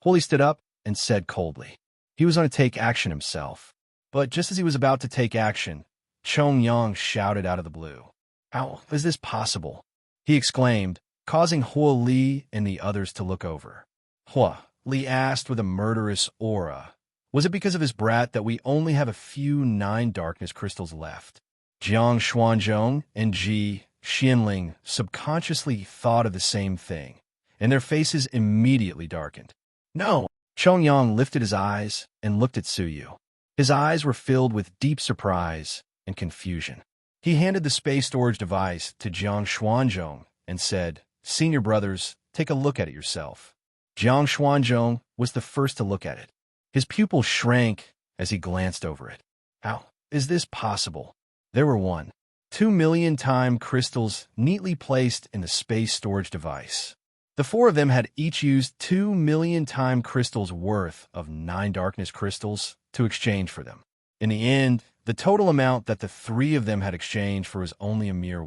Huo Li stood up and said coldly. He was going to take action himself. But just as he was about to take action, Chongyang shouted out of the blue. "How is this possible?" he exclaimed, causing Huo Li and the others to look over. Huo Li asked with a murderous aura, "Was it because of his brat that we only have a few 9 darkness crystals left?" Jiang Xuanzhong and Ji Xianling subconsciously thought of the same thing, and their faces immediately darkened. "No!" Chongyang lifted his eyes and looked at Su Yu. His eyes were filled with deep surprise and confusion. He handed the space storage device to Jiang Xuanzhong and said, "Senior brothers, take a look at it yourself." Jiang Xuanzhong was the first to look at it. His pupil shrank as he glanced over it. How is this possible? There were 2 million time crystals neatly placed in the space storage device. The 4 of them had each used 2 million time crystals worth of 9 darkness crystals to exchange for them. In the end, The total amount that the three of them had exchanged for was only a mere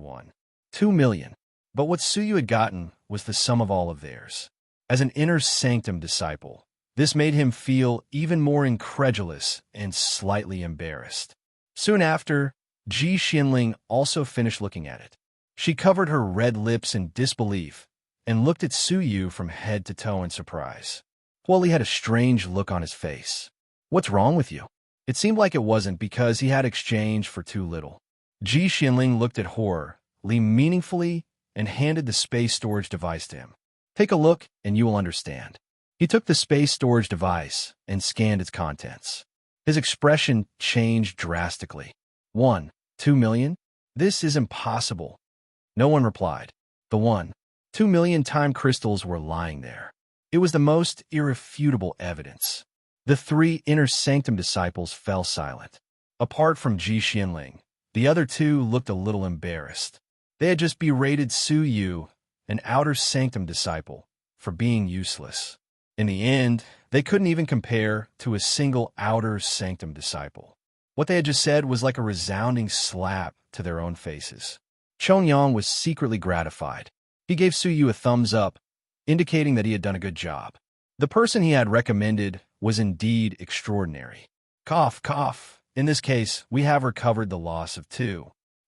2 million. But what Suyu had gotten was the sum of all of theirs. As an inner sanctum disciple, this made him feel even more incredulous and slightly embarrassed. Soon after, Ji Xinling also finished looking at it. She covered her red lips in disbelief and looked at Suyu from head to toe in surprise. Huoli had a strange look on his face. "What's wrong with you?" It seemed like it wasn't because he had exchanged for too little. Ji Xinling looked at horror, Li meaningfully, and handed the space storage device to him. "Take a look and you will understand." He took the space storage device and scanned its contents. His expression changed drastically. 2 million? This is impossible. No one replied. The 2 million time crystals were lying there. It was the most irrefutable evidence. The three inner sanctum disciples fell silent. Apart from Ji Xinling, the other two looked a little embarrassed. They had just berated Suyu, an outer sanctum disciple, for being useless. In the end, they couldn't even compare to a single outer sanctum disciple. What they had just said was like a resounding slap to their own faces. Chongyang was secretly gratified. He gave Suyu a thumbs up, indicating that he had done a good job. The person he had recommended was indeed extraordinary. Cough, cough. In this case, we have recovered the loss of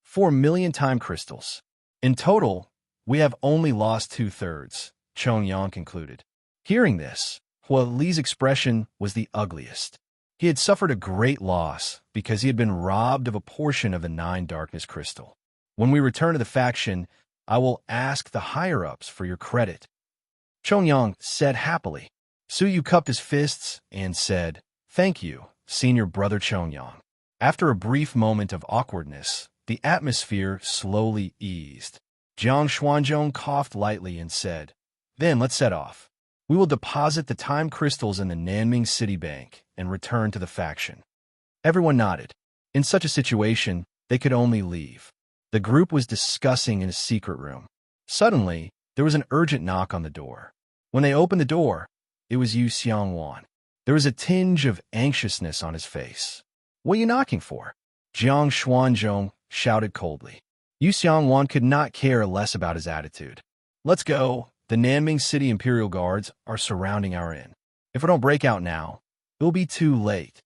4 million time crystals. In total, we have only lost 2/3, Chongyang concluded. Hearing this, Huoli's expression was the ugliest. He had suffered a great loss because he had been robbed of a portion of the 9 darkness crystal. When we return to the faction, I will ask the higher-ups for your credit, Chongyang said happily. Suyu cupped his fists and said, "Thank you, senior brother Chongyang." After a brief moment of awkwardness, the atmosphere slowly eased. Jiang Xuanzhong coughed lightly and said, "Then let's set off. We will deposit the time crystals in the Nanming City Bank and return to the faction." Everyone nodded. In such a situation, they could only leave. The group was discussing in a secret room. Suddenly, there was an urgent knock on the door. When they opened the door, it was Yu Xiangwan. There was a tinge of anxiousness on his face. "What are you knocking for?" Jiang Xuanzhong shouted coldly. Yu Xiangwan could not care less about his attitude. "Let's go. The Nanming City Imperial Guards are surrounding our inn. If we don't break out now, it will be too late."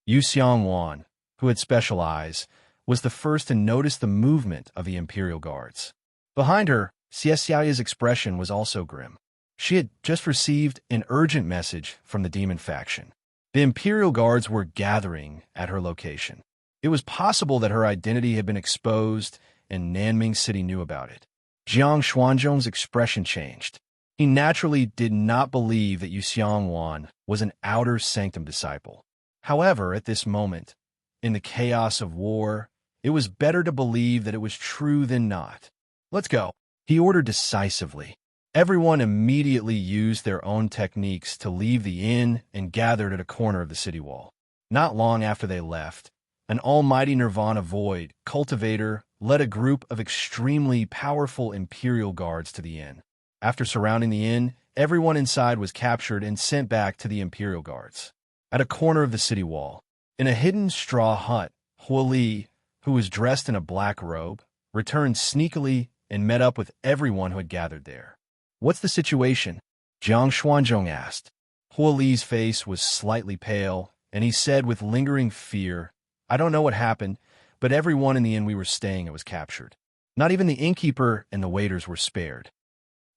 Yu Xiangwan, who had special eyes, was the first to notice the movement of the Imperial Guards. Behind her, Xiaoya's expression was also grim. She had just received an urgent message from the demon faction. The Imperial Guards were gathering at her location. It was possible that her identity had been exposed and Nanming City knew about it. Jiang Xuanzhong's expression changed. He naturally did not believe that Yu Xiangwan was an outer sanctum disciple. However, at this moment, in the chaos of war, it was better to believe that it was true than not. "Let's go," he ordered decisively. Everyone immediately used their own techniques to leave the inn and gathered at a corner of the city wall. Not long after they left, an almighty Nirvana Void cultivator led a group of extremely powerful Imperial Guards to the inn. After surrounding the inn, everyone inside was captured and sent back to the Imperial Guards. At a corner of the city wall, in a hidden straw hut, Huoli, who was dressed in a black robe, returned sneakily and met up with everyone who had gathered there. "What's the situation?" Jiang Xuanzhong asked. Huoli's face was slightly pale, and he said with lingering fear, "I don't know what happened, but everyone in the inn we were staying at was captured. Not even the innkeeper and the waiters were spared."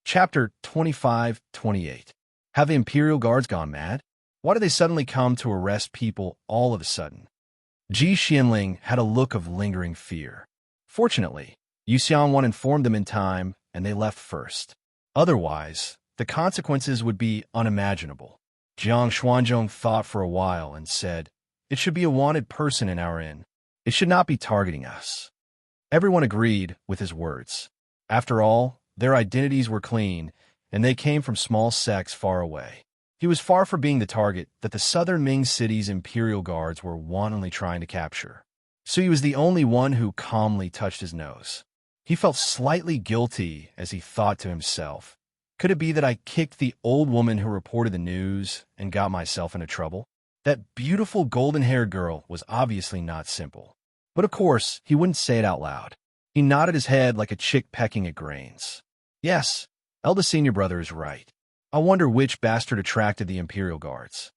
Chapter 25-28. Have the Imperial Guards gone mad? Why did they suddenly come to arrest people all of a sudden? Ji Xinling had a look of lingering fear. Fortunately, Yu Xiangwan informed them in time, and they left first. Otherwise, the consequences would be unimaginable. Jiang Xuanzhong thought for a while and said, "It should be a wanted person in our inn. It should not be targeting us." Everyone agreed with his words. After all, their identities were clean, and they came from small sects far away. He was far from being the target that the southern Ming city's Imperial Guards were wantonly trying to capture. So he was the only one who calmly touched his nose. He felt slightly guilty as he thought to himself, "Could it be that I kicked the old woman who reported the news and got myself into trouble?" That beautiful golden-haired girl was obviously not simple. But of course, he wouldn't say it out loud. He nodded his head like a chick pecking at grains. Yes, eldest senior brother is right. I wonder which bastard attracted the Imperial Guards.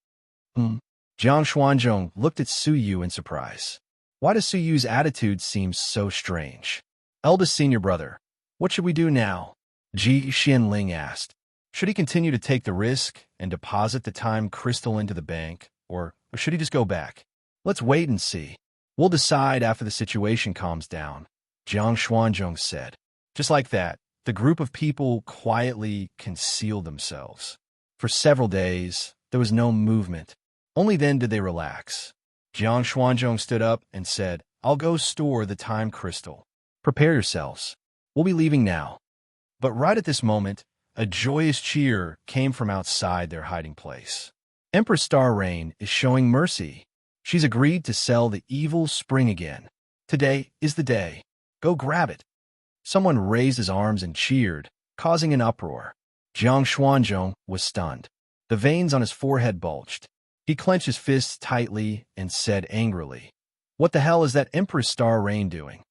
Jiang Xuanzhong looked at Su Yu in surprise. Why does Su Yu's attitude seem so strange? Eldest senior brother, what should we do now? Ji Xianling asked. Should he continue to take the risk and deposit the time crystal into the bank, or should he just go back? Let's wait and see. We'll decide after the situation calms down, Jiang Xuanzhong said. Just like that, the group of people quietly concealed themselves. For several days, there was no movement. Only then did they relax. Jiang Xuanzhong stood up and said, I'll go store the time crystal. Prepare yourselves. We'll be leaving now. But right at this moment, a joyous cheer came from outside their hiding place. Empress Star Rain is showing mercy. She's agreed to sell the evil spring again. Today is the day. Go grab it. Someone raised his arms and cheered, causing an uproar. Jiang Xuanzhong was stunned. The veins on his forehead bulged. He clenched his fists tightly and said angrily, What the hell is that Empress Star Rain doing?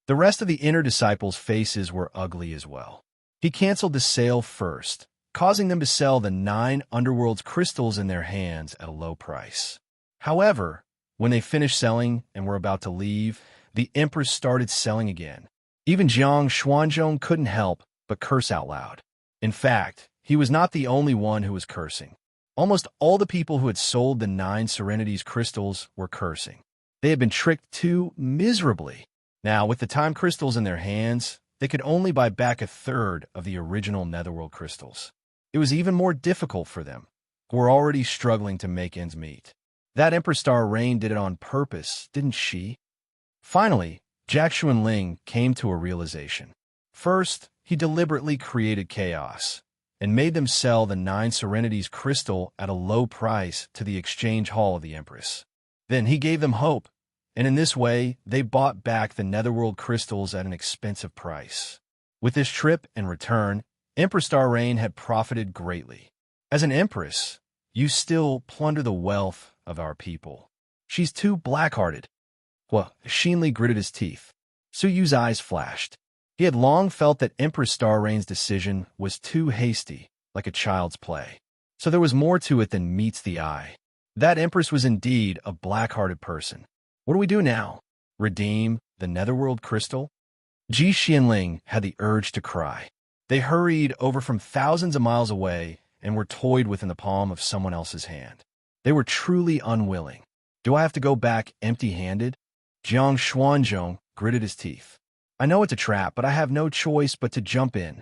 The rest of the inner disciples' faces were ugly as well. He canceled the sale first, causing them to sell the 9 Underworld's crystals in their hands at a low price. However, when they finished selling and were about to leave, the Empress started selling again. Even Jiang Xuanzhong couldn't help but curse out loud. In fact, he was not the only one who was cursing. Almost all the people who had sold the 9 Serenity's crystals were cursing. They had been tricked too miserably. Now, with the time crystals in their hands, they could only buy back a third of the original Netherworld crystals. It was even more difficult for them, who were already struggling to make ends meet. That Empress Star Rain did it on purpose, didn't she? Finally, Jack Xuanling came to a realization. First, he deliberately created chaos and made them sell the 9 Serenity's crystal at a low price to the exchange hall of the Empress. Then he gave them hope, and in this way, they bought back the Netherworld crystals at an expensive price. With this trip and return, Empress Star Rain had profited greatly. As an empress, you still plunder the wealth of our people. She's too black-hearted. Well, Xinli gritted his teeth. Su Yu's eyes flashed. He had long felt that Empress Star Rain's decision was too hasty, like a child's play. So there was more to it than meets the eye. That Empress was indeed a black-hearted person. What do we do now? Redeem the Netherworld crystal? Ji Xianling had the urge to cry. They hurried over from thousands of miles away and were toyed with in the palm of someone else's hand. They were truly unwilling. Do I have to go back empty-handed? Jiang Xuanzhong gritted his teeth. I know it's a trap, but I have no choice but to jump in.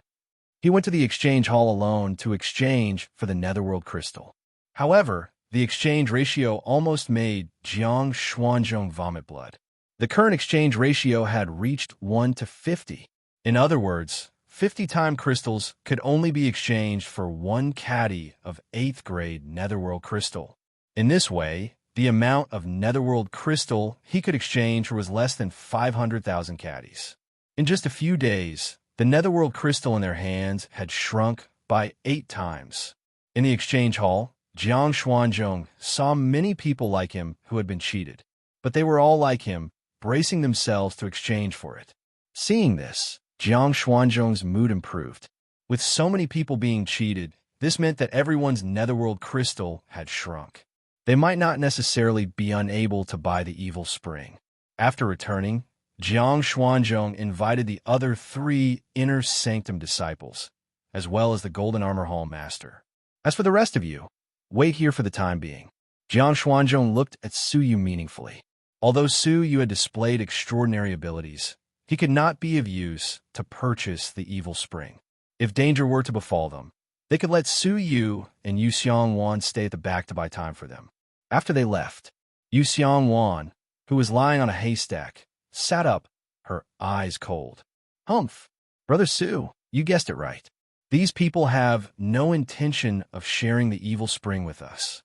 He went to the exchange hall alone to exchange for the Netherworld crystal. However, the exchange ratio almost made Jiang Xuanzhong vomit blood. The current exchange ratio had reached 1 to 50. In other words, 50 time crystals could only be exchanged for 1 caddy of 8th grade Netherworld crystal. In this way, the amount of Netherworld crystal he could exchange for was less than 500,000 caddies. In just a few days, the Netherworld crystal in their hands had shrunk by 8 times. In the exchange hall, Jiang Xuanzhong saw many people like him who had been cheated, but they were all like him, bracing themselves to exchange for it. Seeing this, Jiang Xuanzhong's mood improved. With so many people being cheated, this meant that everyone's Netherworld crystal had shrunk. They might not necessarily be unable to buy the evil spring. After returning, Jiang Xuanzhong invited the other 3 inner sanctum disciples, as well as the Golden Armor Hall Master. As for the rest of you, wait here for the time being. Jiang Xuanzhong looked at Su Yu meaningfully. Although Su Yu had displayed extraordinary abilities, he could not be of use to purchase the evil spring. If danger were to befall them, they could let Su Yu and Yu Xiangwan stay at the back to buy time for them. After they left, Yu Xiangwan, who was lying on a haystack, sat up, her eyes cold. Humph, Brother Su, you guessed it right. These people have no intention of sharing the evil spring with us.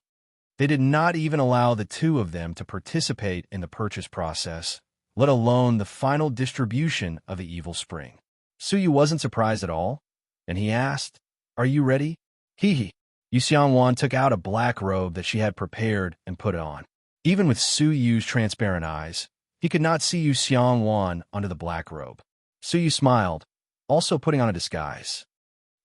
They did not even allow the 2 of them to participate in the purchase process, let alone the final distribution of the evil spring. Su Yu wasn't surprised at all, and he asked, Are you ready? Hee hee. Yu Xiangwan took out a black robe that she had prepared and put it on. Even with Su Yu's transparent eyes, he could not see Yu Xiangwan under the black robe. Su Yu smiled, also putting on a disguise.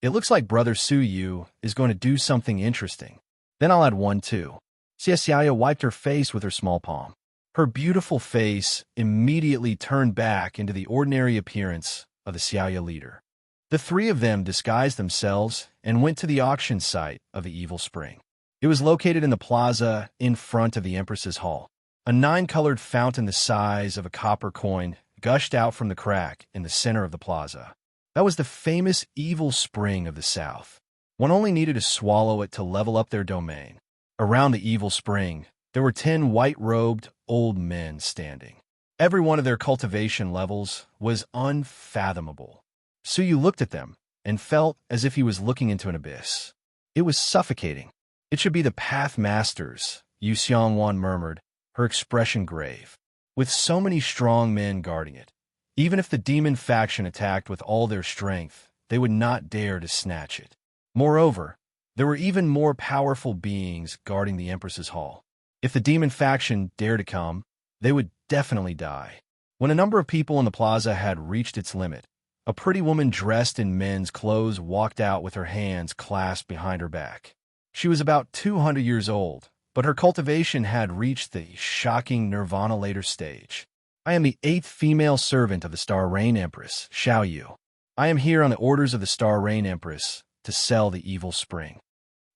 It looks like Brother Su Yu is going to do something interesting. Then I'll add one too. Xie Xiaoya wiped her face with her small palm. Her beautiful face immediately turned back into the ordinary appearance of the Xiaoya leader. The three of them disguised themselves and went to the auction site of the Evil Spring. It was located in the plaza in front of the Empress's hall. A 9-colored fountain the size of a copper coin gushed out from the crack in the center of the plaza. That was the famous Evil Spring of the South. One only needed to swallow it to level up their domain. Around the Evil Spring, there were 10 white-robed old men standing. Every one of their cultivation levels was unfathomable. Su Yu looked at them and felt as if he was looking into an abyss. It was suffocating. It should be the Path Masters, Yu Xiangwan murmured, her expression grave. With so many strong men guarding it, even if the demon faction attacked with all their strength, they would not dare to snatch it. Moreover, there were even more powerful beings guarding the Empress's hall. If the demon faction dared to come, they would definitely die. When a number of people in the plaza had reached its limit, a pretty woman dressed in men's clothes walked out with her hands clasped behind her back. She was about 200 years old, but her cultivation had reached the shocking nirvana later stage. I am the 8th female servant of the Star Rain Empress, Xiao Yu. I am here on the orders of the Star Rain Empress to sell the Evil Spring.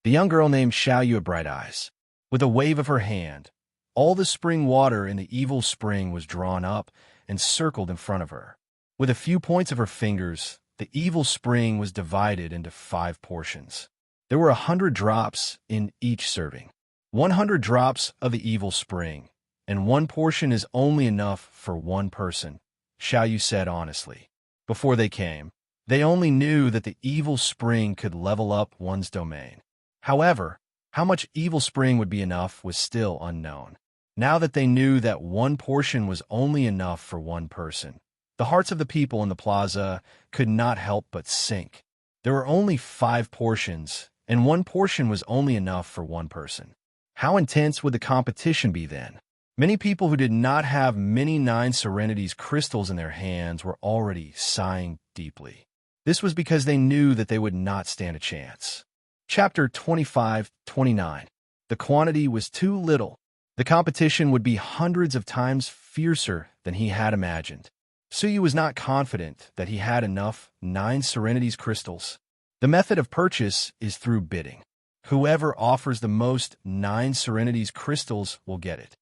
The young girl named Xiao Yu had bright eyes. With a wave of her hand, all the spring water in the Evil Spring was drawn up and circled in front of her. With a few points of her fingers, the Evil Spring was divided into 5 portions. There were 100 drops in each serving. 100 drops of the Evil Spring, and 1 portion is only enough for 1 person, Xiao Yu said honestly. Before they came, they only knew that the Evil Spring could level up one's domain. However, how much Evil Spring would be enough was still unknown. Now that they knew that 1 portion was only enough for 1 person, the hearts of the people in the plaza could not help but sink. There were only 5 portions, and 1 portion was only enough for 1 person. How intense would the competition be then? Many people who did not have many 9 Serenities crystals in their hands were already sighing deeply. This was because they knew that they would not stand a chance. Chapter 25-29. The quantity was too little. The competition would be hundreds of times fiercer than he had imagined. Su Yu was not confident that he had enough 9 Serenities crystals. The method of purchase is through bidding. Whoever offers the most 9 Serenities crystals will get it.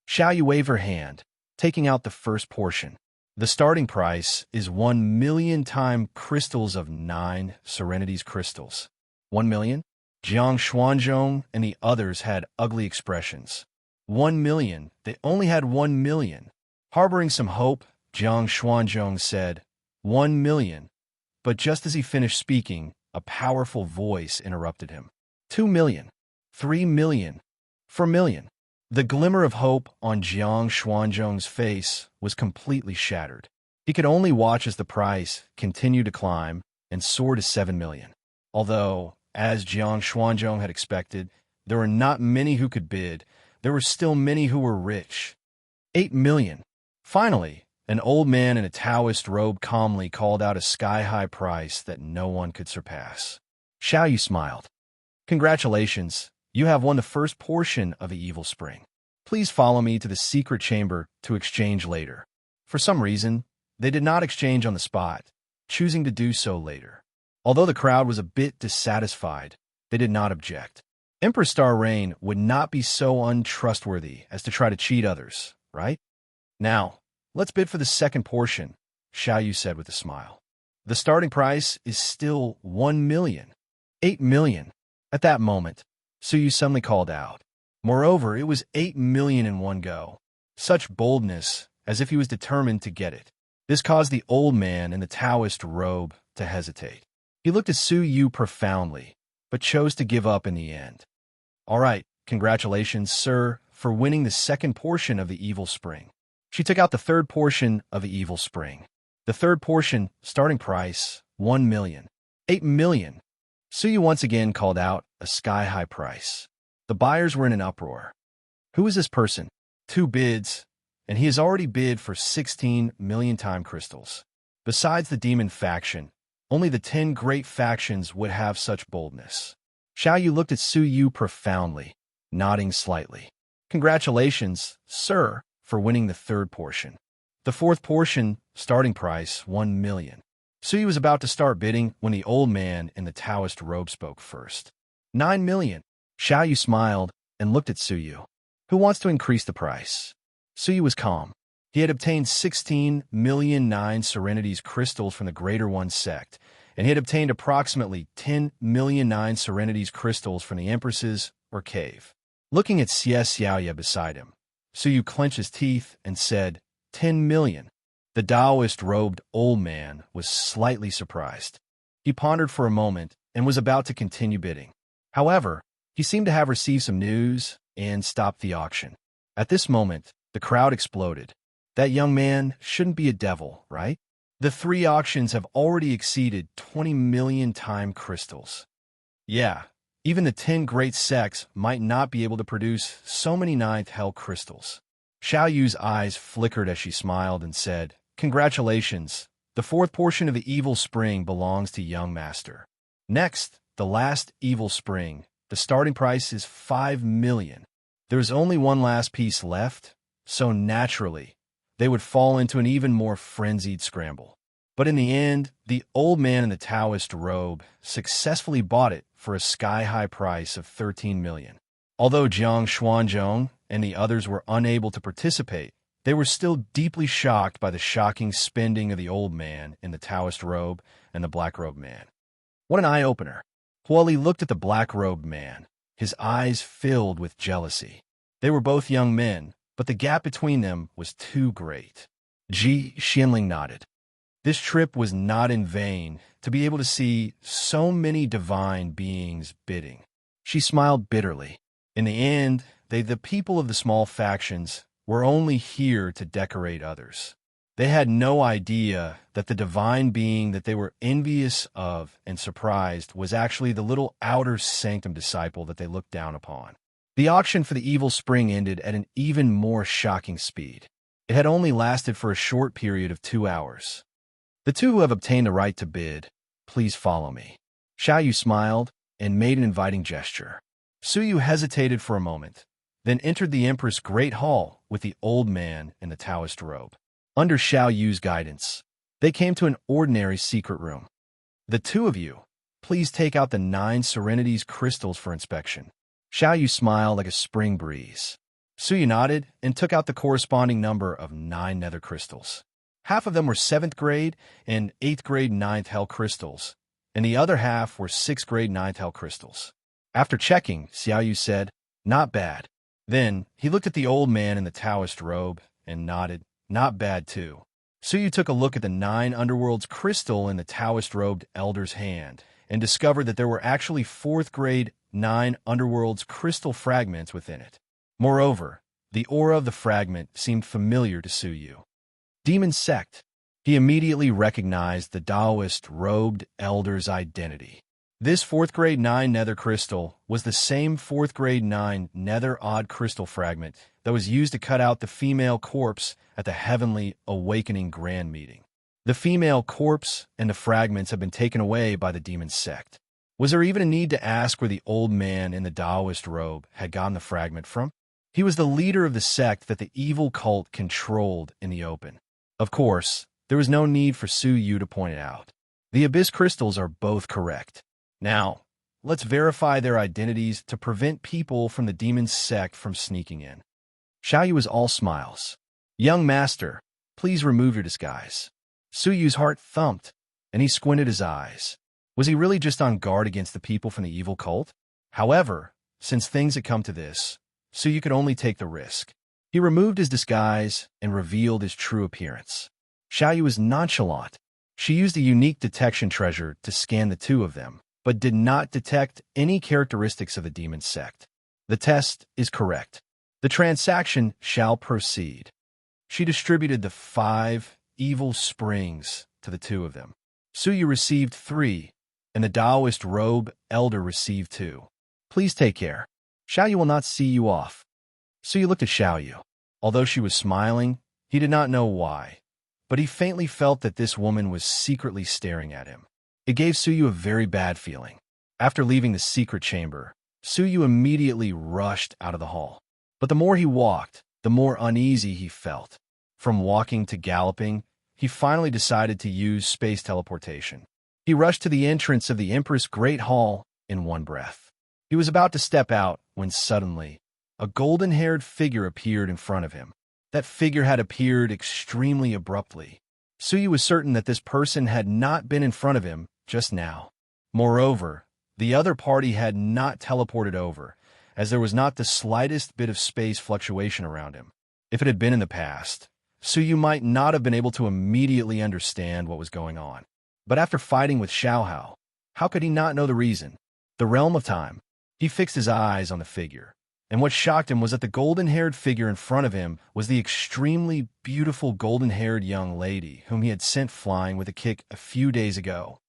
Xiao Yu waved her hand, taking out the first portion. The starting price is 1 million time crystals of 9 Serenities crystals. 1 million? Jiang Xuanzhong and the others had ugly expressions. 1 million? They only had 1 million. Harboring some hope, Jiang Xuanzhong said, 1 million. But just as he finished speaking, a powerful voice interrupted him. 2 million. 3 million. 4 million. The glimmer of hope on Jiang Xuanzhong's face was completely shattered. He could only watch as the price continued to climb and soar to 7 million. Although, as Jiang Xuanzhong had expected, there were not many who could bid, there were still many who were rich. 8 million. Finally, an old man in a Taoist robe calmly called out a sky-high price that no one could surpass. Xiao Yu smiled. Congratulations, you have won the first portion of the Evil Spring. Please follow me to the secret chamber to exchange later. For some reason, they did not exchange on the spot, choosing to do so later. Although the crowd was a bit dissatisfied, they did not object. Empress Star Rain would not be so untrustworthy as to try to cheat others, right? Now, let's bid for the second portion, Xiao Yu said with a smile. The starting price is still 1 million. 8 million. At that moment, Su Yu suddenly called out. Moreover, it was 8 million in one go. Such boldness, as if he was determined to get it. This caused the old man in the Taoist robe to hesitate. He looked at Su Yu profoundly, but chose to give up in the end. All right, congratulations, sir, for winning the second portion of the Evil Spring. She took out the third portion of the Evil Spring. The third portion, starting price, 1 million. 8 million. Suyu once again called out a sky-high price. The buyers were in an uproar. Who is this person? 2 bids, and he has already bid for 16 million time crystals. Besides the demon faction, only the 10 great factions would have such boldness. Xiaoyu looked at Suyu profoundly, nodding slightly. Congratulations, sir, for winning the 3rd portion. The 4th portion, starting price, 1 million. Suyu was about to start bidding when the old man in the Taoist robe spoke first. 9 million. Xiaoyu smiled and looked at Suyu. Who wants to increase the price? Suyu was calm. He had obtained 16 million 9 Serenities crystals from the Greater One sect, and he had obtained approximately 10 million 9 Serenities crystals from the Empresses or cave. Looking at Xie Xiaoya beside him, Suyu clenched his teeth and said, 10 million. The Taoist-robed old man was slightly surprised. He pondered for a moment and was about to continue bidding. However, he seemed to have received some news and stopped the auction. At this moment, the crowd exploded. That young man shouldn't be a devil, right? The 3 auctions have already exceeded 20 million time crystals. Yeah, even the 10 great sects might not be able to produce so many 9th hell crystals. Xiaoyu's eyes flickered as she smiled and said, Congratulations, the 4th portion of the Evil Spring belongs to young master. Next, the last Evil Spring. The starting price is 5 million. There's only one last piece left, so naturally, they would fall into an even more frenzied scramble. But in the end, the old man in the Taoist robe successfully bought it for a sky-high price of 13 million. Although Jiang Xuanzhong and the others were unable to participate, they were still deeply shocked by the shocking spending of the old man in the Taoist robe and the black-robed man. What an eye-opener. Huoli looked at the black-robed man, his eyes filled with jealousy. They were both young men, but the gap between them was too great. Ji Xianling nodded. This trip was not in vain to be able to see so many divine beings bidding. She smiled bitterly. In the end, the people of the small factions, were only here to decorate others. They had no idea that the divine being that they were envious of and surprised was actually the little outer sanctum disciple that they looked down upon. The auction for the Evil Spring ended at an even more shocking speed. It had only lasted for a short period of 2 hours. The 2 who have obtained the right to bid, please follow me. Xiaoyu smiled and made an inviting gesture. Suyu hesitated for a moment, then entered the Empress' Great Hall with the old man in the Taoist robe. Under Xiaoyu's guidance, they came to an ordinary secret room. The 2 of you, please take out the 9 Serenities crystals for inspection. Xiaoyu smiled like a spring breeze. Suyu nodded and took out the corresponding number of 9 nether crystals. Half of them were 7th grade and 8th grade 9th hell crystals, and the other half were 6th grade 9th hell crystals. After checking, Xiaoyu said, Not bad. Then he looked at the old man in the Taoist robe and nodded, Not bad too. Suyu took a look at the 9 underworld's crystal in the Taoist-robed elder's hand and discovered that there were actually 4th grade 9 underworld's crystal fragments within it. Moreover, the aura of the fragment seemed familiar to Suyu. Demon sect. He immediately recognized the Taoist-robed elder's identity. This 4th grade 9 nether crystal was the same 4th grade 9 nether odd crystal fragment that was used to cut out the female corpse at the Heavenly Awakening Grand Meeting. The female corpse and the fragments have been taken away by the demon sect. Was there even a need to ask where the old man in the Taoist robe had gotten the fragment from? He was the leader of the sect that the evil cult controlled in the open. Of course, there was no need for Suyu to point it out. The abyss crystals are both correct. Now, let's verify their identities to prevent people from the demon sect from sneaking in. Xiaoyu was all smiles. Young master, please remove your disguise. Suyu's heart thumped, and he squinted his eyes. Was he really just on guard against the people from the evil cult? However, since things had come to this, Suyu could only take the risk. He removed his disguise and revealed his true appearance. Xiaoyu was nonchalant. She used a unique detection treasure to scan the 2 of them, but did not detect any characteristics of the demon sect. The test is correct. The transaction shall proceed. She distributed the 5 evil springs to the 2 of them. Suyu received 3, and the Taoist robe elder received too. Please take care. Xiaoyu will not see you off. Suyu looked at Xiaoyu. Although she was smiling, he did not know why, but he faintly felt that this woman was secretly staring at him. It gave Suyu a very bad feeling. After leaving the secret chamber, Suyu immediately rushed out of the hall. But the more he walked, the more uneasy he felt. From walking to galloping, he finally decided to use space teleportation. He rushed to the entrance of the Empress Great Hall in one breath. He was about to step out when suddenly, a golden-haired figure appeared in front of him. That figure had appeared extremely abruptly. Suyu was certain that this person had not been in front of him just now. Moreover, the other party had not teleported over, as there was not the slightest bit of space fluctuation around him. If it had been in the past, Suyu might not have been able to immediately understand what was going on. But after fighting with Xiaohao, how could he not know the reason? The realm of time. He fixed his eyes on the figure, and what shocked him was that the golden-haired figure in front of him was the extremely beautiful golden-haired young lady whom he had sent flying with a kick a few days ago.